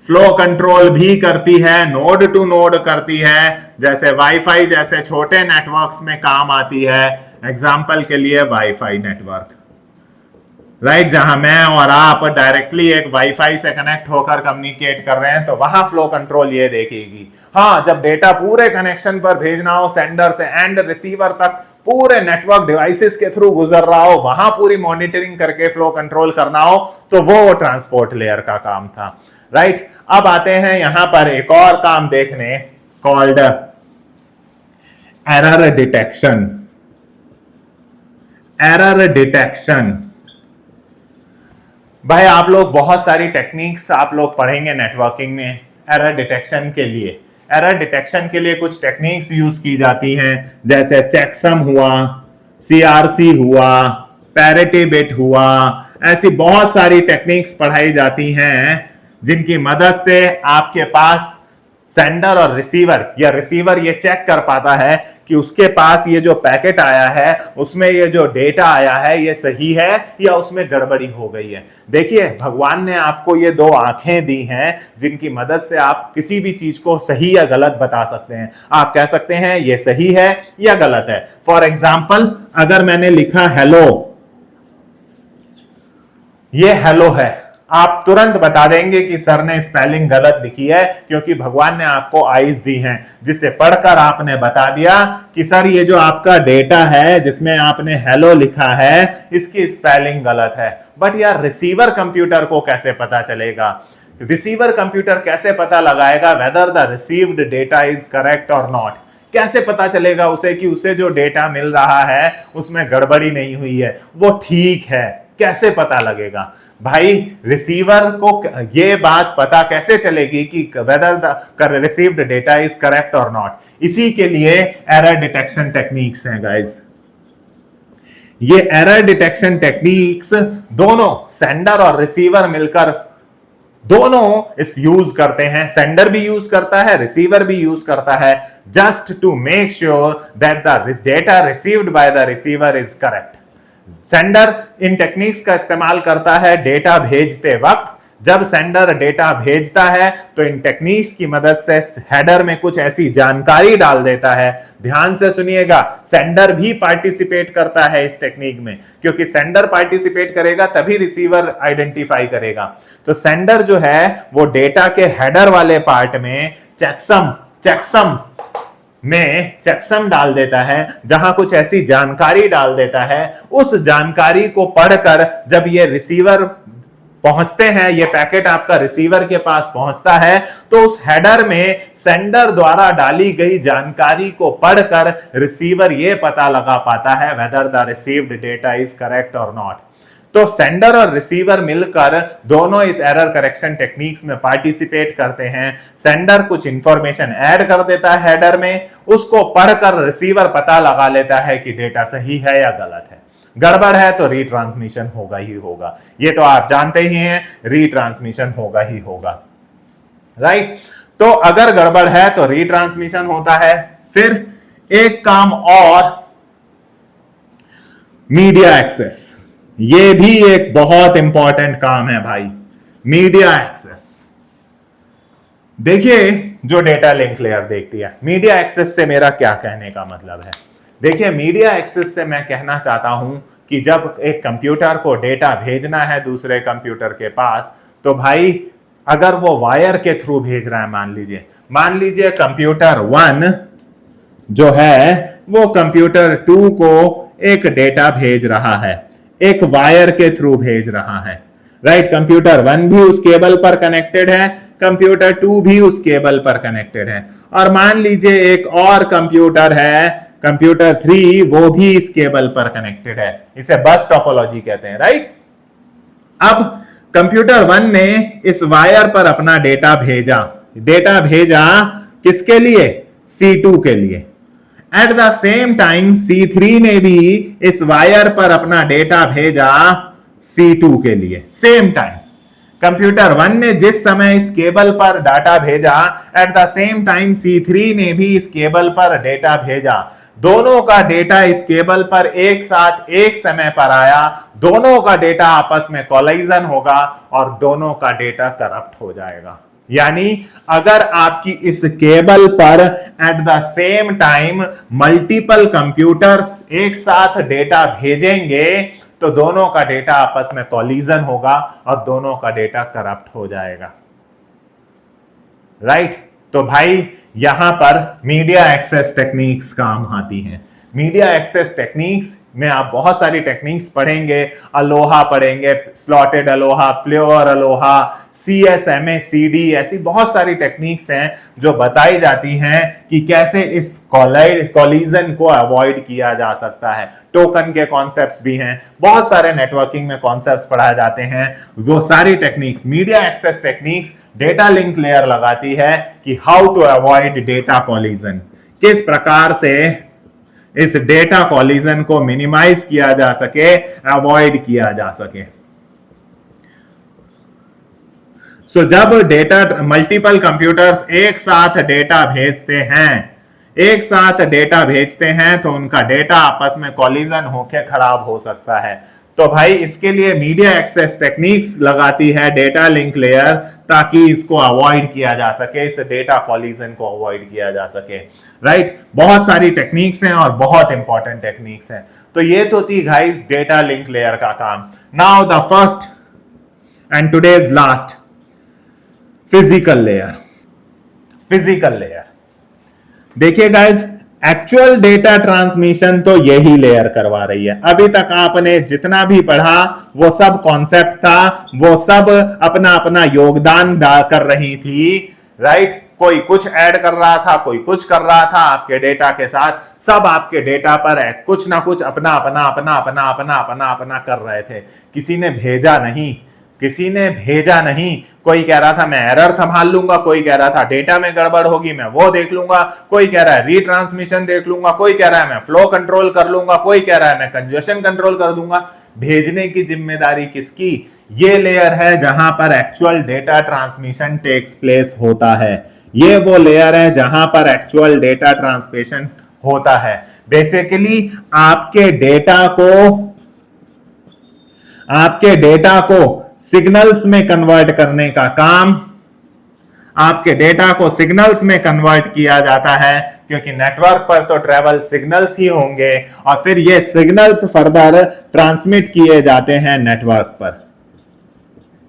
फ्लो कंट्रोल भी करती है, नोड टू नोड करती है, जैसे वाईफाई जैसे छोटे नेटवर्क्स में काम आती है। एग्जाम्पल के लिए वाईफाई नेटवर्क, राइट, जहां मैं और आप डायरेक्टली एक वाईफाई से कनेक्ट होकर कम्युनिकेट कर रहे हैं, तो वहां फ्लो कंट्रोल ये देखेगी। हाँ, जब डेटा पूरे कनेक्शन पर भेजना हो, सेंडर से एंड रिसीवर तक पूरे नेटवर्क डिवाइसेस के थ्रू गुजर रहा हो, वहां पूरी मॉनिटरिंग करके फ्लो कंट्रोल करना हो, तो वो ट्रांसपोर्ट लेयर का काम था, राइट। अब आते हैं यहां पर एक और काम देखने, called error detection. Error detection, भाई आप लोग बहुत सारी टेक्निक्स आप लोग पढ़ेंगे नेटवर्किंग में एरर डिटेक्शन के लिए। एरर डिटेक्शन के लिए कुछ टेक्निक्स यूज की जाती हैं, जैसे चेकसम हुआ, सीआरसी हुआ, पैरिटी बिट हुआ, ऐसी बहुत सारी टेक्निक्स पढ़ाई जाती हैं जिनकी मदद से आपके पास सेंडर और रिसीवर या रिसीवर ये चेक कर पाता है कि उसके पास ये जो पैकेट आया है उसमें ये जो डेटा आया है ये सही है या उसमें गड़बड़ी हो गई है। देखिए, भगवान ने आपको ये दो आंखें दी हैं जिनकी मदद से आप किसी भी चीज को सही या गलत बता सकते हैं। आप कह सकते हैं ये सही है या गलत है। फॉर एग्जाम्पल, अगर मैंने लिखा हेलो, ये हेलो है, आप तुरंत बता देंगे कि सर ने स्पेलिंग गलत लिखी है, क्योंकि भगवान ने आपको आईज दी हैं जिससे पढ़कर आपने बता दिया कि सर ये जो आपका डेटा है जिसमें आपने हेलो लिखा है इसकी स्पेलिंग गलत है। बट यार, रिसीवर कंप्यूटर को कैसे पता चलेगा? रिसीवर कंप्यूटर कैसे पता लगाएगा whether the received data is correct और नॉट? कैसे पता चलेगा उसे कि उसे जो डेटा मिल रहा है उसमें गड़बड़ी नहीं हुई है, वो ठीक है? कैसे पता लगेगा भाई? रिसीवर को ये बात पता कैसे चलेगी कि whether the received data is correct और नॉट? इसी के लिए एरर डिटेक्शन टेक्निक्स हैं गाइस। ये एरर डिटेक्शन टेक्निक्स दोनों सेंडर और रिसीवर मिलकर दोनों इस यूज करते हैं। सेंडर भी यूज करता है, रिसीवर भी यूज करता है, just to make sure that the data received by the receiver is correct. Sender इन टेक्निक्स का इस्तेमाल करता है डेटा भेजते वक्त। जब सेंडर डेटा भेजता है तो इन टेक्निक्स की मदद से हेडर में कुछ ऐसी जानकारी डाल देता है। ध्यान से सुनिएगा, सेंडर भी पार्टिसिपेट करता है इस टेक्निक में, क्योंकि सेंडर पार्टिसिपेट करेगा तभी रिसीवर आइडेंटिफाई करेगा। तो सेंडर जो है वो डेटा के हेडर वाले पार्ट में चेकसम डाल देता है, जहां कुछ ऐसी जानकारी डाल देता है। उस जानकारी को पढ़कर जब ये रिसीवर पहुंचते हैं, ये पैकेट आपका रिसीवर के पास पहुंचता है, तो उस हेडर में सेंडर द्वारा डाली गई जानकारी को पढ़कर रिसीवर ये पता लगा पाता है whether the received data is correct और नॉट। तो सेंडर और रिसीवर मिलकर दोनों इस एरर करेक्शन टेक्निक्स में पार्टिसिपेट करते हैं। सेंडर कुछ इंफॉर्मेशन ऐड कर देता है हेडर में, उसको पढ़कर रिसीवर पता लगा लेता है कि डेटा सही है या गलत है। गड़बड़ है तो रीट्रांसमिशन होगा ही होगा, ये तो आप जानते ही हैं, रीट्रांसमिशन होगा ही होगा, राइट? तो अगर गड़बड़ है तो रीट्रांसमिशन होता है। फिर एक काम और, मीडिया एक्सेस। ये भी एक बहुत इंपॉर्टेंट काम है भाई, मीडिया एक्सेस। देखिए, जो डेटा लिंक लेयर देखती है, मीडिया एक्सेस से मेरा क्या कहने का मतलब है? देखिए, मीडिया एक्सेस से मैं कहना चाहता हूं कि जब एक कंप्यूटर को डेटा भेजना है दूसरे कंप्यूटर के पास, तो भाई अगर वो वायर के थ्रू भेज रहा है, मान लीजिए कंप्यूटर 1 जो है वो कंप्यूटर 2 को एक डेटा भेज रहा है, एक वायर के थ्रू भेज रहा है, राइट? कंप्यूटर 1 भी उस केबल पर कनेक्टेड है, कंप्यूटर 2 भी उस केबल पर कनेक्टेड है, और मान लीजिए एक और कंप्यूटर है, कंप्यूटर 3, वो भी इस केबल पर कनेक्टेड है। इसे बस टोपोलॉजी कहते हैं, राइट? अब कंप्यूटर 1 ने इस वायर पर अपना डेटा भेजा किसके लिए? C2 के लिए। At the same time C3 ने भी इस वायर पर अपना डेटा भेजा C2 के लिए। सेम टाइम कंप्यूटर 1 ने जिस समय इस केबल पर डाटा भेजा, at the same time C3 ने भी इस केबल पर डेटा भेजा। दोनों का डेटा इस केबल पर एक साथ एक समय पर आया, दोनों का डेटा आपस में कोलाइजन होगा और दोनों का डेटा करप्ट हो जाएगा। यानी अगर आपकी इस केबल पर at the same time multiple computers एक साथ डेटा भेजेंगे तो दोनों का डेटा आपस में कोलिजन होगा और दोनों का डेटा करप्ट हो जाएगा, राइट? तो भाई यहां पर मीडिया एक्सेस टेक्निक्स काम आती हैं। मीडिया एक्सेस टेक्निक्स में आप बहुत सारी टेक्निक्स पढ़ेंगे, अलोहा पढ़ेंगे, slotted Aloha, pure Aloha, CSMA-CD, ऐसी बहुत सारी टेक्निक्स हैं जो बताई जाती हैं कि कैसे इस कोलिजन को अवॉइड किया जा सकता है। टोकन के कॉन्सेप्ट्स भी हैं, बहुत सारे नेटवर्किंग में कॉन्सेप्ट्स पढ़ाए जाते हैं। वो सारी techniques, media access techniques data link layer लगाती है कि how to avoid data collision, किस प्रकार से इस डेटा कोलिजन को मिनिमाइज किया जा सके, अवॉइड किया जा सके। जब डेटा मल्टीपल कंप्यूटर्स एक साथ डेटा भेजते हैं तो उनका डेटा आपस में कॉलिजन होकर खराब हो सकता है। तो भाई इसके लिए मीडिया एक्सेस टेक्निक्स लगाती है डेटा लिंक लेयर, ताकि इसको अवॉइड किया जा सके, इस डेटा कॉलिजन को अवॉइड किया जा सके। राइट, बहुत सारी टेक्निक्स हैं और बहुत इंपॉर्टेंट टेक्निक्स हैं। तो ये तो थी गाइस डेटा लिंक लेयर का काम। Now the first and today's last, physical layer. Physical layer देखिए गाइस, एक्चुअल डेटा ट्रांसमिशन तो यही लेयर करवा रही है। अभी तक आपने जितना भी पढ़ा वो सब कॉन्सेप्ट था, वो सब अपना अपना योगदान कर रही थी। राइट, कोई कुछ ऐड कर रहा था, कोई कुछ कर रहा था आपके डेटा के साथ, सब आपके डेटा पर कुछ ना कुछ अपना अपना अपना अपना अपना अपना अपना कर रहे थे। किसी ने भेजा नहीं, कोई कह रहा था मैं एरर संभाल लूंगा, कोई कह रहा था डेटा में गड़बड़ होगी मैं वो देख लूंगा, कोई कह रहा है रीट्रांसमिशन देख लूंगा, कोई कह रहा है मैं फ्लो कंट्रोल कर लूंगा, कोई कह रहा है मैं कंजेशन कंट्रोल कर दूंगा। भेजने की जिम्मेदारी किसकी? ये लेयर है जहां पर actual data transmission takes place होता है। ये वो लेयर है जहां पर एक्चुअल डेटा ट्रांसमिशन होता है। बेसिकली आपके डेटा को सिग्नल्स में कन्वर्ट करने का काम, आपके डेटा को सिग्नल्स में कन्वर्ट किया जाता है, क्योंकि नेटवर्क पर तो ट्रेवल सिग्नल्स ही होंगे और फिर ये सिग्नल्स फर्दर ट्रांसमिट किए जाते हैं नेटवर्क पर।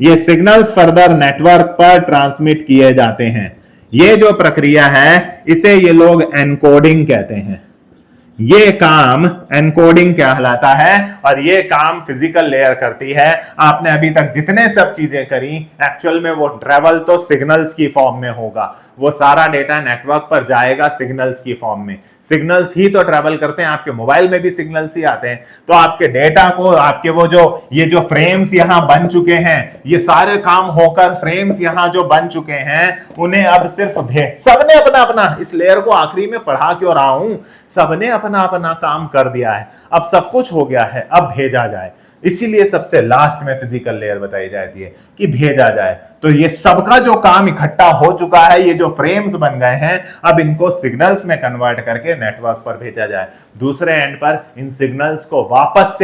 ये सिग्नल्स फर्दर नेटवर्क पर ट्रांसमिट किए जाते हैं। ये जो प्रक्रिया है इसे ये लोग एनकोडिंग कहते हैं। ये काम एनकोडिंग कहलाता है और ये काम फिजिकल लेयर करती है। आपने अभी तक जितने सब चीजें करी, एक्चुअल में वो ट्रेवल तो सिग्नल्स की फॉर्म में होगा। वो सारा डेटा नेटवर्क पर जाएगा सिग्नल्स की फॉर्म में। सिग्नल्स ही तो ट्रेवल करते हैं, आपके मोबाइल में भी सिग्नल्स ही आते हैं। तो आपके डेटा को, आपके वो ये जो फ्रेम्स यहां बन चुके हैं, ये सारे काम होकर फ्रेम्स यहां जो बन चुके हैं, उन्हें अब सिर्फ सबने अपना अपना, इस लेयर को आखिरी में पढ़ा क्यों रहा हूं, सबने अपना अपना काम कर दिया है। अब सब कुछ हो गया है, अब भेजा जाए। इसीलिए सबसे लास्ट में फिजिकल लेयर बताई जाती है कि भेजा जाए। तो ये सबका जो काम इकट्ठा हो चुका है, ये जो फ्रेम्स बन गए हैं, अब इनको सिग्नल्स में कन्वर्ट करके नेटवर्क पर भेजा जाए। दूसरे एंड पर इन सिग्नल्स को वापस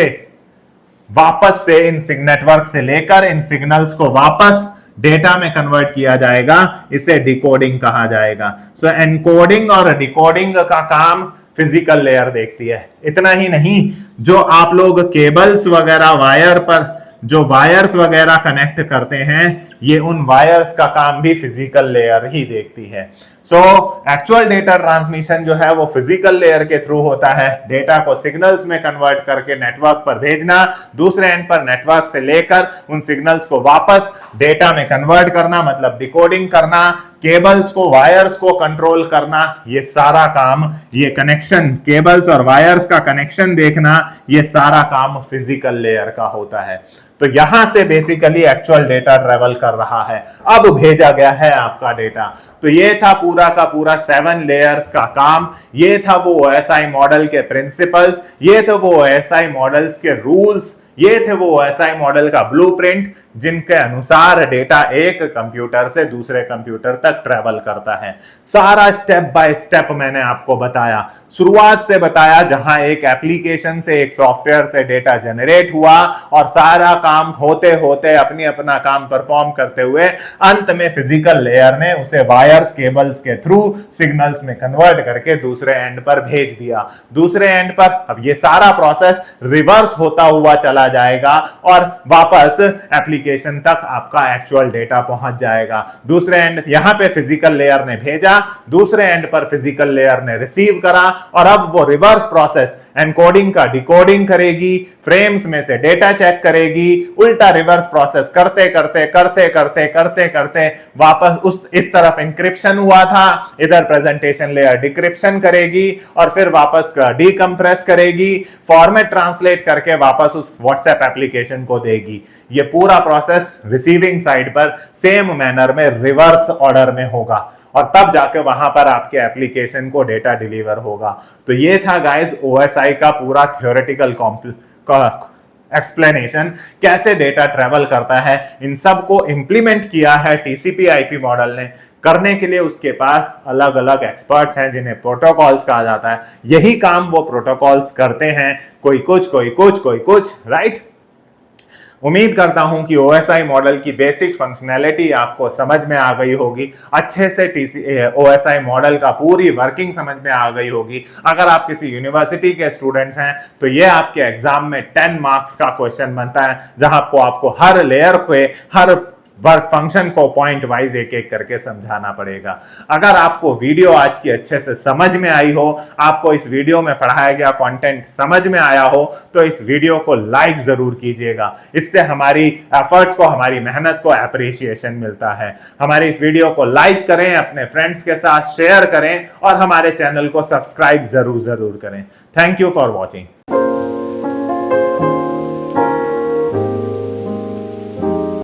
से इन नेटवर्क से लेकर इन सिग्नल्स को वापस डेटा में कन्वर्ट किया जाएगा। इसे डिकोडिंग कहा जाएगा। सो एनकोडिंग और डिकोडिंग का काम फिजिकल लेयर देखती है। इतना ही नहीं, जो आप लोग केबल्स वगैरह वायर्स वगैरह कनेक्ट करते हैं, ये उन वायर्स का काम भी फिजिकल लेयर ही देखती है। सो एक्चुअल डेटा ट्रांसमिशन जो है वो फिजिकल लेयर के थ्रू होता है। डेटा को सिग्नल्स में कन्वर्ट करके नेटवर्क पर भेजना, दूसरे एंड पर नेटवर्क से लेकर उन सिग्नल्स को वापस डेटा में कन्वर्ट करना, मतलब डिकोडिंग करना, केबल्स को, वायर्स को कंट्रोल करना, ये सारा काम, ये कनेक्शन, केबल्स और वायर्स का कनेक्शन देखना, ये सारा काम फिजिकल लेयर का होता है। तो यहां से बेसिकली एक्चुअल डेटा ट्रेवल कर रहा है, अब भेजा गया है आपका डेटा। तो ये था पूरा का पूरा 7 लेयर्स का काम। ये था वो OSI मॉडल के प्रिंसिपल्स, ये थे वो OSI मॉडल्स के रूल्स, ये थे वो OSI मॉडल का ब्लूप्रिंट, जिनके अनुसार डेटा एक कंप्यूटर से दूसरे कंप्यूटर तक ट्रेवल करता है। सारा स्टेप बाय स्टेप मैंने आपको बताया, शुरुआत से बताया, जहां एक एप्लीकेशन से, एक सॉफ्टवेयर से डेटा जनरेट हुआ और सारा काम होते होते अपनी अपना काम परफॉर्म करते हुए अंत में फिजिकल लेयर ने उसे वायर्स, केबल्स के थ्रू सिग्नल्स में कन्वर्ट करके दूसरे एंड पर भेज दिया। दूसरे एंड पर अब ये सारा प्रोसेस रिवर्स होता हुआ चला जाएगा और वापस एप्लीकेशन तक आपका एक्चुअल डेटा पहुंच जाएगा। दूसरे एंड यहां पे फिजिकल लेयर ने भेजा, दूसरे एंड पर फिजिकल लेयर ने रिसीव करा और अब वो रिवर्स प्रोसेस एनकोडिंग का डिकोडिंग करेगी, फ्रेम्स में से डेटा चेक करेगी, उल्टा रिवर्स प्रोसेस करते करते करते करते करते करते वापस इस तरफ इंक्रिप्शन हुआ था, इधर प्रेजेंटेशन लेयर डिक्रिप्शन करेगी और फिर वापस डीकंप्रेस करेगी, फॉर्मेट ट्रांसलेट करके वापस उस व्हाट्सएप एप्लीकेशन को देगी। ये पूरा प्रोसेस रिसीविंग साइड पर सेम मैनर में रिवर्स ऑर्डर में होगा और तब जाके वहां पर आपके एप्लीकेशन को डेटा डिलीवर होगा। तो ये था गाइस OSI का पूरा थ्योरेटिकल एक्सप्लेनेशन, कैसे डेटा ट्रेवल करता है, इन सब को इंप्लीमेंट किया है टीसीपी आईपी मॉडल ने। करने के लिए उसके पास अलग अलग एक्सपर्ट्स हैं जिन्हें प्रोटोकॉल्स कहा जाता है। यही काम वो प्रोटोकॉल्स करते हैं, कोई कुछ, राइट। उम्मीद करता हूं कि OSI मॉडल की बेसिक फंक्शनैलिटी आपको समझ में आ गई होगी, अच्छे से OSI मॉडल का पूरी वर्किंग समझ में आ गई होगी। अगर आप किसी यूनिवर्सिटी के स्टूडेंट्स हैं तो ये आपके एग्जाम में 10 मार्क्स का क्वेश्चन बनता है, जहां आपको हर लेयर पे, हर वर्क फंक्शन को पॉइंट वाइज एक एक करके समझाना पड़ेगा। अगर आपको वीडियो आज की अच्छे से समझ में आई हो, आपको इस वीडियो में पढ़ाया गया कंटेंट समझ में आया हो, तो इस वीडियो को लाइक जरूर कीजिएगा। इससे हमारी एफर्ट्स को, हमारी मेहनत को एप्रिसिएशन मिलता है। हमारी इस वीडियो को लाइक करें, अपने फ्रेंड्स के साथ शेयर करें और हमारे चैनल को सब्सक्राइब जरूर करें। Thank you for watching.